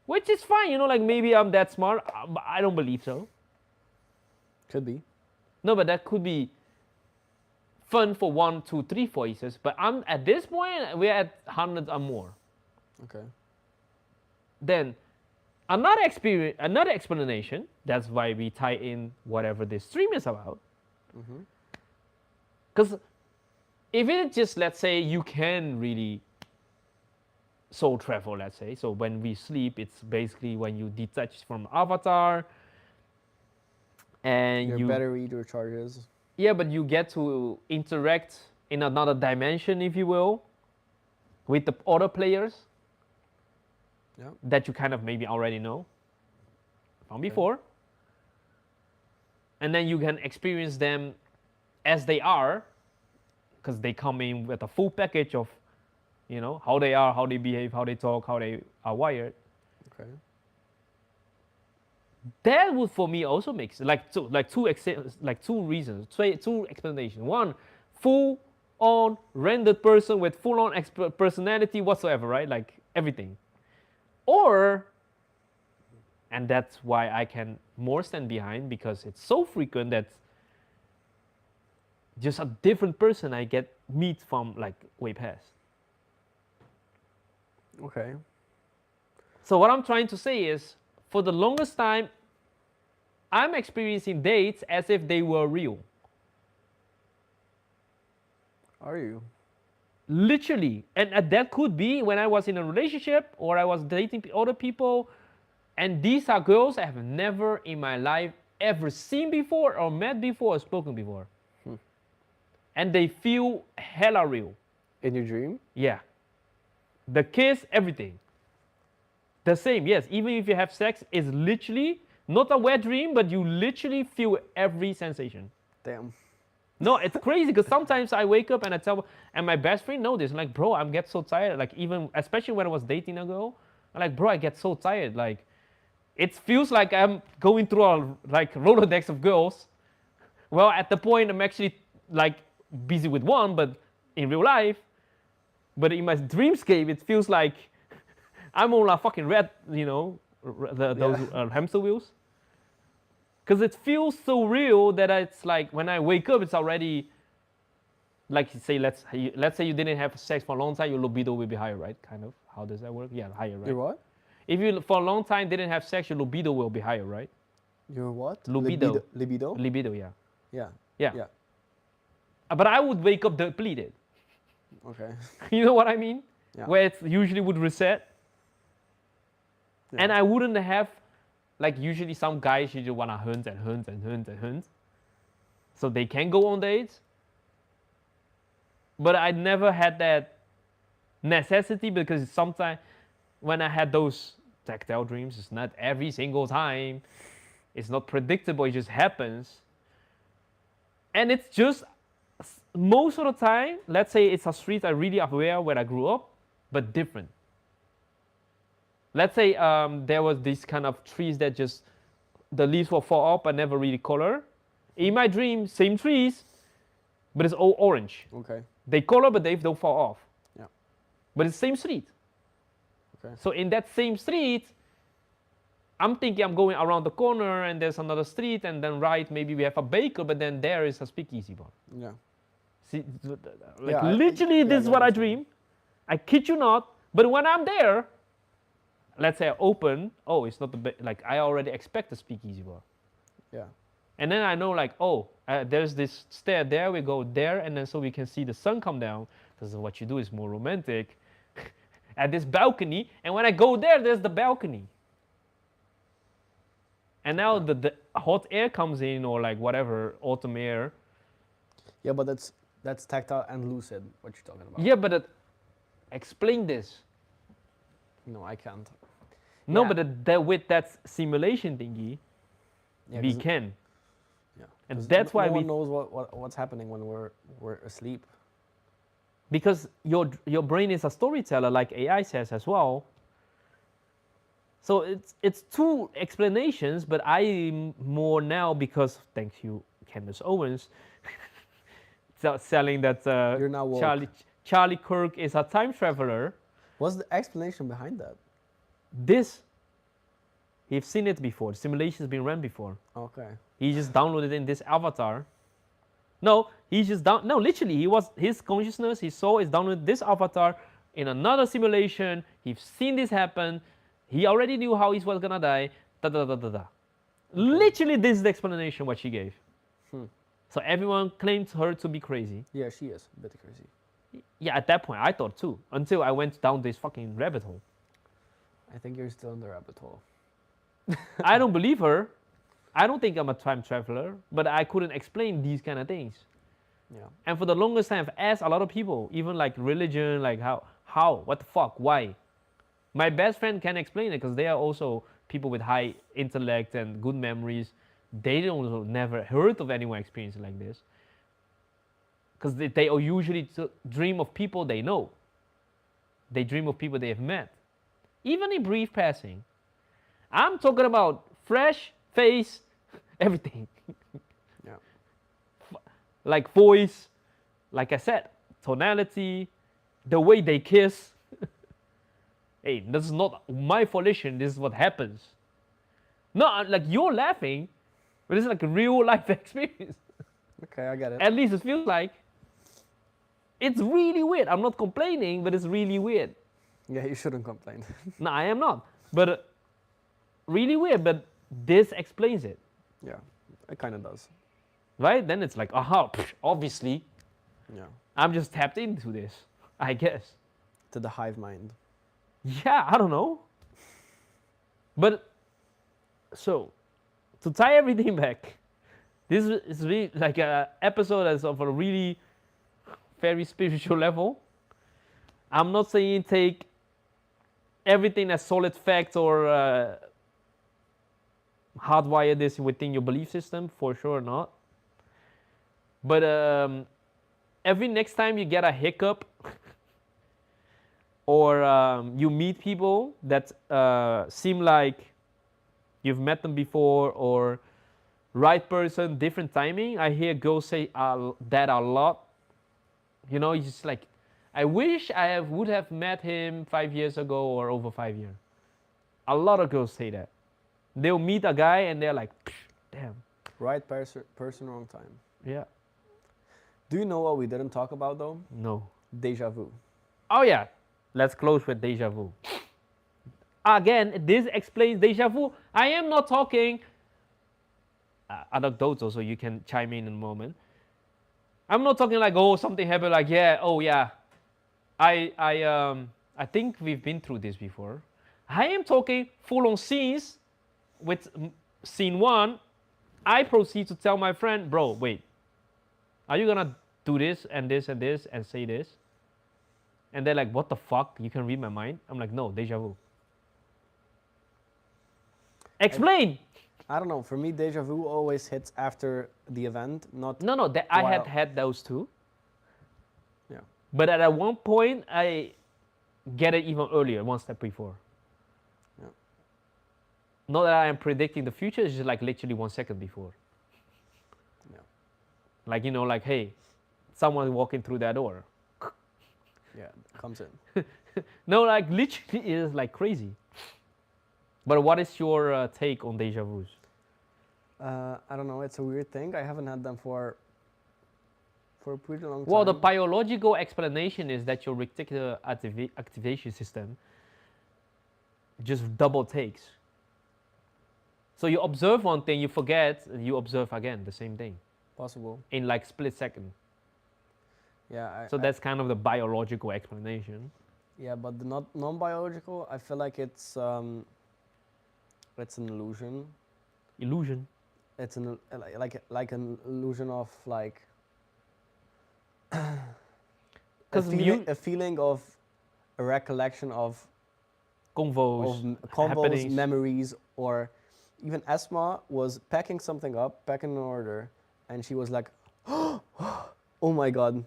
Which is fine, like maybe I'm that smart, but I don't believe so. Could be. No, but that could be fun for 1, 2, 3 voices, but I'm at this point, we're at hundreds or more. Okay. Then another explanation, that's why we tie in whatever this stream is about. Because if it's just, let's say, you can really soul travel, let's say, so when we sleep, it's basically when you detach from avatar and Your you battery recharges. yeah, but you get to interact in another dimension, if you will, with the other players Yeah. that you kind of maybe already know from before. And then you can experience them as they are, because they come in with a full package of, how they are, how they behave, how they talk, how they are wired. Okay. That would for me also make sense. Two reasons, two explanations. One, full on rendered person with full on personality whatsoever, right? Like everything. Or, and that's why I can more stand behind, because it's so frequent that just a different person I meet from like way past. Okay. So what I'm trying to say is, for the longest time, I'm experiencing dates as if they were real. Are you? Literally. And that could be when I was in a relationship or I was dating other people. And these are girls I have never in my life ever seen before or met before or spoken before. and they feel hella real. In your dream? Yeah. The kiss, everything. The same, yes. Even if you have sex, it's literally not a wet dream, but you literally feel every sensation. Damn. No, it's crazy because sometimes I wake up and I tell, and my best friend knows this. Like, bro, I'm get so tired. Like, even especially when I was dating a girl, I'm like, bro, I get so tired. Like, it feels like I'm going through a like Rolodex of girls. Well, at the point I'm actually like busy with one, but in real life, but in my dreamscape, it feels like I'm on a fucking red, you know, those hamster wheels. Because it feels so real that it's like when I wake up, it's already like say let's say you didn't have sex for a long time, your libido will be higher, right? Kind of. How does that work? Yeah, higher, right? Your what? If you for a long time didn't have sex, your libido will be higher, right? Your what? Libido. Libido? Libido, yeah. Yeah. Yeah. Yeah. But I would wake up depleted. Okay. You know what I mean? Yeah. Where it usually would reset. Yeah. And I wouldn't have, like usually some guys usually want to hunt and hunt and hunt and hunt. So they can go on dates. But I never had that necessity because sometimes when I had those tactile dreams, it's not every single time. It's not predictable, it just happens. And it's just most of the time, let's say it's a street I really aware where I grew up, but different. Let's say there was this kind of trees that just, the leaves will fall off but never really color. In my dream, same trees, but it's all orange. Okay. They color, but they don't fall off. Yeah. But it's the same street. Okay. So in that same street, I'm thinking I'm going around the corner and there's another street and then right, maybe we have a baker, but then there is a speakeasy bar. Yeah. See, like Yeah, literally this is what I dream. I kid you not. But when I'm there, let's say I open, oh, it's not the, like I already expect a speakeasy bar. Yeah. And then I know like, oh, there's this stair there, we go there, and then so we can see the sun come down. Because what you do is more romantic. At this balcony, and when I go there, there's the balcony. And now the hot air comes in, or like whatever, autumn air. Yeah, but that's tactile and lucid, what you're talking about. Yeah, but explain this. No, I can't. No, Yeah. but with that simulation thingy, Yeah, we 'cause- can. Yeah. And 'Cause that's why no we one knows what's happening when we're asleep. Because your brain is a storyteller, like AI says as well. So it's two explanations, but I'm more now because thanks you, Candace Owens, selling that You're now woke. Charlie Kirk is a time traveler. What's the explanation behind that? This, you've seen it before. The simulation's been run before. Okay. He just downloaded in this avatar. No, literally, his consciousness, his soul is downloaded this avatar in another simulation. He's seen this happen. He already knew how he was gonna die. Da da da da da. Literally, this is the explanation what she gave. So everyone claims her to be crazy. Yeah, she is a bit crazy. Yeah, at that point I thought too, until I went down this fucking rabbit hole. I think you're still in the rabbit hole. I don't believe her. I don't think I'm a time traveler, but I couldn't explain these kind of things. Yeah. And for the longest time, I've asked a lot of people, even like religion, like how, what the fuck, why? My best friend can explain it because they are also people with high intellect and good memories. They don't never heard of anyone experiencing like this. Because they usually dream of people they know. They dream of people they have met. Even in brief passing. I'm talking about fresh face, everything. Yeah. Like voice, like I said, tonality, the way they kiss. Hey, this is not my volition, this is what happens. No, like you're laughing, but it's like a real life experience. Okay, I get it. At least it feels like. It's really weird. I'm not complaining, but it's really weird. Yeah, you shouldn't complain. No, I am not. But really weird, but this explains it. Yeah, it kind of does. Right? Then it's like, aha, obviously. Yeah. I'm just tapped into this, I guess. To the hive mind. Yeah, I don't know. But, so, to tie everything back, this is really like an episode of a really very spiritual level. I'm not saying take everything as solid fact or hardwire this within your belief system, for sure not. But every next time you get a hiccup or you meet people that seem like you've met them before or right person, different timing, I hear girls say that a lot. You know, it's just like, I wish I would have met him 5 years ago or over 5 years. A lot of girls say that. They'll meet a guy and they're like, damn. Right person, wrong time. Yeah. Do you know what we didn't talk about though? No. Deja vu. Oh yeah. Let's close with deja vu. Again, this explains deja vu. I am not talking anecdotes, so you can chime in a moment. I'm not talking like, oh, something happened, like, yeah, oh yeah. I think we've been through this before. I am talking full on scenes. With scene 1, I proceed to tell my friend, bro, wait, are you gonna do this and this and this and say this? And they're like, what the fuck? You can read my mind? I'm like, no, deja vu. Explain. I don't know. For me, deja vu always hits after the event, not. No, I had those too. Yeah. But at one point, I get it even earlier, one step before. Yeah. Not that I am predicting the future, it's just like literally 1 second before. Yeah. Like, you know, like, hey, someone walking through that door. Yeah, comes in. No, like literally it is like crazy. But what is your take on deja vus? I don't know. It's a weird thing. I haven't had them for a pretty long time. Well, the biological explanation is that your reticular activation system just double takes. So you observe one thing, you forget, you observe again the same thing. Possible. In like split second. Yeah. So that's kind of the biological explanation. Yeah, but the non-biological, I feel like it's an illusion. Illusion. It's like an illusion of like a feeling of a recollection of convos, memories, or even Esma was packing something up, packing an order, and she was like, "Oh my god,"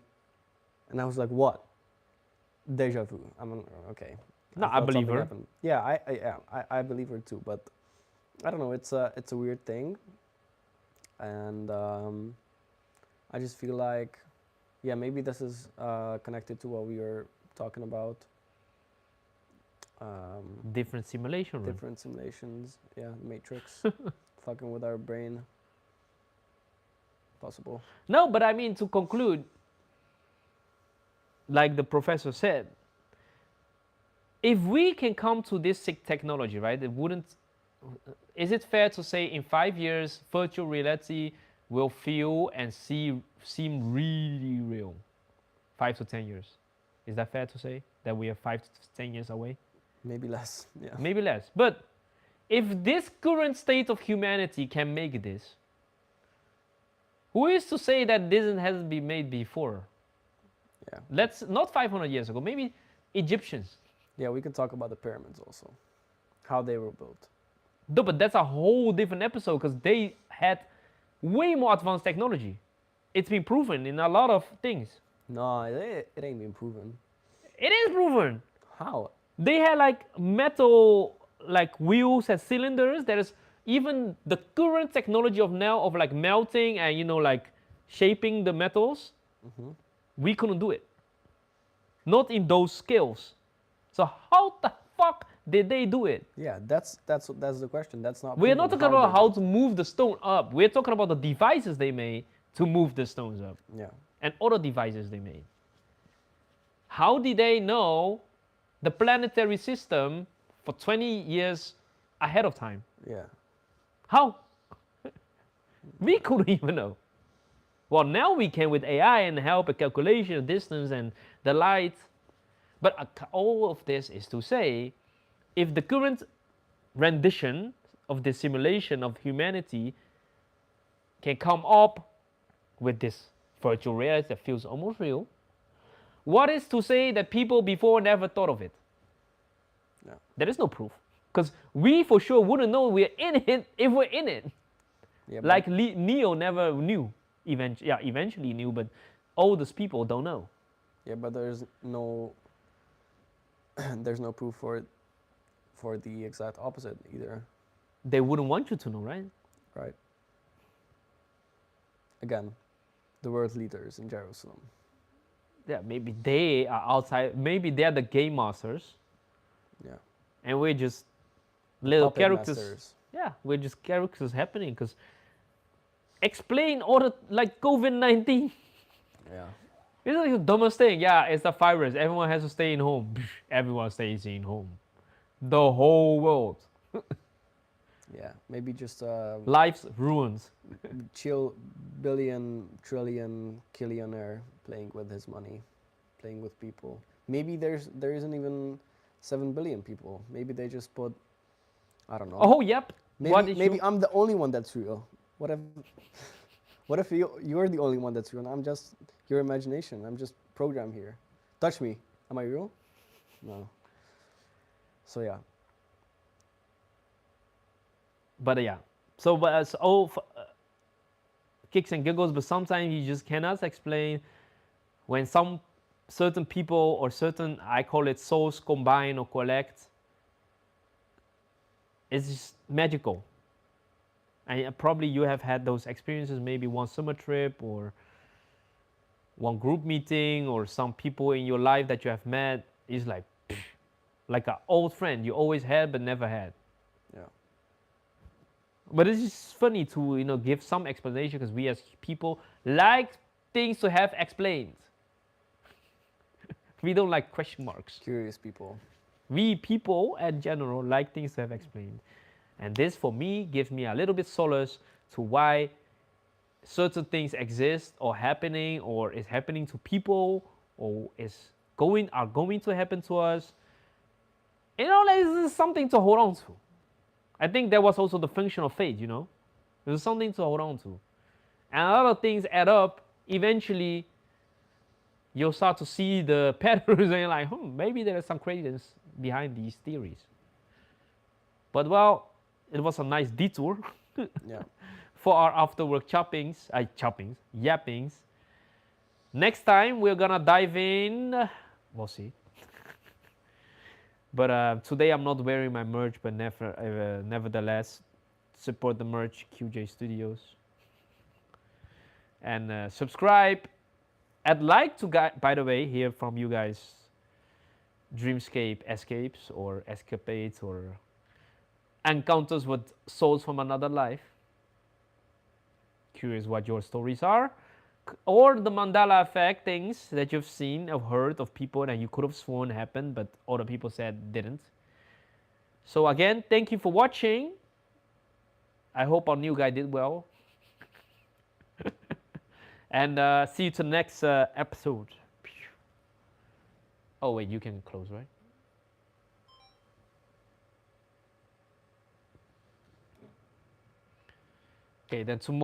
and I was like, "What?" Deja vu. Okay. No, I believe her. Happened. Yeah, I believe her too, but I don't know. It's a weird thing, and I just feel like, yeah, maybe this is connected to what we were talking about. Different simulation. Different simulations. Yeah, Matrix, fucking with our brain. Possible. No, but I mean, to conclude, like the professor said, if we can come to this technology, right, is it fair to say in 5 years, virtual reality will feel and seem really real? 5 to 10 years. Is that fair to say that we are 5 to 10 years away? Maybe less, yeah. Maybe less. But if this current state of humanity can make this, who is to say that this hasn't been made before? Yeah. Let's not 500 years ago, maybe Egyptians. Yeah, we can talk about the pyramids also, how they were built. No, but that's a whole different episode because they had way more advanced technology. It's been proven in a lot of things. No, it ain't been proven. It is proven. How? They had like metal like wheels and cylinders. There is even the current technology of now of like melting and, you know, like shaping the metals. Mm-hmm. We couldn't do it. Not in those scales. So how the fuck did they do it? Yeah, that's the question. That's not. We're not talking about how to move the stone up. We're talking about the devices they made to move the stones up. Yeah. And other devices they made. How did they know the planetary system for 20 years ahead of time? Yeah. How? We couldn't even know. Well, now we can with AI and help a calculation, distance and the light. But all of this is to say, if the current rendition of the simulation of humanity can come up with this virtual reality that feels almost real, What is to say that people before never thought of it? Yeah. There is no proof. Because we for sure wouldn't know we're in it if we're in it. Yeah, Like Neo never knew. Eventually knew, but oldest people don't know. yeah, but there's no there's no proof for the exact opposite either. They wouldn't want you to know, right? Right. Again, the world leaders in Jerusalem. Yeah, maybe they are outside. Maybe they're the game masters, Yeah. and we're just little Puppet characters. masters. Yeah, we're just characters happening. Because explain all the like COVID-19. Yeah. It's like the dumbest thing. Yeah, it's the virus. Everyone has to stay in home. Everyone stays in home. The whole world. Yeah. Maybe just Lives ruined. chill billion, trillion, killionaire playing with his money, playing with people. Maybe there isn't even 7 billion people. Maybe they just put, I don't know. Oh, yep. Maybe I'm the only one that's real. What if you're the only one that's real and I'm just your imagination? I'm just programmed here. Touch me. Am I real? No. So yeah. But yeah. So, but it's all kicks and giggles, but sometimes you just cannot explain when some certain people or certain, I call it souls, combine or collect. It's just magical. And probably you have had those experiences, maybe one summer trip or one group meeting or some people in your life that you have met is like an old friend you always had but never had. Yeah. But it's just funny to give some explanation because we as people like things to have explained. We don't like question marks. Curious people. We people in general like things to have explained. And this for me gives me a little bit solace to why certain things exist or happening or is happening to people or are going to happen to us. This is something to hold on to. I think that was also the function of faith, There's something to hold on to. And a lot of things add up. Eventually, you'll start to see the patterns and you're like, maybe there is some credence behind these theories. But well, it was a nice detour. Yeah. For our after work yappings. Next time we're gonna dive in. We'll see. But today I'm not wearing my merch, but nevertheless, support the merch, QJ Studios. And subscribe. I'd like to, by the way, hear from you guys dreamscape escapes or escapades or encounters with souls from another life. Curious what your stories are. Or the Mandela effect things that you've seen or heard of people that you could have sworn happened, but other people said didn't. So again, thank you for watching. I hope our new guy did well. And see you to the next episode. Oh wait, you can close, right? Okay, then tomorrow.